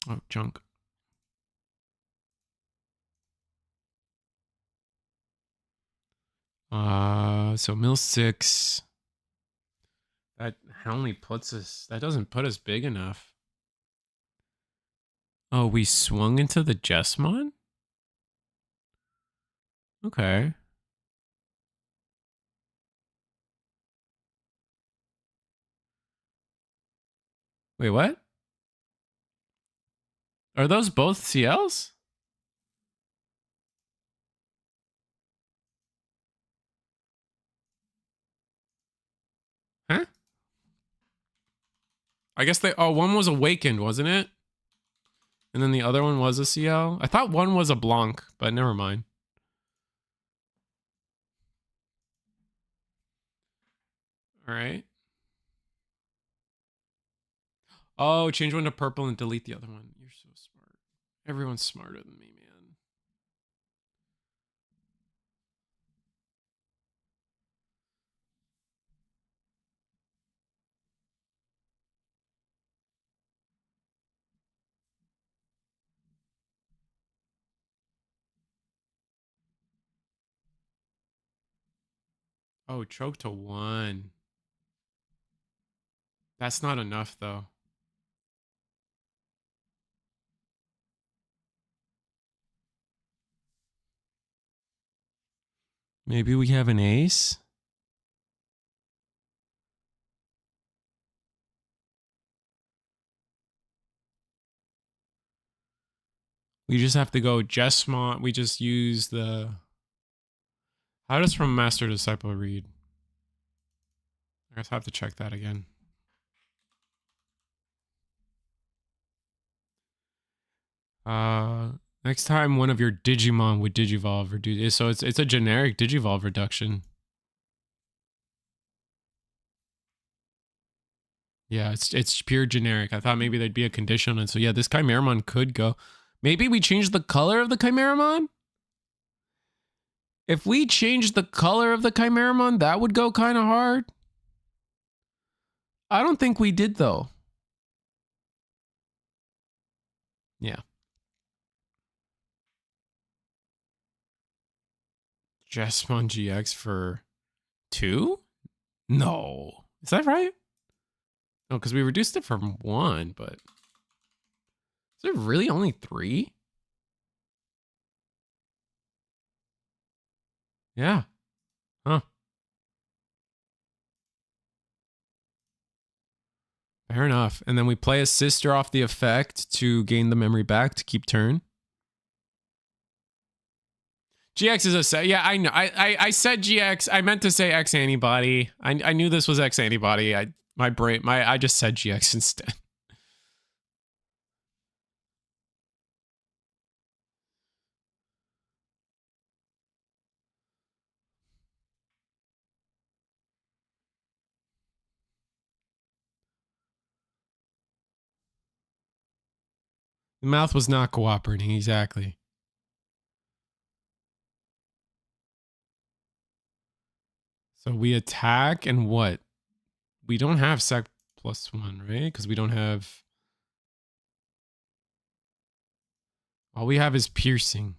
[SPEAKER 2] Oh, junk. So mill 6. That only puts us... That doesn't put us big enough. Oh, we swung into the Jesmon? Okay. Wait, what? Are those both CLs? Huh? I guess they... Oh, one was Awakened, wasn't it? And then the other one was a CL? I thought one was a Blanc, but never mind. All right. Oh, change one to purple and delete the other one. You're so smart. Everyone's smarter than me, man. Oh, choke to 1. That's not enough, though. Maybe we have an ace? We just have to go Jesmon. We just use the... How does From Master to Disciple read? I guess I have to check that again. Next time one of your Digimon would Digivolve or do... So it's a generic Digivolve reduction. Yeah, it's pure generic. I thought maybe there'd be a condition. And so, yeah, this Chimeramon could go. Maybe we change the color of the Chimeramon? If we change the color of the Chimeramon, that would go kind of hard. I don't think we did, though. Yeah. Jesmon GX for 2? No. Is that right? No, because we reduced it from 1, but... Is it really only 3? Yeah. Huh. Fair enough. And then we play a sister off the effect to gain the memory back to keep turn. GX is a set. Yeah, I know. I said GX. I meant to say X antibody. I knew this was X antibody. I just said GX instead. The mouth was not cooperating, exactly. So we attack and what? We don't have sec +1, right? Because we don't have... All we have is piercing.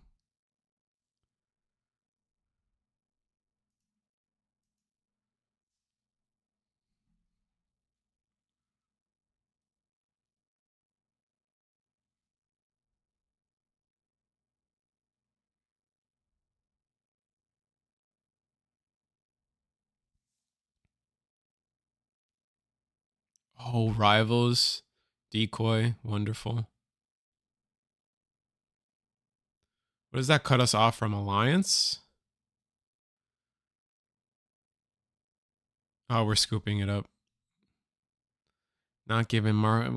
[SPEAKER 2] Oh, rivals. Decoy. Wonderful. What does that cut us off from? Alliance? Oh, we're scooping it up. Not giving Marcos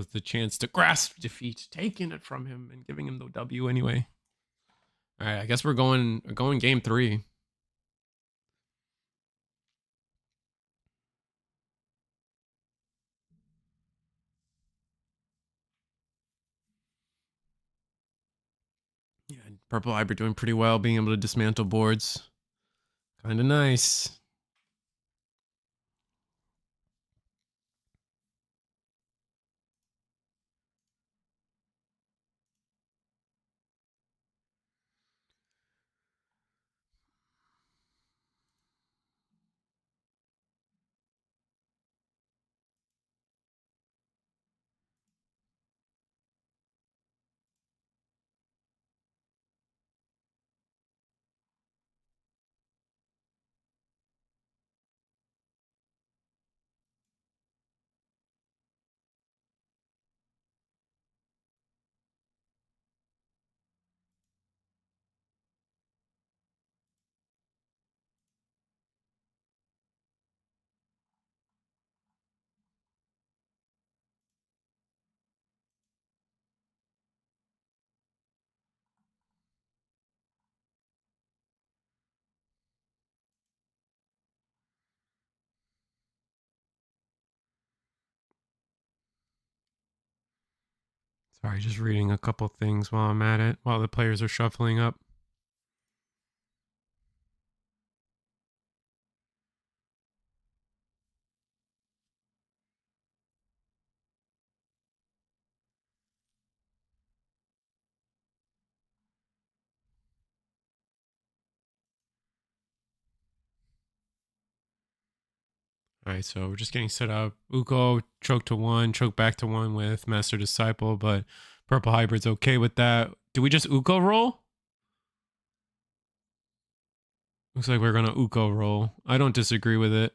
[SPEAKER 2] the chance to grasp defeat, taking it from him and giving him the W anyway. All right, I guess we're going game 3. Yeah, Purple Hybrid doing pretty well, being able to dismantle boards. Kind of nice. Sorry, just reading a couple things while I'm at it, while the players are shuffling up. All right, so we're just getting set up. Uko choke to 1, choke back to 1 with Master Disciple, but Purple Hybrid's okay with that. Do we just Uko roll? Looks like we're going to Uko roll. I don't disagree with it.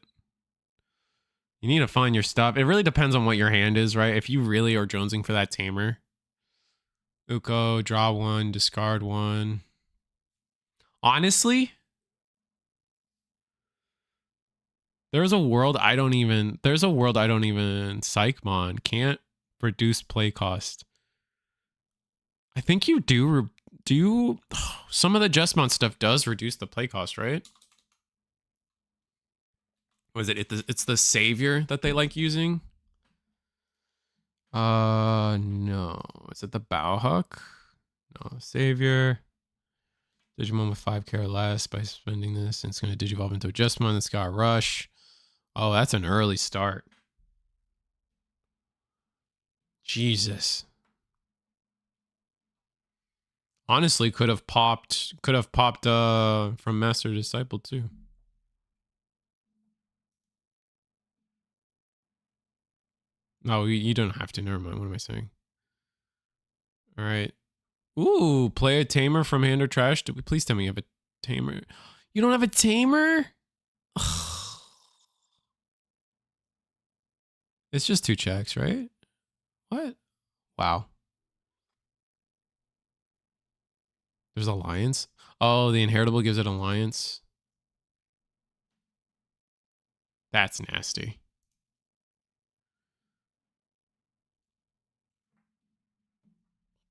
[SPEAKER 2] You need to find your stuff. It really depends on what your hand is, right? If you really are jonesing for that tamer. Uko, draw 1, discard 1. Honestly, there's a world I don't even Psychmon can't reduce play cost. I think you do some of the Jesmon stuff does reduce the play cost, right? Was it it's the savior that they like using? No. Is it the Bowhuck? No, savior. Digimon with 5k or less by spending this. And it's going to digivolve into a Jesmon that's got rush. Oh, that's an early start. Jesus. Honestly, could have popped from Master Disciple too. No, you don't have to. Never mind. What am I saying? All right. Ooh, play a tamer from hand or trash. Please tell me you have a tamer. You don't have a tamer? It's just 2 checks, right? What? Wow. There's Alliance. Oh, the Inheritable gives it Alliance. That's nasty.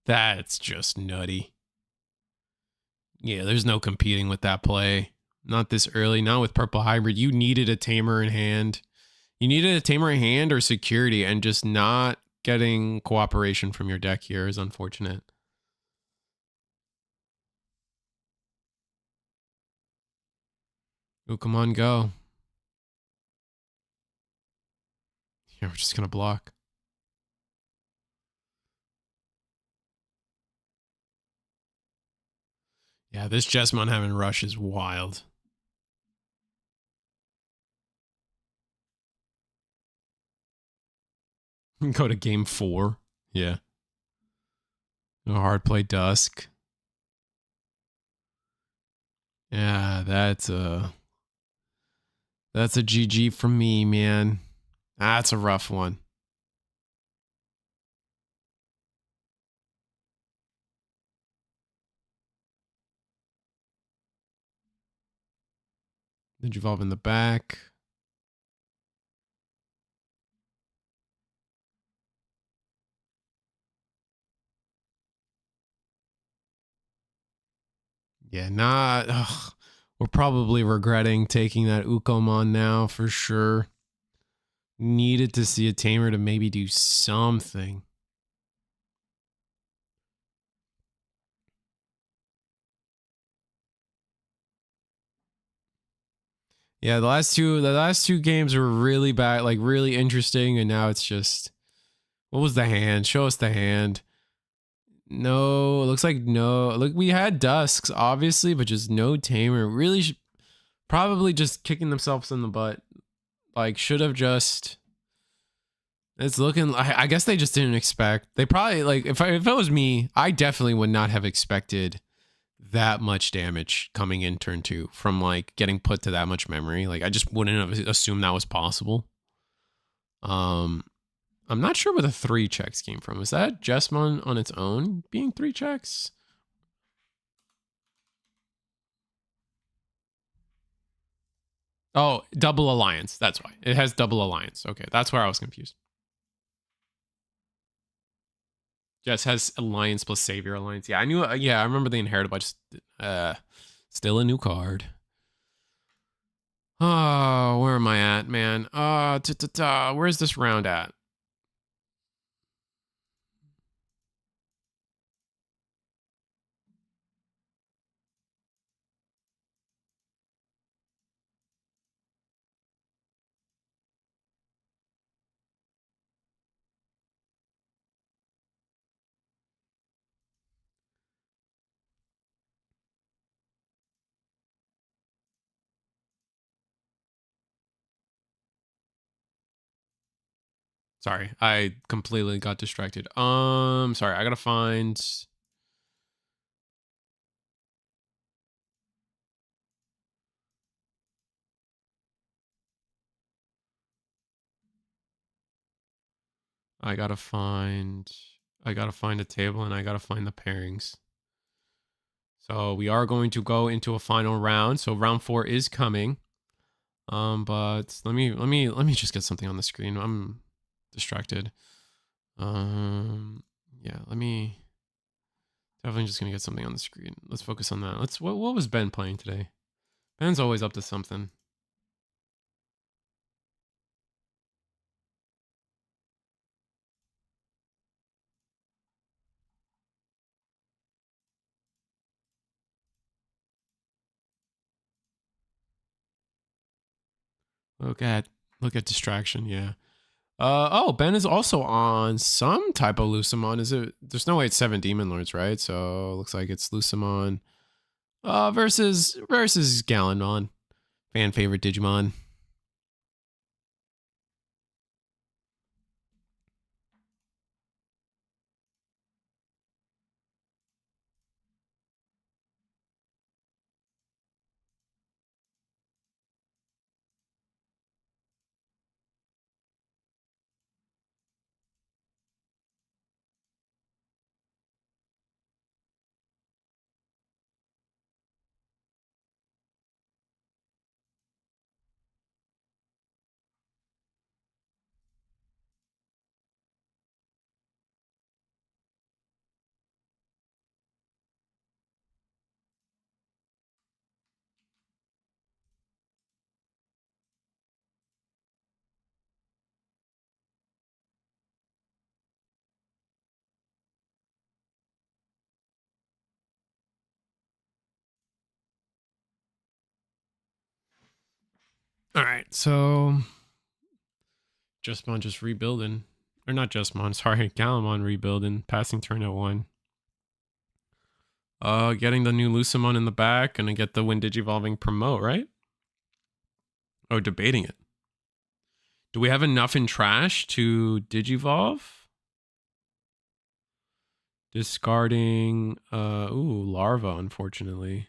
[SPEAKER 2] That's just nutty. Yeah, there's no competing with that play. Not this early. Not with Purple Hybrid. You needed a tamer in hand. You needed a tamer in hand or security and just not getting cooperation from your deck here is unfortunate. Oh, come on, go. Yeah, we're just gonna block. Yeah, this Jesmon having rush is wild. Go to game 4. Yeah. No hard play Dusk. Yeah, that's a GG from me, man. That's a rough one. Did you evolve in the back? Yeah, not. Ugh. We're probably regretting taking that Ukomon now for sure. Needed to see a tamer to maybe do something. Yeah, the last two games were really bad, like really interesting, and now it's just, what was the hand? Show us the hand. No, it looks like no. Look, we had Dusks obviously, but just no tamer. Really, probably just kicking themselves in the butt. Like, should have just. It's looking. I guess they just didn't expect. They probably, like, if it was me, I definitely would not have expected that much damage coming in turn 2 from like getting put to that much memory. Like, I just wouldn't have assumed that was possible. I'm not sure where the 3 checks came from. Is that Jesmon on its own being 3 checks? Oh, double alliance. That's why. It has double alliance. Okay, that's where I was confused. Jess has alliance plus savior alliance. Yeah, I knew. Yeah, I remember they inherited, but just still a new card. Oh, where am I at, man? Where's this round at? Sorry, I completely got distracted. Sorry, I gotta find. I gotta find. I gotta find a table and I gotta find the pairings. So we are going to go into a final round. So round 4 is coming. But let me just get something on the screen. I'm distracted. Yeah, let me definitely just gonna get something on the screen. Let's focus on that. What was Ben playing today? Ben's always up to something. Look at distraction, yeah. Oh, Ben is also on some type of Lucimon. Is it? There's no way it's 7 Demon Lords, right? So looks like it's Lucimon versus Gallantmon. Fan favorite Digimon. All right, so Jesmon just rebuilding. Or not Jesmon, sorry, Gallantmon rebuilding, passing turn at 1. Getting the new Lucimon in the back, gonna get the when Digivolving promote, right? Oh, debating it. Do we have enough in trash to Digivolve? Discarding, Larva, unfortunately.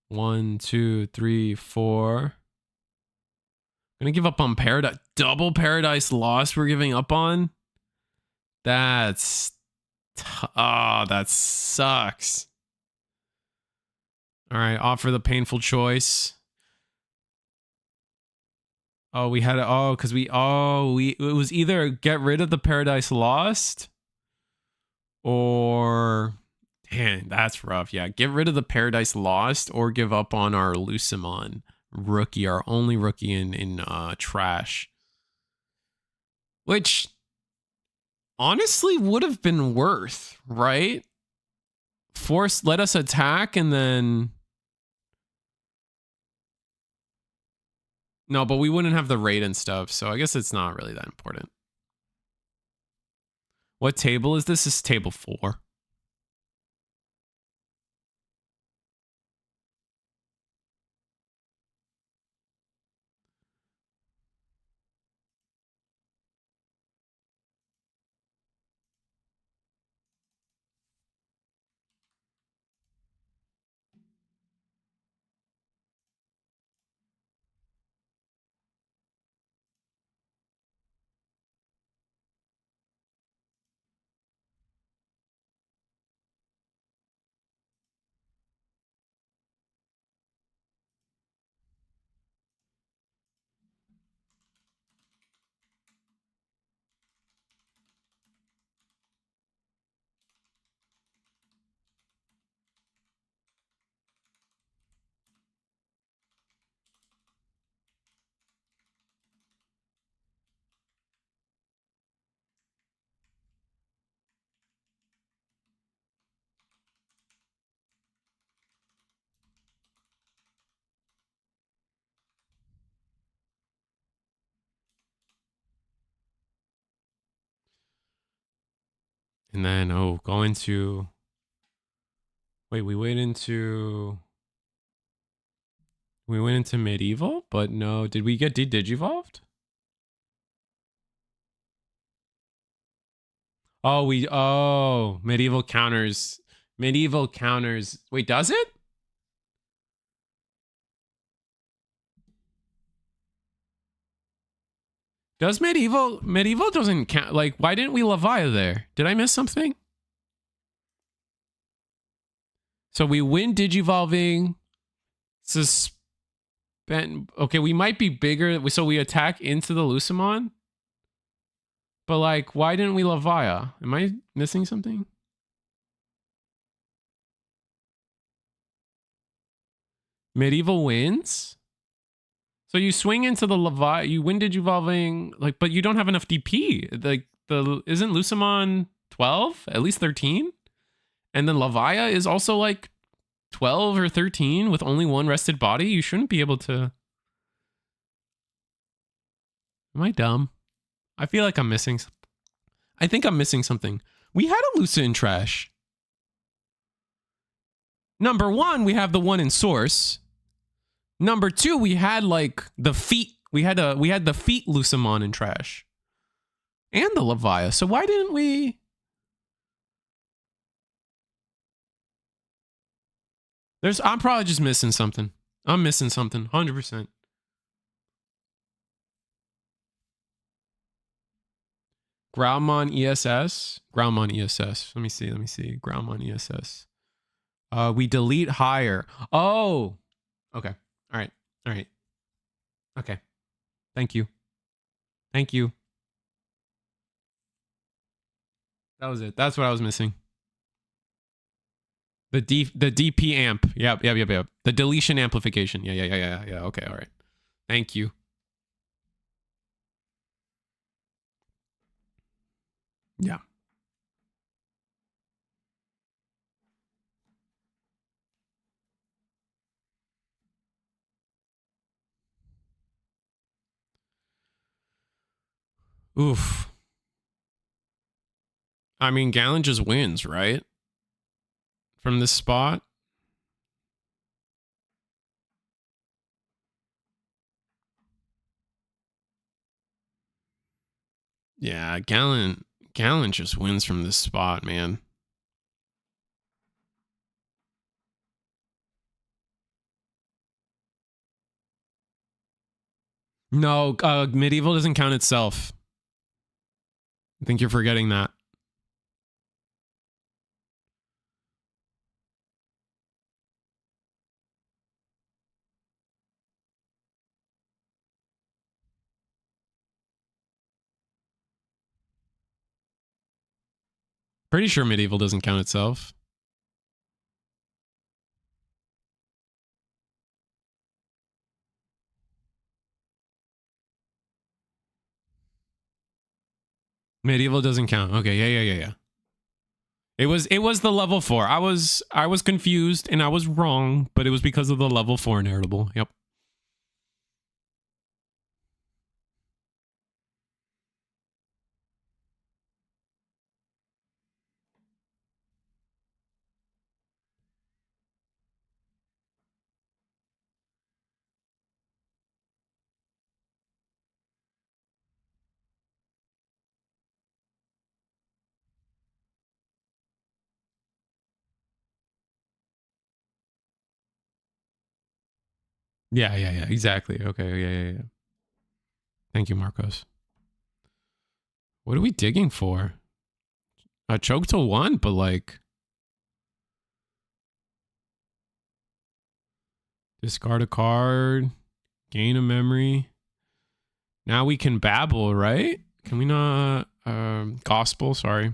[SPEAKER 2] 1, 2, 3, 4. Gonna give up on Paradise. Double Paradise Lost we're giving up on? That's... that sucks. All right, offer the painful choice. Oh, we had because it was either get rid of the Paradise Lost or man, that's rough. Yeah, get rid of the Paradise Lost or give up on our Lucimon rookie, our only rookie in trash, which honestly would have been worth, right? Let us attack and then no, but we wouldn't have the raid and stuff, so I guess it's not really that important. What table is this? This is table 4. And then, going to... Wait, we went into medieval, but no. Did we get digivolved? Medieval counters. Medieval counters. Wait, does it? Does medieval doesn't count? Like, why didn't we Levia there? Did I miss something? So we win digivolving. Suspend. Okay, we might be bigger. So we attack into the Lucimon. But like, why didn't we Levia? Am I missing something? Medieval wins. So you swing into the Levia, you win digivolving, like, but you don't have enough DP. Like isn't Lucimon 12? At least 13? And then Levia is also like 12 or 13 with only one rested body. You shouldn't be able to. Am I dumb? I feel like I'm missing. I think I'm missing something. We had a Luca in trash. Number 1, we have the one in source. Number 2, we had like the feet. We had the feet Lucimon in trash. And the Levia. So why didn't we? I'm probably just missing something. I'm missing something. 100%. Groundmon ESS. Groundmon ESS. Let me see. Groundmon ESS. We delete higher. Oh. Okay. All right. Okay. Thank you. That was it. That's what I was missing. The DP amp. Yep. The deletion amplification. Yeah. Okay. All right. Thank you. Yeah.
[SPEAKER 1] Oof. I mean, Gallon just wins, right? From this spot. Yeah, Gallon just wins from this spot, man. No, Medieval doesn't count itself. I think you're forgetting that. Pretty sure Medieval doesn't count itself. Medieval doesn't count. Okay, yeah. It was the level 4. I was confused and I was wrong, but it was because of the level 4 narrable. Yep. Yeah, exactly. Okay, yeah. Thank you, Marcos. What are we digging for? A choke to 1, but like discard a card, gain a memory. Now we can babble, right? Can we not? Gospel, sorry.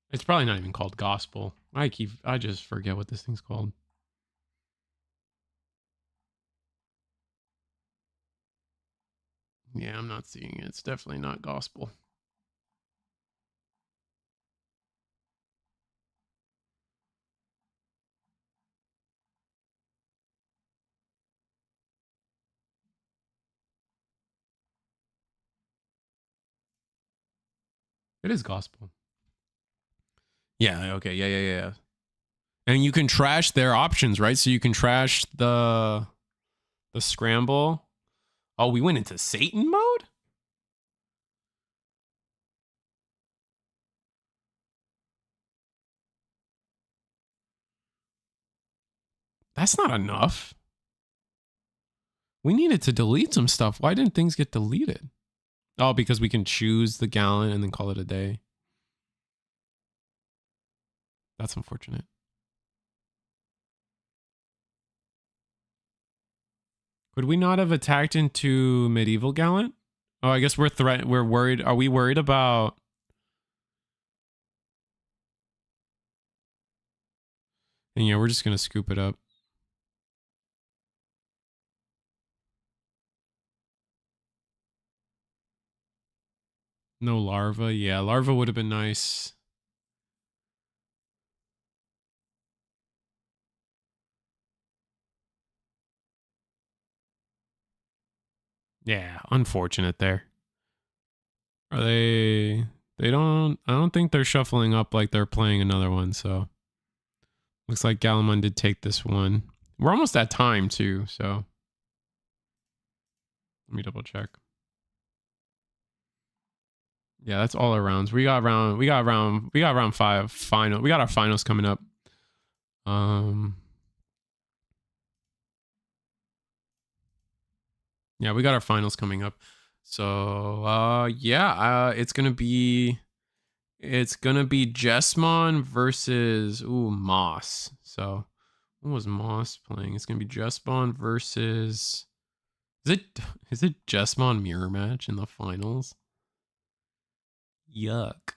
[SPEAKER 1] It's probably not even called gospel. I just forget what this thing's called. Yeah, I'm not seeing it. It's definitely not gospel. It is gospel. Yeah, okay. Yeah. And you can trash their options, right? So you can trash the scramble. Oh, we went into Satan mode? That's not enough. We needed to delete some stuff. Why didn't things get deleted? Oh, because we can choose the Gallant and then call it a day. That's unfortunate. Could we not have attacked into Medieval Gallant? Oh, I guess we're worried. Are we worried about? And yeah, we're just gonna scoop it up. No larva. Yeah, larva would have been nice. Yeah, unfortunate there. Are they? They don't. I don't think they're shuffling up like they're playing another one. So looks like Gallantmon did take this one. We're almost at time too. So let me double check. Yeah, that's all our rounds. We got round 5 final. We got our finals coming up. Yeah, we got our finals coming up. So yeah, it's gonna be Jesmon versus Moss. So what was Moss playing? It's gonna be Jesmon versus is it Jesmon mirror match in the finals? Yuck.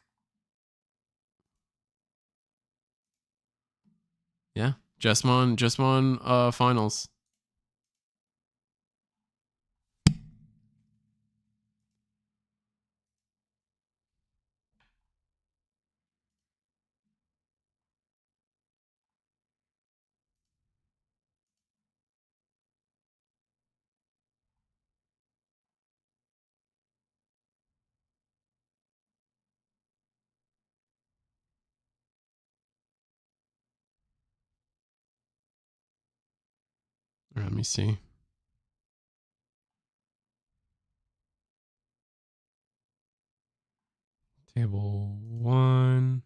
[SPEAKER 1] Yeah, Jesmon finals.
[SPEAKER 2] All right, let me see. Table 1.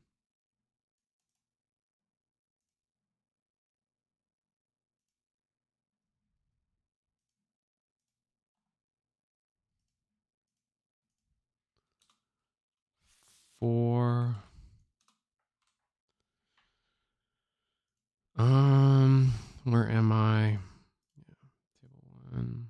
[SPEAKER 2] Four. Where am I? Yeah, table 1.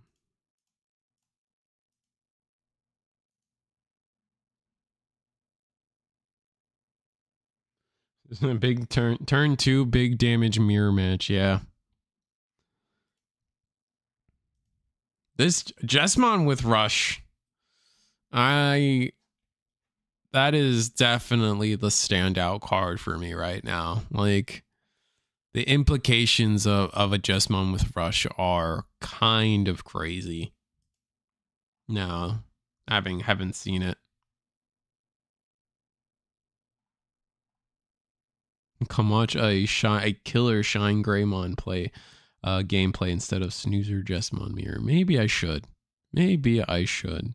[SPEAKER 2] This is a big turn 2 big damage mirror match. Yeah. This Jesmon with Rush. That is definitely the standout card for me right now. Like, the implications of a Jesmon with Rush are kind of crazy. No, haven't seen it. Come watch a killer Shine Greymon play gameplay instead of Snoozer Jesmon Mirror. Maybe I should. Maybe I should.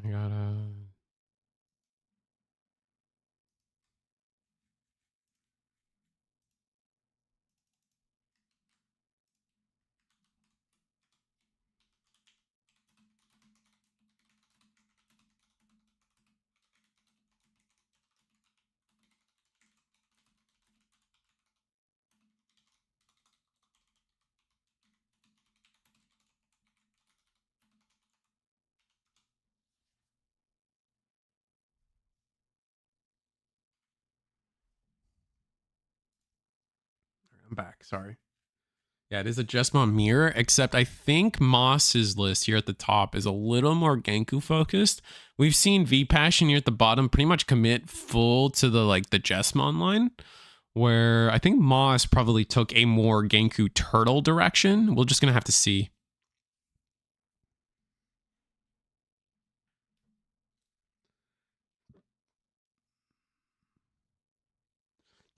[SPEAKER 2] I gotta. I'm back. Sorry. Yeah, it is a Jesmon mirror, except I think Moss's list here at the top is a little more Genku focused. We've seen V Passion here at the bottom pretty much commit full to the Jesmon line, where I think Moss probably took a more Genku turtle direction. We're just gonna have to see.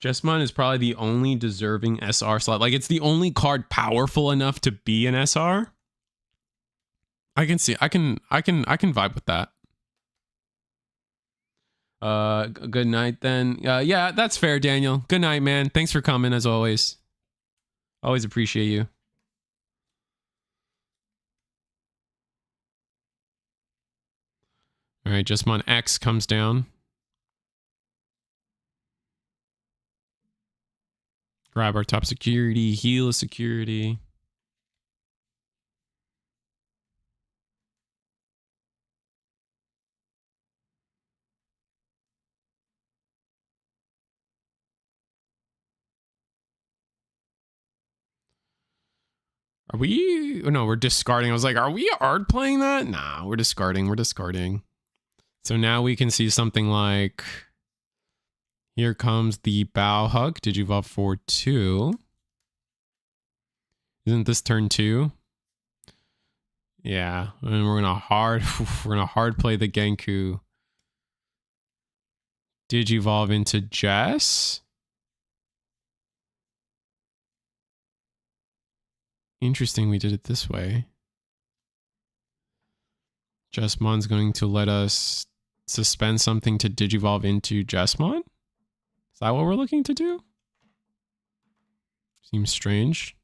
[SPEAKER 2] Jesmon is probably the only deserving SR slot. Like, it's the only card powerful enough to be an SR. I can see. I can vibe with that. Good night then. Yeah, that's fair, Daniel. Good night, man. Thanks for coming as always. Always appreciate you. All right, Jesmon X comes down. Grab our top security, heal a security. Are we? No, we're discarding. I was like, are we art playing that? Nah, we're discarding. We're discarding. So now we can see something like, here comes the Bow Hug. Digivolve for 2. Isn't this turn 2? Yeah, and we're gonna hard play the Genku. Digivolve into Jess. Interesting, we did it this way. Jesmon's going to let us suspend something to Digivolve into Jesmon? Is that what we're looking to do? Seems strange.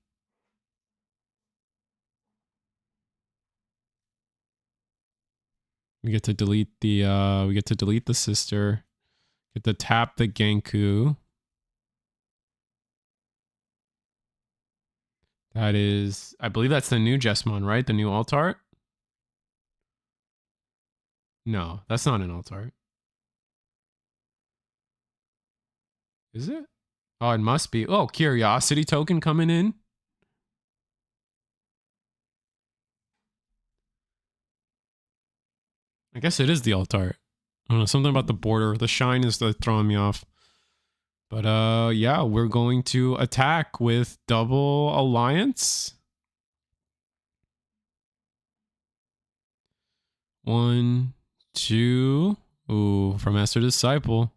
[SPEAKER 2] We get to delete the sister. Get to tap the Genku. That is, I believe that's the new Jesmon, right? The new alt art? No, that's not an alt art. Is it? Oh, it must be. Oh, curiosity token coming in. I guess it is the alt art. I don't know, something about the border. The shine is throwing me off. But yeah, we're going to attack with double alliance. 1, 2. Ooh, from Master Disciple.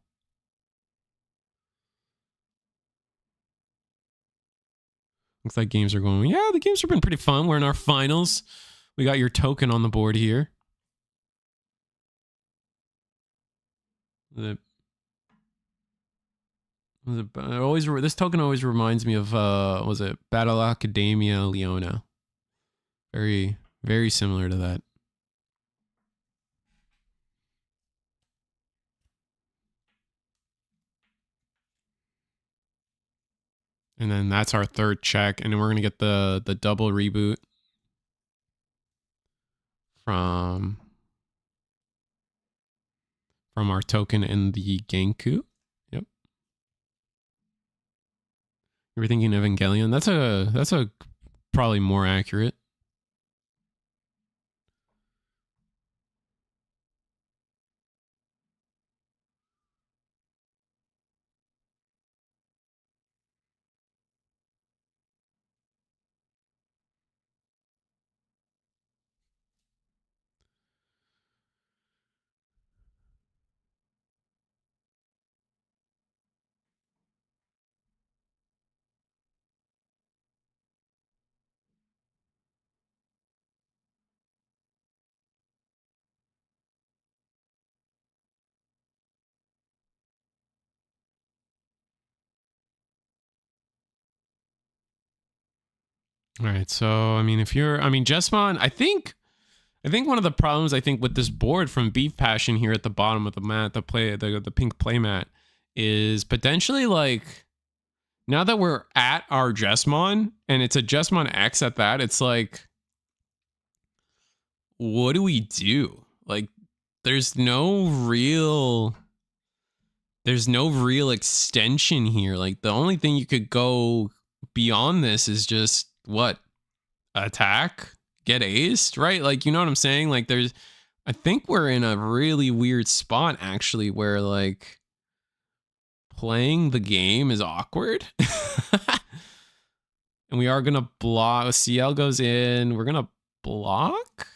[SPEAKER 2] Looks like games are going. Yeah, the games have been pretty fun. We're in our finals. We got your token on the board here. This token always reminds me of was it Battle Academia Leona? Very, very similar to that. And then that's our third check, and then we're gonna get the double reboot from our token in the Genku. Yep. You were thinking Evangelion? That's a probably more accurate. All right, so I mean, Jesmon, I think one of the problems with this board from Beef Passion here at the bottom of the mat, the pink playmat, is potentially like now that we're at our Jesmon and it's a Jesmon X at that, it's like, what do we do? Like, there's no real extension here. Like, the only thing you could go beyond this is just what? Attack, get aced, right? Like, you know what I'm saying? Like, I think we're in a really weird spot actually where like playing the game is awkward. And we are gonna block. CL goes in, we're gonna block.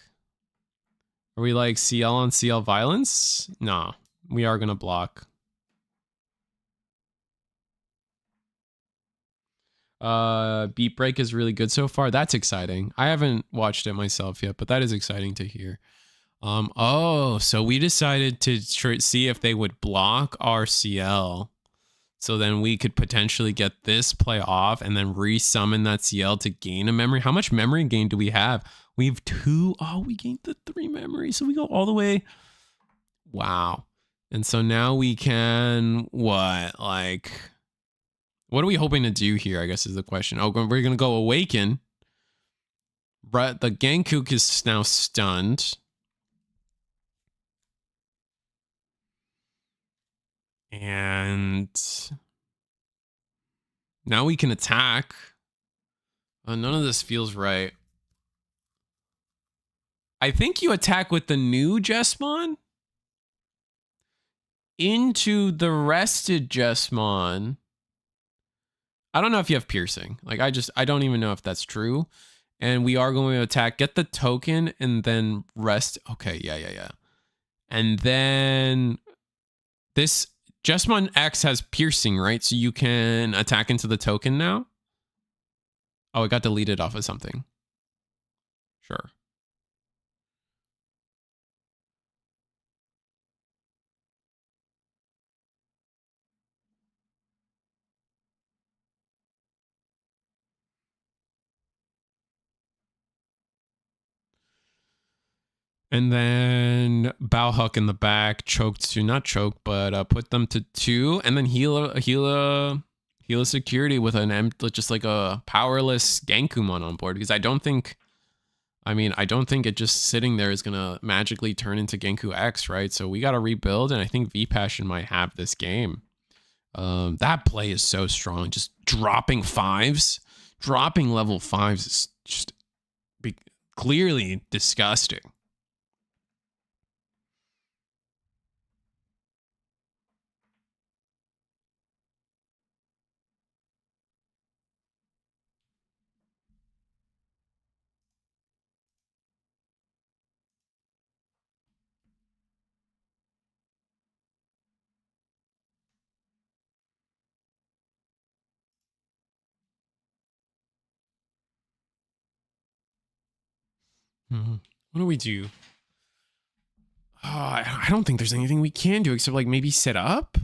[SPEAKER 2] Are we like CL on CL violence? No, we are gonna block. Beat Break is really good so far. That's exciting. I haven't watched it myself yet, but that is exciting to hear. Oh, so we decided to see if they would block our CL. So then we could potentially get this play off and then resummon that CL to gain a memory. How much memory gain do we have? We have 2. Oh, we gained the 3 memory. So we go all the way. Wow. And so now we can, what? Like, what are we hoping to do here, I guess is the question. Oh, we're going to go Awaken. But the Genkook is now stunned. And now we can attack. None of this feels right. I think you attack with the new Jesmon into the rested Jesmon. I don't know if you have piercing. Like, I don't even know if that's true. And we are going to attack, get the token, and then rest. Okay, yeah. And then this Jesmon X has piercing, right? So you can attack into the token now. Oh, it got deleted off of something. Sure.
[SPEAKER 1] And then Bauhuck in the back, choked to, not choke, but put them to 2, and then heal a security with just like a powerless Gankumon on board, because I don't think it just sitting there is gonna magically turn into Genku X, right? So we gotta rebuild, and I think V-Passion might have this game. That play is so strong. Just dropping level 5s is just clearly disgusting. What do we do? Oh, I don't think there's anything we can do except like maybe set up.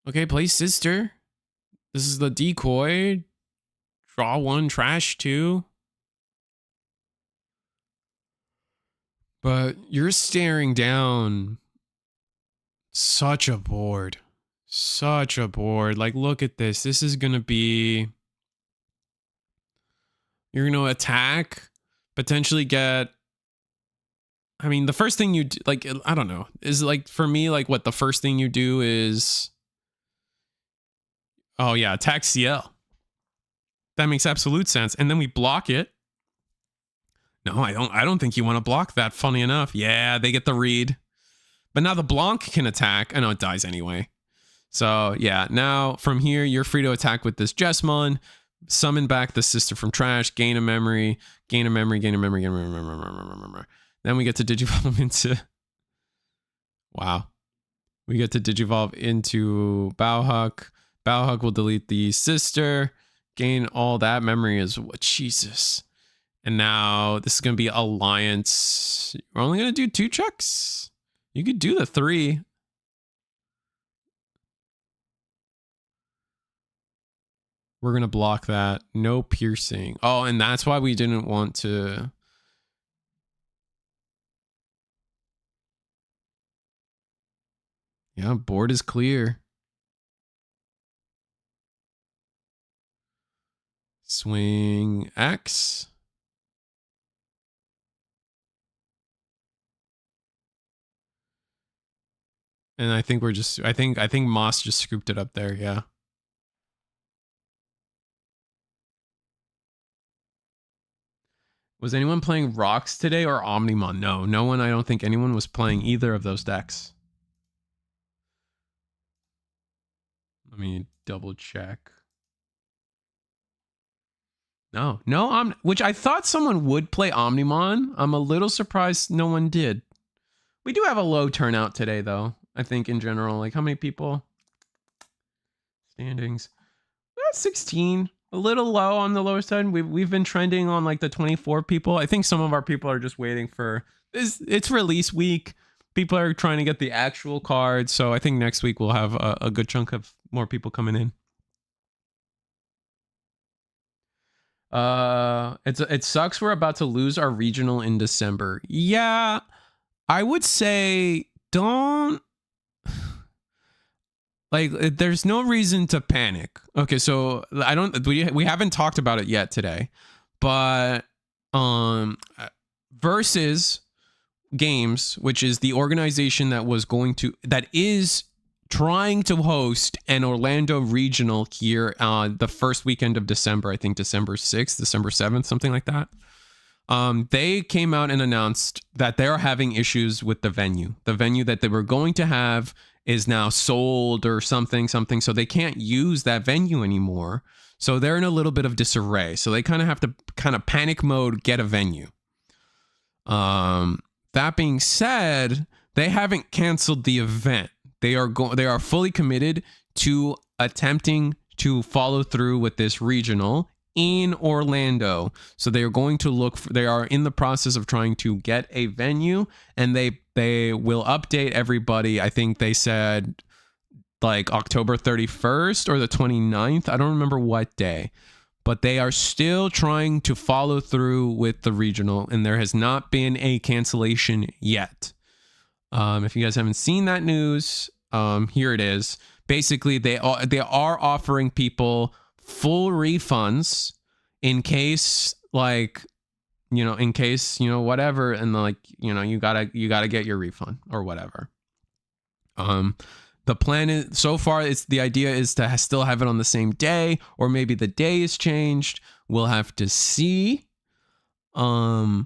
[SPEAKER 1] Okay, play sister. This is the decoy. Draw 1, trash 2. But you're staring down such a board. Such a board. Like, look at this. This is going to be... You're going to attack, potentially get... I mean, the first thing you do, like, I don't know, is like, for me, like, what the first thing you do is... Oh, yeah, attack CL. That makes absolute sense. And then we block it. No, I don't think you want to block that, funny enough. Yeah, they get the read. But now the Blanc can attack. I know it dies anyway. So, yeah, now from here, you're free to attack with this Jesmon. Summon back the sister from trash. Gain a memory. Gain a memory. Gain a memory. Gain a memory. Then we get to Digivolve into... Wow. We get to Digivolve into Bauhuck. Bauhuck will delete the sister. Gain all that memory as well. Jesus. And now this is going to be Alliance. We're only going to do 2 checks. You could do the 3. We're going to block that. No piercing. Oh, and that's why we didn't want to... Yeah, board is clear. Swing X. And I think we're just, I think Moss just scooped it up there, yeah. Was anyone playing Rocks today or Omnimon? No, no one, I don't think anyone was playing either of those decks. Let me double check. No, which I thought someone would play Omnimon. I'm a little surprised no one did. We do have a low turnout today, though. I think in general, like how many people? Standings. We got 16. A little low on the lower side. We've been trending on like the 24 people. I think some of our people are just waiting for this. It's release week. People are trying to get the actual cards. So I think next week we'll have a good chunk of more people coming in. It sucks we're about to lose our regional in December. Yeah, I would say don't, like, there's no reason to panic. Okay, so we haven't talked about it yet today, but Versus Games, which is the organization that is trying to host an Orlando regional here the first weekend of December. I think December 6th, December 7th, something like that. They came out and announced that they're having issues with the venue. The venue that they were going to have is now sold or something. So they can't use that venue anymore. So they're in a little bit of disarray. So they kind of have to panic mode, get a venue. That being said, they haven't canceled the event. They are fully committed to attempting to follow through with this regional in Orlando. So they are going to they are in the process of trying to get a venue, and they will update everybody. I think they said like October 31st or the 29th. I don't remember what day,
[SPEAKER 2] but they are still trying to follow through with the regional, and there has not been a cancellation yet. If you guys haven't seen that news, here it is. Basically, they are offering people full refunds in case, like, in case, whatever, and like, you gotta get your refund or whatever. The plan is, so far, the idea is to still have it on the same day, or maybe the day is changed. We'll have to see. But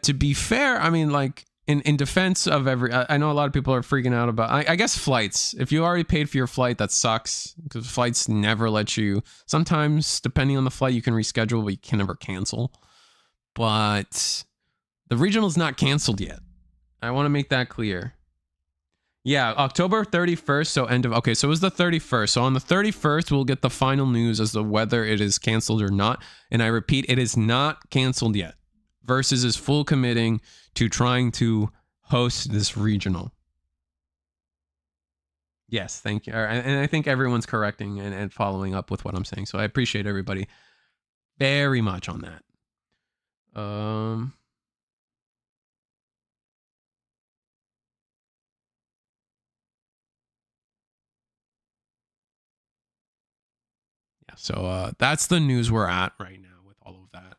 [SPEAKER 2] to be fair, I mean, like, in defense of I know a lot of people are freaking out about, I guess, flights. If you already paid for your flight, that sucks, because flights never let you. Sometimes, depending on the flight, you can reschedule, but you can never cancel. But the regional is not canceled yet. I want to make that clear. Yeah, October 31st, so okay, so it was the 31st. So on the 31st, we'll get the final news as to whether it is canceled or not. And I repeat, it is not canceled yet. Versus is full committing to trying to host this regional. Yes, thank you. And I think everyone's correcting and following up with what I'm saying. So I appreciate everybody very much on that. Yeah, so that's the news we're at right now with all of that.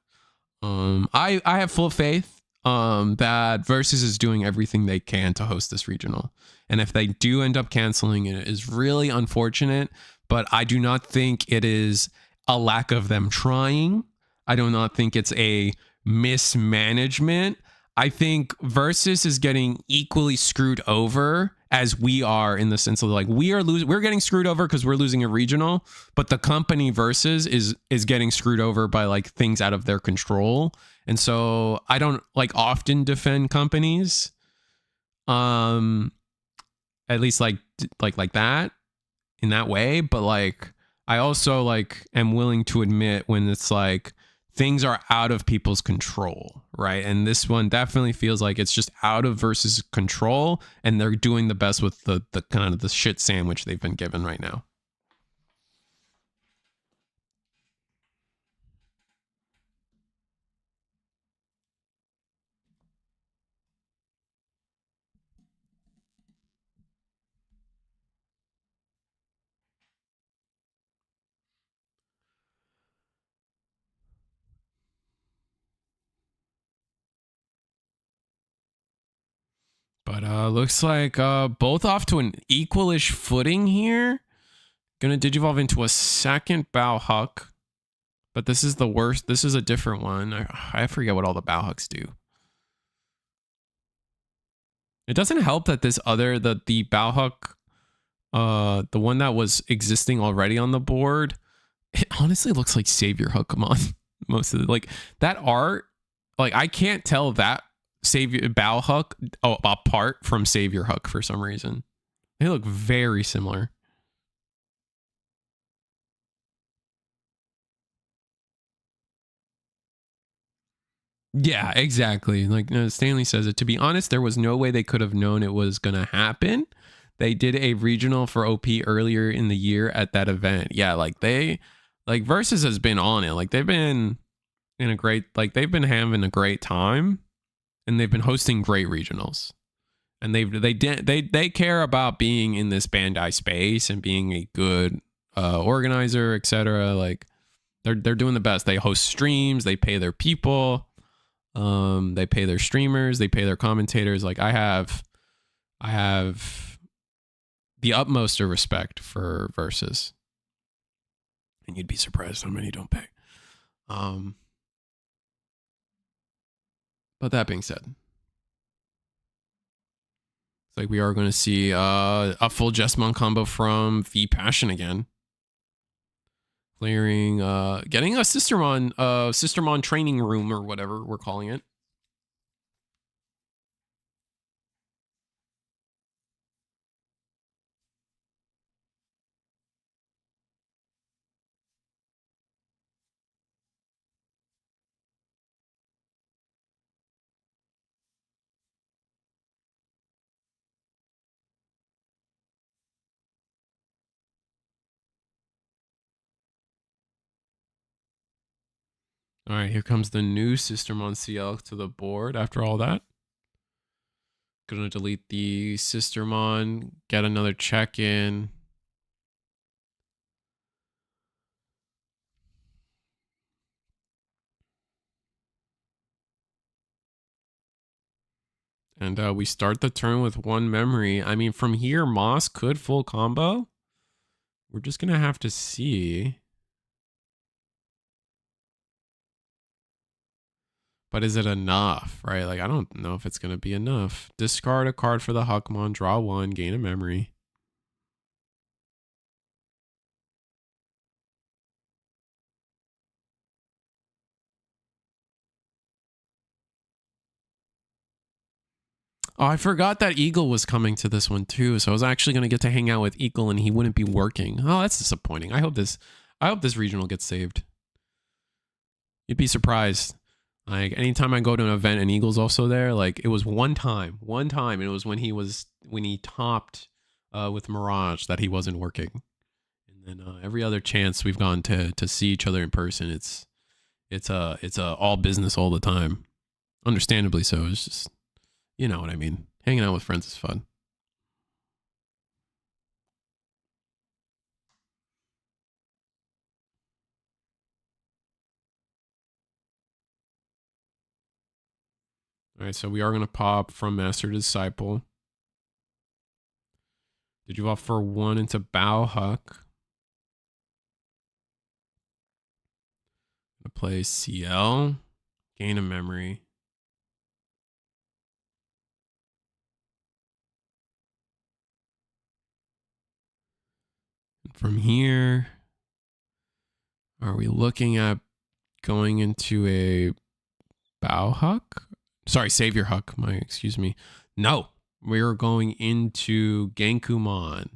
[SPEAKER 2] I have full faith that Versus is doing everything they can to host this regional. And if they do end up canceling it, is really unfortunate, but I do not think it is a lack of them trying. I do not think it's a mismanagement. I think Versus is getting equally screwed over as we are, in the sense of, like, we're getting screwed over because we're losing a regional, but the company Versus is getting screwed over by, like, things out of their control. And so I don't, like, often defend companies, at least like that, in that way. But, like, I also, like, am willing to admit when it's like things are out of people's control, right? And this one definitely feels like it's just out of Versus control, and they're doing the best with the kind of the shit sandwich they've been given right now. But looks like both off to an equalish footing here. Gonna digivolve into a second Bauhuck. But this is the worst. This is a different one. I forget what all the Bauhucks do. It doesn't help that this other, the Bauhuck, the one that was existing already on the board, it honestly looks like Savior Hookamon. Most of it. Like, that art, like, I can't tell that Savior Bauhuck apart from Savior Hook for some reason. They look very similar. Yeah, exactly. Like, Stanley says it. To be honest, there was no way they could have known it was going to happen. They did a regional for OP earlier in the year at that event. Yeah, like, Versus has been on it. Like, they've been in a great, like, they've been having a great time, and they've been hosting great regionals. And they care about being in this Bandai space and being a good organizer, etc. Like, they're doing the best. They host streams, they pay their people. They pay their streamers, they pay their commentators. Like, I have the utmost of respect for Versus, and you'd be surprised how many don't pay. But that being said, it's like we are going to see a full Jesmon combo from V Passion again. Clearing, getting a Sistermon training room, or whatever we're calling it. All right, here comes the new Sistermon CL to the board after all that. Gonna delete the Sistermon, get another check-in. And we start the turn with one memory. I mean, from here, Moss could full combo. We're just gonna have to see. But is it enough, right? Like, I don't know if it's going to be enough. Discard a card for the Huckmon, draw one, gain a memory. Oh, I forgot that Eagle was coming to this one too. So I was actually going to get to hang out with Eagle and he wouldn't be working. Oh, that's disappointing. I hope this regional gets saved. You'd be surprised. Like anytime I go to an event and Eagle's also there, like it was one time, and it was when he topped with Mirage that he wasn't working. And then every other chance we've gone to see each other in person, it's all business all the time. Understandably so. It's just, you know what I mean. Hanging out with friends is fun. All right, so we are going to pop from Master to Disciple. Did you offer one into Bowhuck? Gonna play CL. Gain a memory. And from here, are we looking at going into a Bowhuck? Sorry, Savior Huck. Excuse me. No, we're going into Genkumon.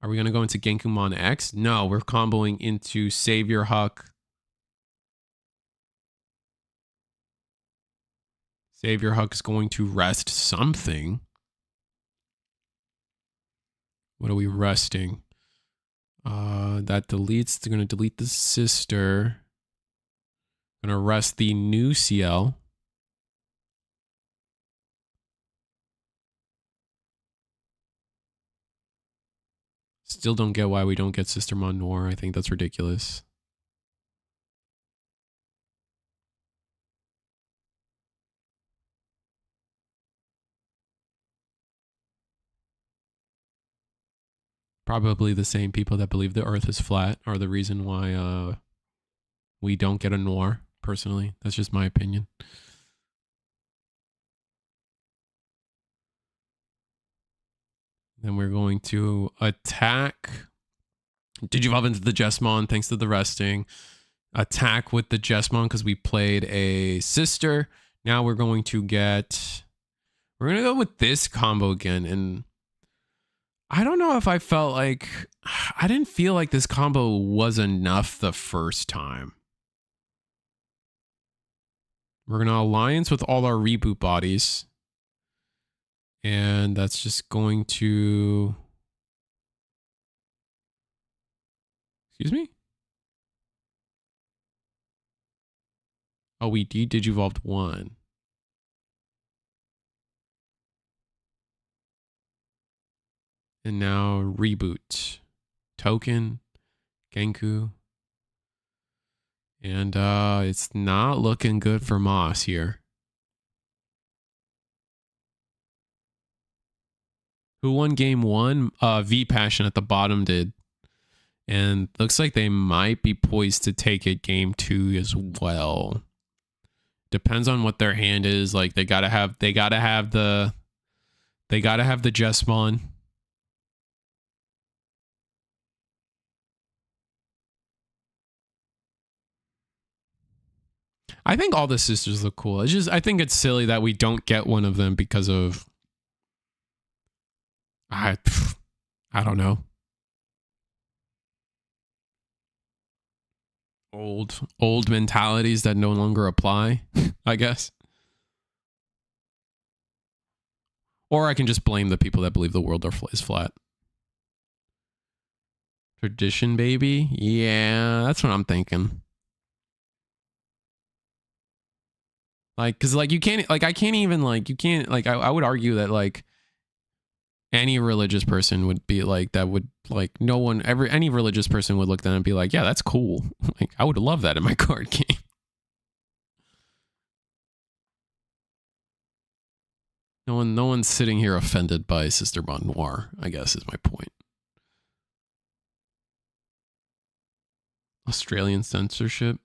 [SPEAKER 2] Are we going to go into Genkumon X? No, we're comboing into Savior Huck. Savior Huck is going to rest something. What are we resting? That deletes. They're going to delete the sister. Going to rest the new CL. Still don't get why we don't get Sistermon Noir. I think that's ridiculous. Probably the same people that believe the Earth is flat are the reason why we don't get a Noir, personally. That's just my opinion. Then we're going to attack. Digivolve into the Jesmon thanks to the resting. Attack with the Jesmon because we played a sister. Now we're going to get... We're going to go with this combo again. And I don't know if I felt like... I didn't feel like this combo was enough the first time. We're going to alliance with all our reboot bodies. And that's just going to... Excuse me? Oh, we de-digivolved one. And now reboot. Token. Genku. And it's not looking good for Moss here. Who won game one? V Passion at the bottom did. And looks like they might be poised to take it game two as well. Depends on what their hand is. Like they gotta have the Jesmon. I think all the sisters look cool. It's just I think it's silly that we don't get one of them because of I don't know. Old mentalities that no longer apply, I guess. Or I can just blame the people that believe the world is flat. Tradition, baby? Yeah, that's what I'm thinking.
[SPEAKER 1] Like, cause like you can't, like I can't even like, you can't like, I would argue that like any religious person would be like, that would like no one ever, any religious person would look at that and be like, yeah, that's cool. Like I would love that in my card game. No one's sitting here offended by Sister Bon Noir, I guess is my point. Australian censorship.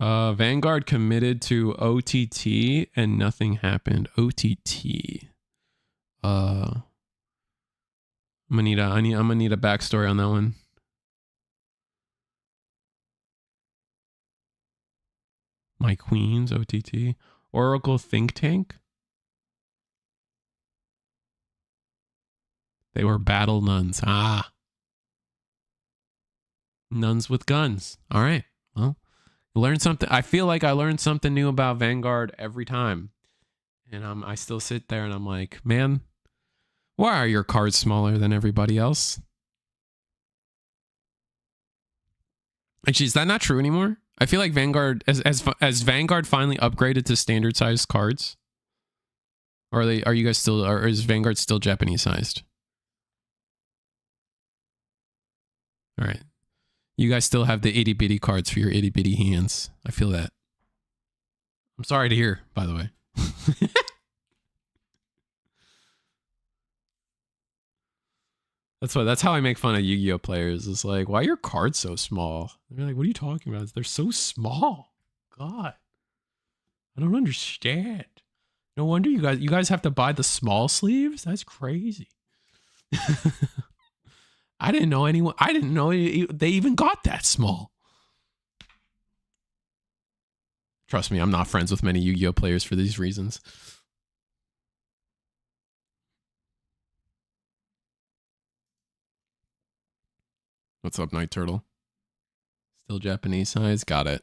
[SPEAKER 1] Vanguard committed to OTT and nothing happened. OTT. I'm gonna need a backstory on that one. My Queens, OTT. Oracle Think Tank. They were battle nuns. Ah. Nuns with guns. All right. Well, learn something. I feel like I learned something new about Vanguard every time. And I still sit there and I'm like, man, why are your cards smaller than everybody else? Actually, is that not true anymore? I feel like Vanguard, as Vanguard finally upgraded to standard sized cards, or are you guys still, or is Vanguard still Japanese sized? All right. You guys still have the itty bitty cards for your itty bitty hands. I feel that. I'm sorry to hear, by the way. That's how I make fun of Yu-Gi-Oh players. It's like, why are your cards so small? They're like, what are you talking about? They're so small. God. I don't understand. No wonder you guys have to buy the small sleeves? That's crazy. I didn't know they even got that small. Trust me, I'm not friends with many Yu-Gi-Oh players for these reasons. What's up, Night Turtle? Still Japanese size? Got it.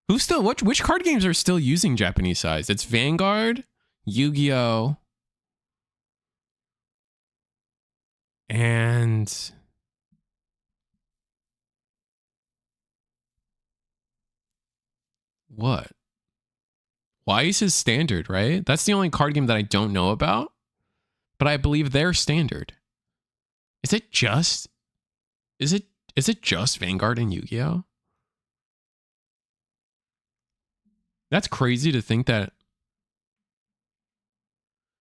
[SPEAKER 1] Which card games are still using Japanese size? It's Vanguard, Yu-Gi-Oh, and what? Weiss is standard, right? That's the only card game that I don't know about, but I believe they're standard. Is it just Vanguard and Yu-Gi-Oh? That's crazy to think that.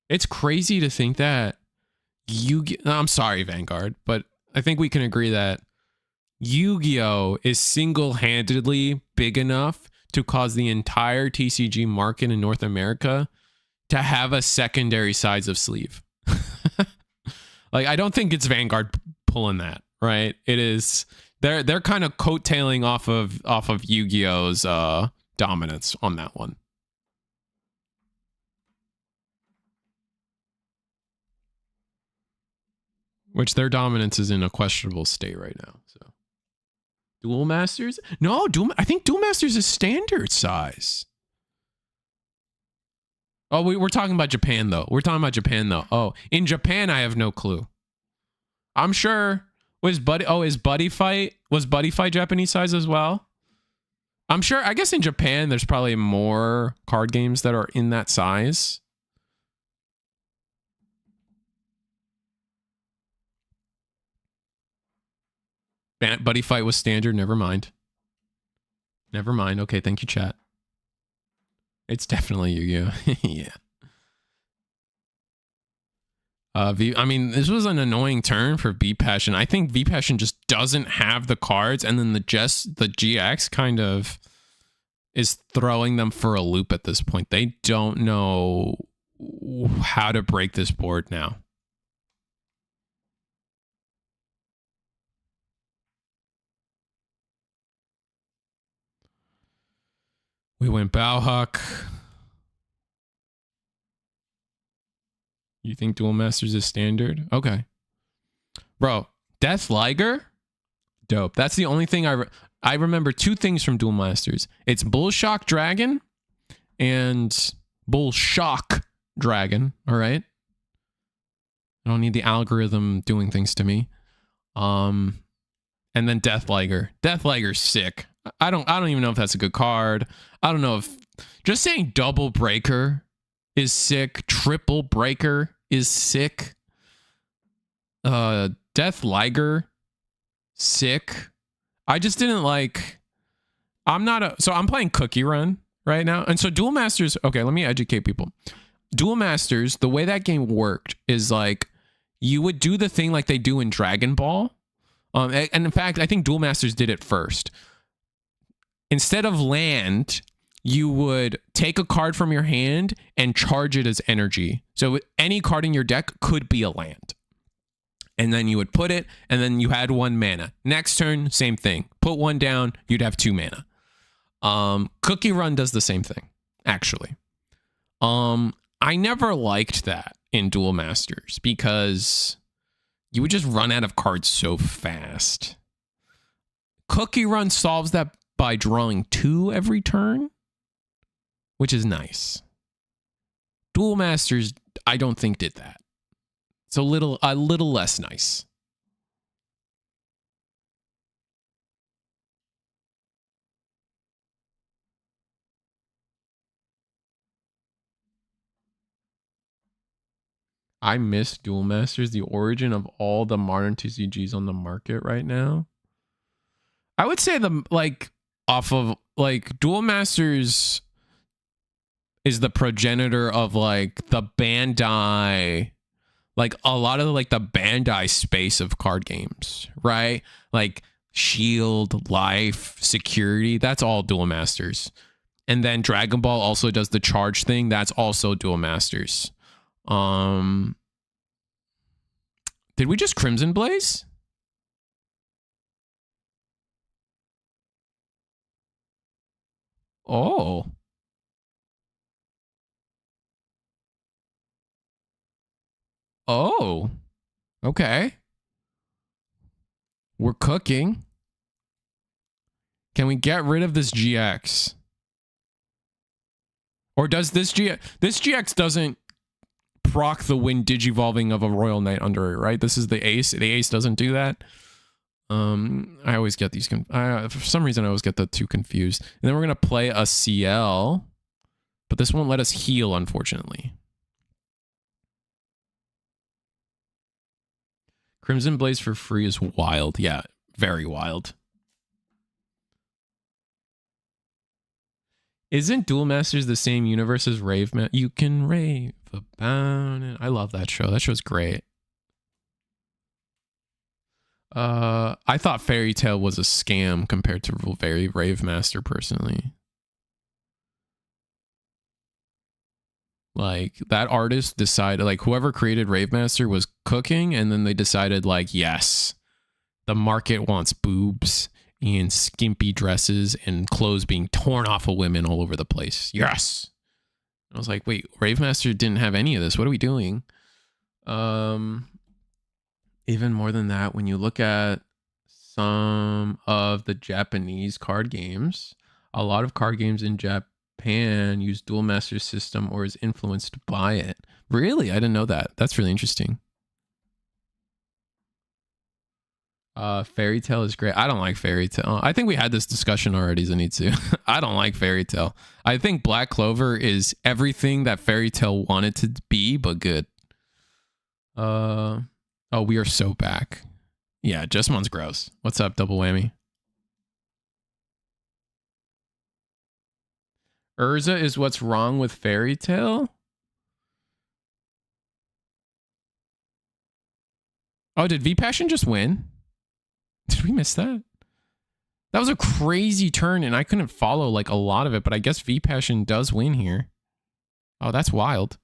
[SPEAKER 1] It's crazy to think that I'm sorry, Vanguard, but I think we can agree that Yu-Gi-Oh is single-handedly big enough to cause the entire TCG market in North America to have a secondary size of sleeve. Like, I don't think it's Vanguard pulling that, right? It is they're kind of coattailing off of Yu-Gi-Oh's dominance on that one. Which their dominance is in a questionable state right now. So, Duel Masters? No, I think Duel Masters is standard size. Oh, we're talking about Japan though. Oh, in Japan, I have no clue. I'm sure was Buddy Fight Japanese size as well? I'm sure. I guess in Japan, there's probably more card games that are in that size. Buddy Fight was standard. Never mind. Okay, thank you, chat. It's definitely Yu-Gi-Oh. Yeah. I mean, this was an annoying turn for V-Passion. I think V-Passion just doesn't have the cards, and then the GX kind of is throwing them for a loop at this point. They don't know how to break this board now. We went Bauhuck. You think Duel Masters is standard? Okay. Bro, Death Liger? Dope. That's the only thing I remember two things from Duel Masters. It's Bull Shock Dragon and Bull Shock dragon. All right. I don't need the algorithm doing things to me. And then Death Liger. Death Liger's sick. I don't even know if that's a good card. I don't know if just saying double breaker is sick. Triple breaker is sick. Death Liger, sick. I just didn't like. So I'm playing Cookie Run right now, and so Duel Masters. Okay, let me educate people. Duel Masters, the way that game worked is like you would do the thing like they do in Dragon Ball. And in fact, I think Duel Masters did it first. Instead of land, you would take a card from your hand and charge it as energy. So any card in your deck could be a land. And then you would put it, and then you had 1 mana. Next turn, same thing. Put 1 down, you'd have 2 mana. Cookie Run does the same thing, actually. I never liked that in Duel Masters because you would just run out of cards so fast. Cookie Run solves that by drawing 2 every turn, which is nice. Duel Masters, I don't think did that. It's a little less nice. I miss Duel Masters, the origin of all the modern TCGs on the market right now. I would say off of Duel Masters is the progenitor of like the Bandai, like a lot of like the Bandai space of card games, right? Like Shield, Life, Security, that's all Duel Masters. And then Dragon Ball also does the charge thing, that's also Duel Masters. Did we just Crimson Blaze? Oh. Oh. Okay. We're cooking. Can we get rid of this GX? Or does this GX doesn't proc the wind digivolving of a Royal Knight under it, right? This is the Ace. The Ace doesn't do that. I always get these. For some reason, I always get the two confused. And then we're going to play a CL. But this won't let us heal, unfortunately. Crimson Blaze for free is wild. Yeah, very wild. Isn't Duel Masters the same universe as Rave? You can rave about it. I love that show. That show's great. I thought Fairy Tail was a scam compared to Rave Master personally. Like that artist decided, like whoever created Rave Master was cooking, and then they decided like, yes, the market wants boobs and skimpy dresses and clothes being torn off of women all over the place. Yes. I was like, wait, Rave Master didn't have any of this. What are we doing? Even more than that, when you look at some of the Japanese card games, a lot of card games in Japan use Duel Master system or is influenced by it. Really? I didn't know that. That's really interesting. Fairy Tail is great. I don't like Fairy Tail. I think we had this discussion already, Zenitsu. I don't like Fairy Tail. I think Black Clover is everything that Fairy Tail wanted to be, but good. Oh, we are so back. Yeah, Jesmon's gross. What's up, double whammy? Urza is what's wrong with Fairy Tail? Oh, did V-Passion just win? Did we miss that? That was a crazy turn, and I couldn't follow like a lot of it, but I guess V-Passion does win here. Oh, that's wild.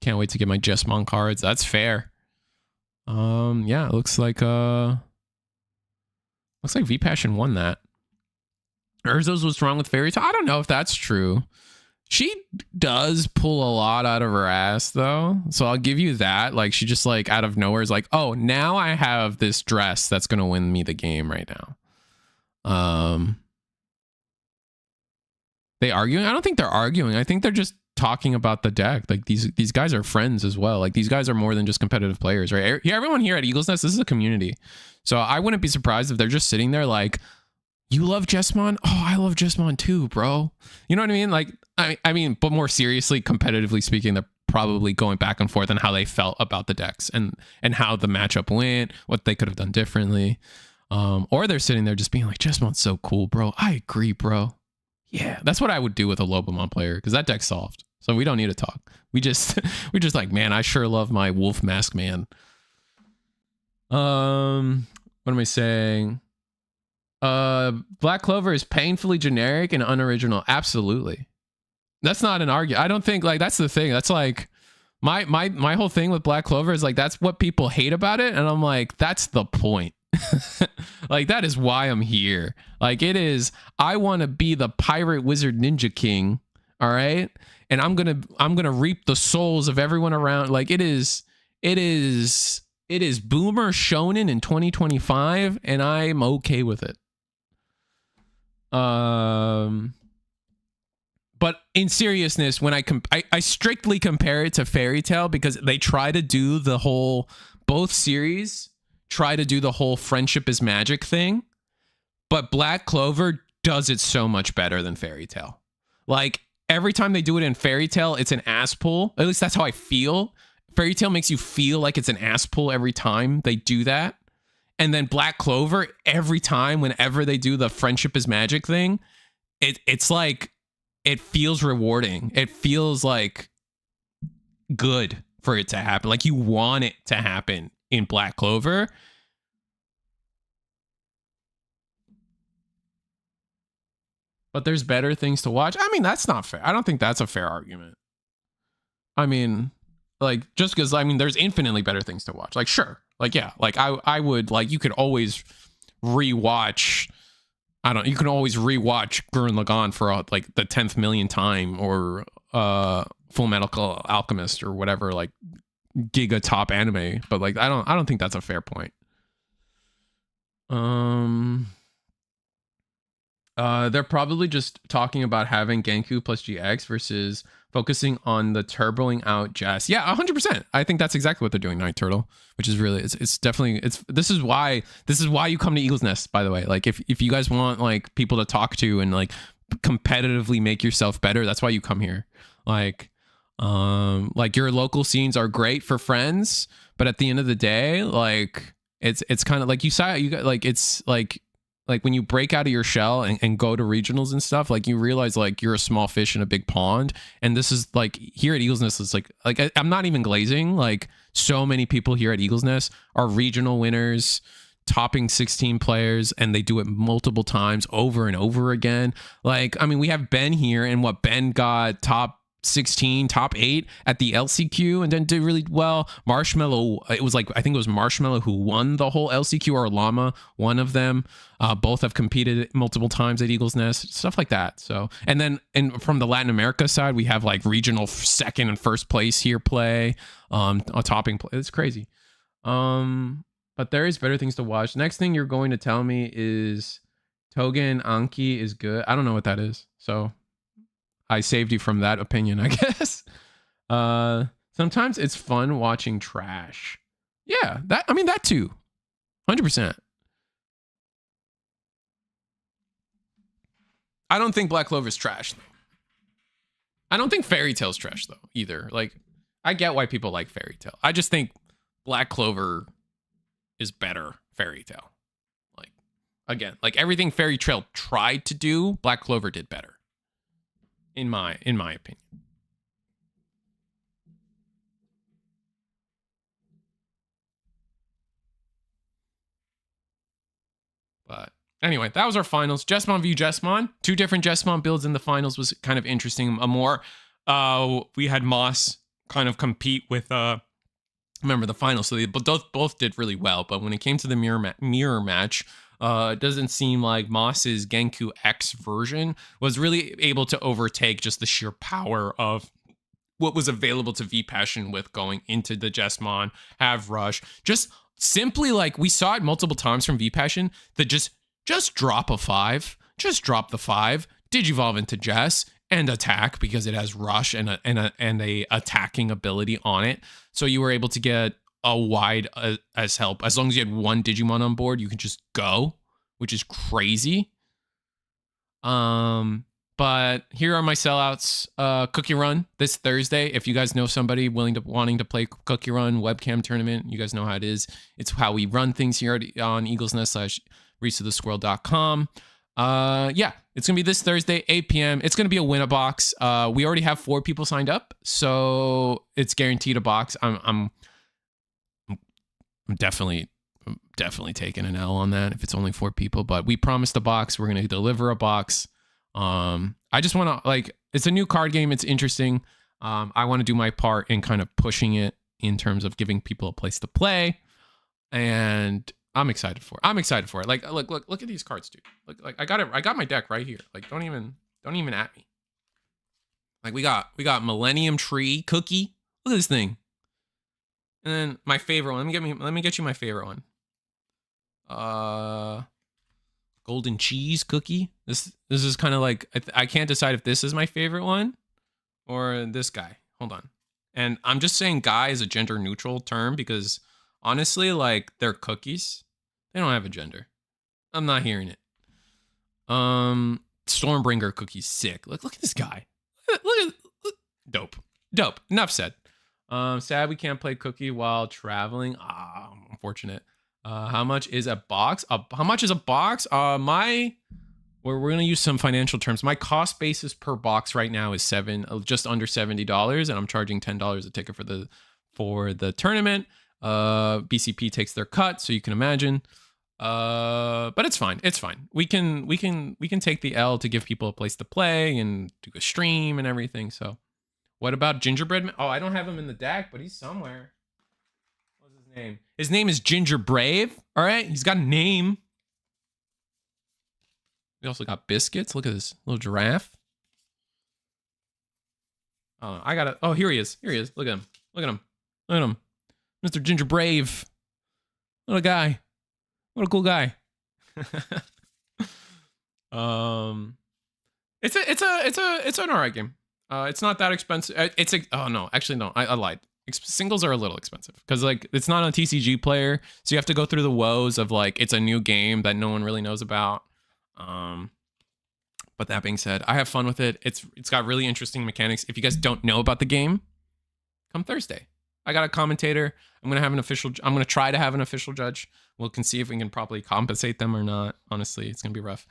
[SPEAKER 1] Can't wait to get my Jesmon cards. That's fair. Yeah, it looks like V-Passion won that. Urza's what's wrong with Fairy Tail? I don't know if that's true. She does pull a lot out of her ass, though. So I'll give you that. Like, she just, like, out of nowhere is like, oh, now I have this dress that's going to win me the game right now. They arguing? I don't think they're arguing. I think they're just
[SPEAKER 2] talking about the deck. Like these guys are friends as well. Like these guys are more than just competitive players, right? Yeah, everyone here at Eagles Nest, this is a community. So I wouldn't be surprised if they're just sitting there like, you love Jesmon? Oh, I love Jesmon too, bro. You know what I mean? Like, I mean, but more seriously, competitively speaking, they're probably going back and forth on how they felt about the decks and how the matchup went, what they could have done differently. Or they're sitting there just being like, Jesmon's so cool, bro. I agree, bro. Yeah, that's what I would do with a Lobomon player because that deck's solved. So we don't need to talk. We just like, man, I sure love my Wolf Mask Man. What am I saying? Black Clover is painfully generic and unoriginal. Absolutely. That's not an argument. I don't think like that's the thing. That's like my whole thing with Black Clover is like that's what people hate about it. And I'm like, that's the point. Like that is why I'm here. Like it is, I want to be the pirate wizard ninja king. All right. And I'm gonna reap the souls of everyone around. Like it is boomer shonen in 2025, and I'm okay with it. But in seriousness, when I strictly compare it to Fairy Tail because they try to do the whole, both series try to do the whole friendship is magic thing, but Black Clover does it so much better than Fairy Tail. Like every time they do it in Fairy Tail, it's an ass pull. At least that's how I feel. Fairy Tail makes you feel like it's an ass pull every time they do that. And then Black Clover, every time, whenever they do the friendship is magic thing, it's like, it feels rewarding. It feels like good for it to happen. Like you want it to happen in Black Clover. But there's better things to watch. I mean, that's not fair. I don't think that's a fair argument. I mean, like, just because, I mean, there's infinitely better things to watch. Like, sure. Like, yeah. Like, I would, like, you could always rewatch, you can always rewatch Gurren Lagann for, like, the 10th million time, or Full Metal Alchemist, or whatever, like, giga top anime. But, like, I don't think that's a fair point. They're probably just talking about having Genku plus GX versus focusing on the turboing out Jess. Yeah, 100%. I think that's exactly what they're doing, Night Turtle, which is really, it's definitely, this is why you come to Eagles Nest, by the way. Like if you guys want like people to talk to and like competitively make yourself better, that's why you come here. Like your local scenes are great for friends, but at the end of the day, like it's kind of like you got like, it's like when you break out of your shell and go to regionals and stuff, like you realize like you're a small fish in a big pond. And this is like here at Eagles Nest, it's like I'm not even glazing. Like so many people here at Eagles Nest are regional winners, topping 16 players, and they do it multiple times over and over again. Like, I mean, we have Ben here, and Ben got top 16, top 8 at the LCQ and then did really well. Marshmallow, it was like, I think it was Marshmallow who won the whole LCQ, or Llama, one of them. Both have competed multiple times at Eagles Nest, stuff like that. So, and then from the Latin America side, we have like regional second and first place here play, a topping play. It's crazy. But there is better things to watch. Next thing you're going to tell me is Togen Anki is good. I don't know what that is. So I saved you from that opinion, I guess. Sometimes it's fun watching trash. Yeah, that too. 100%. I don't think Black Clover's trash, though. I don't think Fairy Tail's trash, though, either. Like, I get why people like Fairy Tail. I just think Black Clover is better Fairy Tail. Like, again, like everything Fairy Tail tried to do, Black Clover did better. In my opinion. But anyway, that was our finals. Jesmon v Jesmon. 2 different Jesmon builds in the finals was kind of interesting. We had Moss kind of compete with remember the finals, so they both did really well. But when it came to the mirror match, it doesn't seem like Moss's Genku X version was really able to overtake just the sheer power of what was available to V Passion with going into the Jesmon, have Rush. Just simply like we saw it multiple times from V Passion that just drop a 5, just drop the 5, Digivolve into Jess,
[SPEAKER 1] and attack because it has rush and a attacking ability on it. So you were able to get a wide as help. As long as you had one Digimon on board, you can just go, which is crazy. But here are my sellouts. Cookie Run this Thursday. If you guys know somebody wanting to play Cookie Run webcam tournament, you guys know how it is. It's how we run things here on eaglesnest.reachtothesquirrel.com. Yeah, it's gonna be this Thursday, 8 p.m. It's gonna be a win-a-box. We already have 4 people signed up, so it's guaranteed a box. I'm definitely taking an L on that if it's only 4 people, but we promised a box. We're gonna deliver a box. I just want to, like, it's a new card game. It's interesting. I want to do my part in kind of pushing it in terms of giving people a place to play, and I'm excited for it. Like, look at these cards, dude. Look, like I got my deck right here. Like, don't even at me. Like, we got Millennium Tree Cookie. Look at this thing. And then my favorite one. Let me get you my favorite one. Golden Cheese Cookie. This is kind of like, I can't decide if this is my favorite one or this guy. Hold on. And I'm just saying guy is a gender neutral term because honestly, like, they're cookies. They don't have a gender. I'm not hearing it. Stormbringer Cookie's sick. Look at this guy. Look. Dope. Enough said. Sad we can't play Cookie while traveling. Unfortunate. How much is a box? How much is a box? We're gonna use some financial terms. My cost basis per box right now is just under $70, and I'm charging $10 a ticket for the tournament. BCP takes their cut, so you can imagine. But it's fine. We can take the L to give people a place to play and do a stream and everything. So, what about Gingerbread Man? Oh, I don't have him in the deck, but he's somewhere. What's his name? His name is Ginger Brave. All right, he's got a name. We also got biscuits. Look at this little giraffe. Oh, here he is. Look at him. Mr. Ginger Brave. What a guy. What a cool guy. It's an alright game. It's not that expensive. I lied. Singles are a little expensive because, like, it's not a TCG player, so you have to go through the woes of, like, it's a new game that no one really knows about. But that being said, I have fun with it. It's got really interesting mechanics. If you guys don't know about the game, come Thursday. I got a commentator. I'm gonna try to have an official judge. We can see if we can properly compensate them or not. Honestly, it's gonna be rough.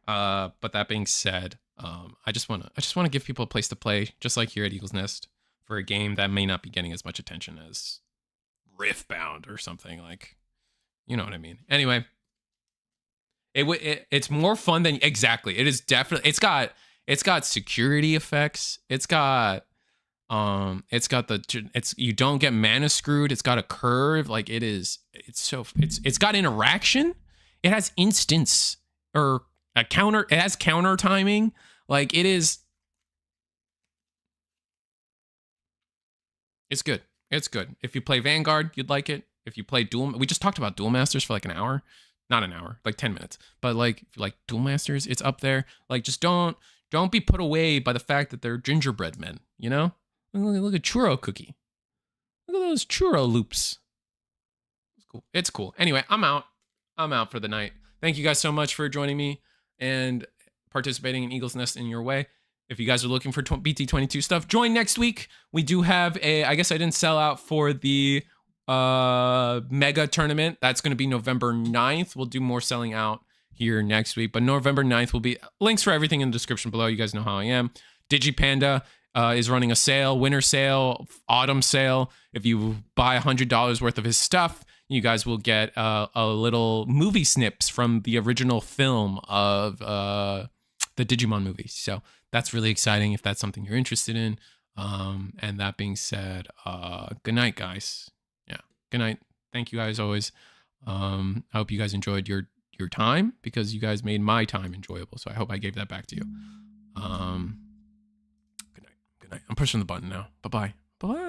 [SPEAKER 1] But that being said, I just wanna give people a place to play, just like here at Eagle's Nest, for a game that may not be getting as much attention as Riftbound or something, like, you know what I mean. Anyway, it's more fun than exactly. It is definitely. It's got security effects. It's got you don't get mana screwed. It's got a curve. Like, it's got interaction. It has instance or a counter. It has counter timing. Like, it's good. It's good. If you play Vanguard, you'd like it. If you play we just talked about Duel Masters for like an hour. Not an hour, like 10 minutes. But, like, if you like Duel Masters, it's up there. Like, just don't be put away by the fact that they're gingerbread men, you know? Look at Churro Cookie. Look at those churro loops. It's cool. Anyway, I'm out for the night. Thank you guys so much for joining me and participating in Eagle's Nest in your way. If you guys are looking for BT23 stuff, join next week. We do have I guess I didn't sell out for the mega tournament. That's going to be November 9th. We'll do more selling out here next week, but November 9th will be links for everything in the description below. You guys know how I am. Panda is running a sale, winter sale, autumn sale. If you buy $100 worth of his stuff, you guys will get a little movie snips from the original film of the Digimon movie. So that's really exciting if that's something you're interested in. And that being said, good night, guys. Yeah, good night. Thank you guys always. I hope you guys enjoyed your time, because you guys made my time enjoyable. So I hope I gave that back to you. Good night. I'm pushing the button now. Bye-bye. Bye-bye.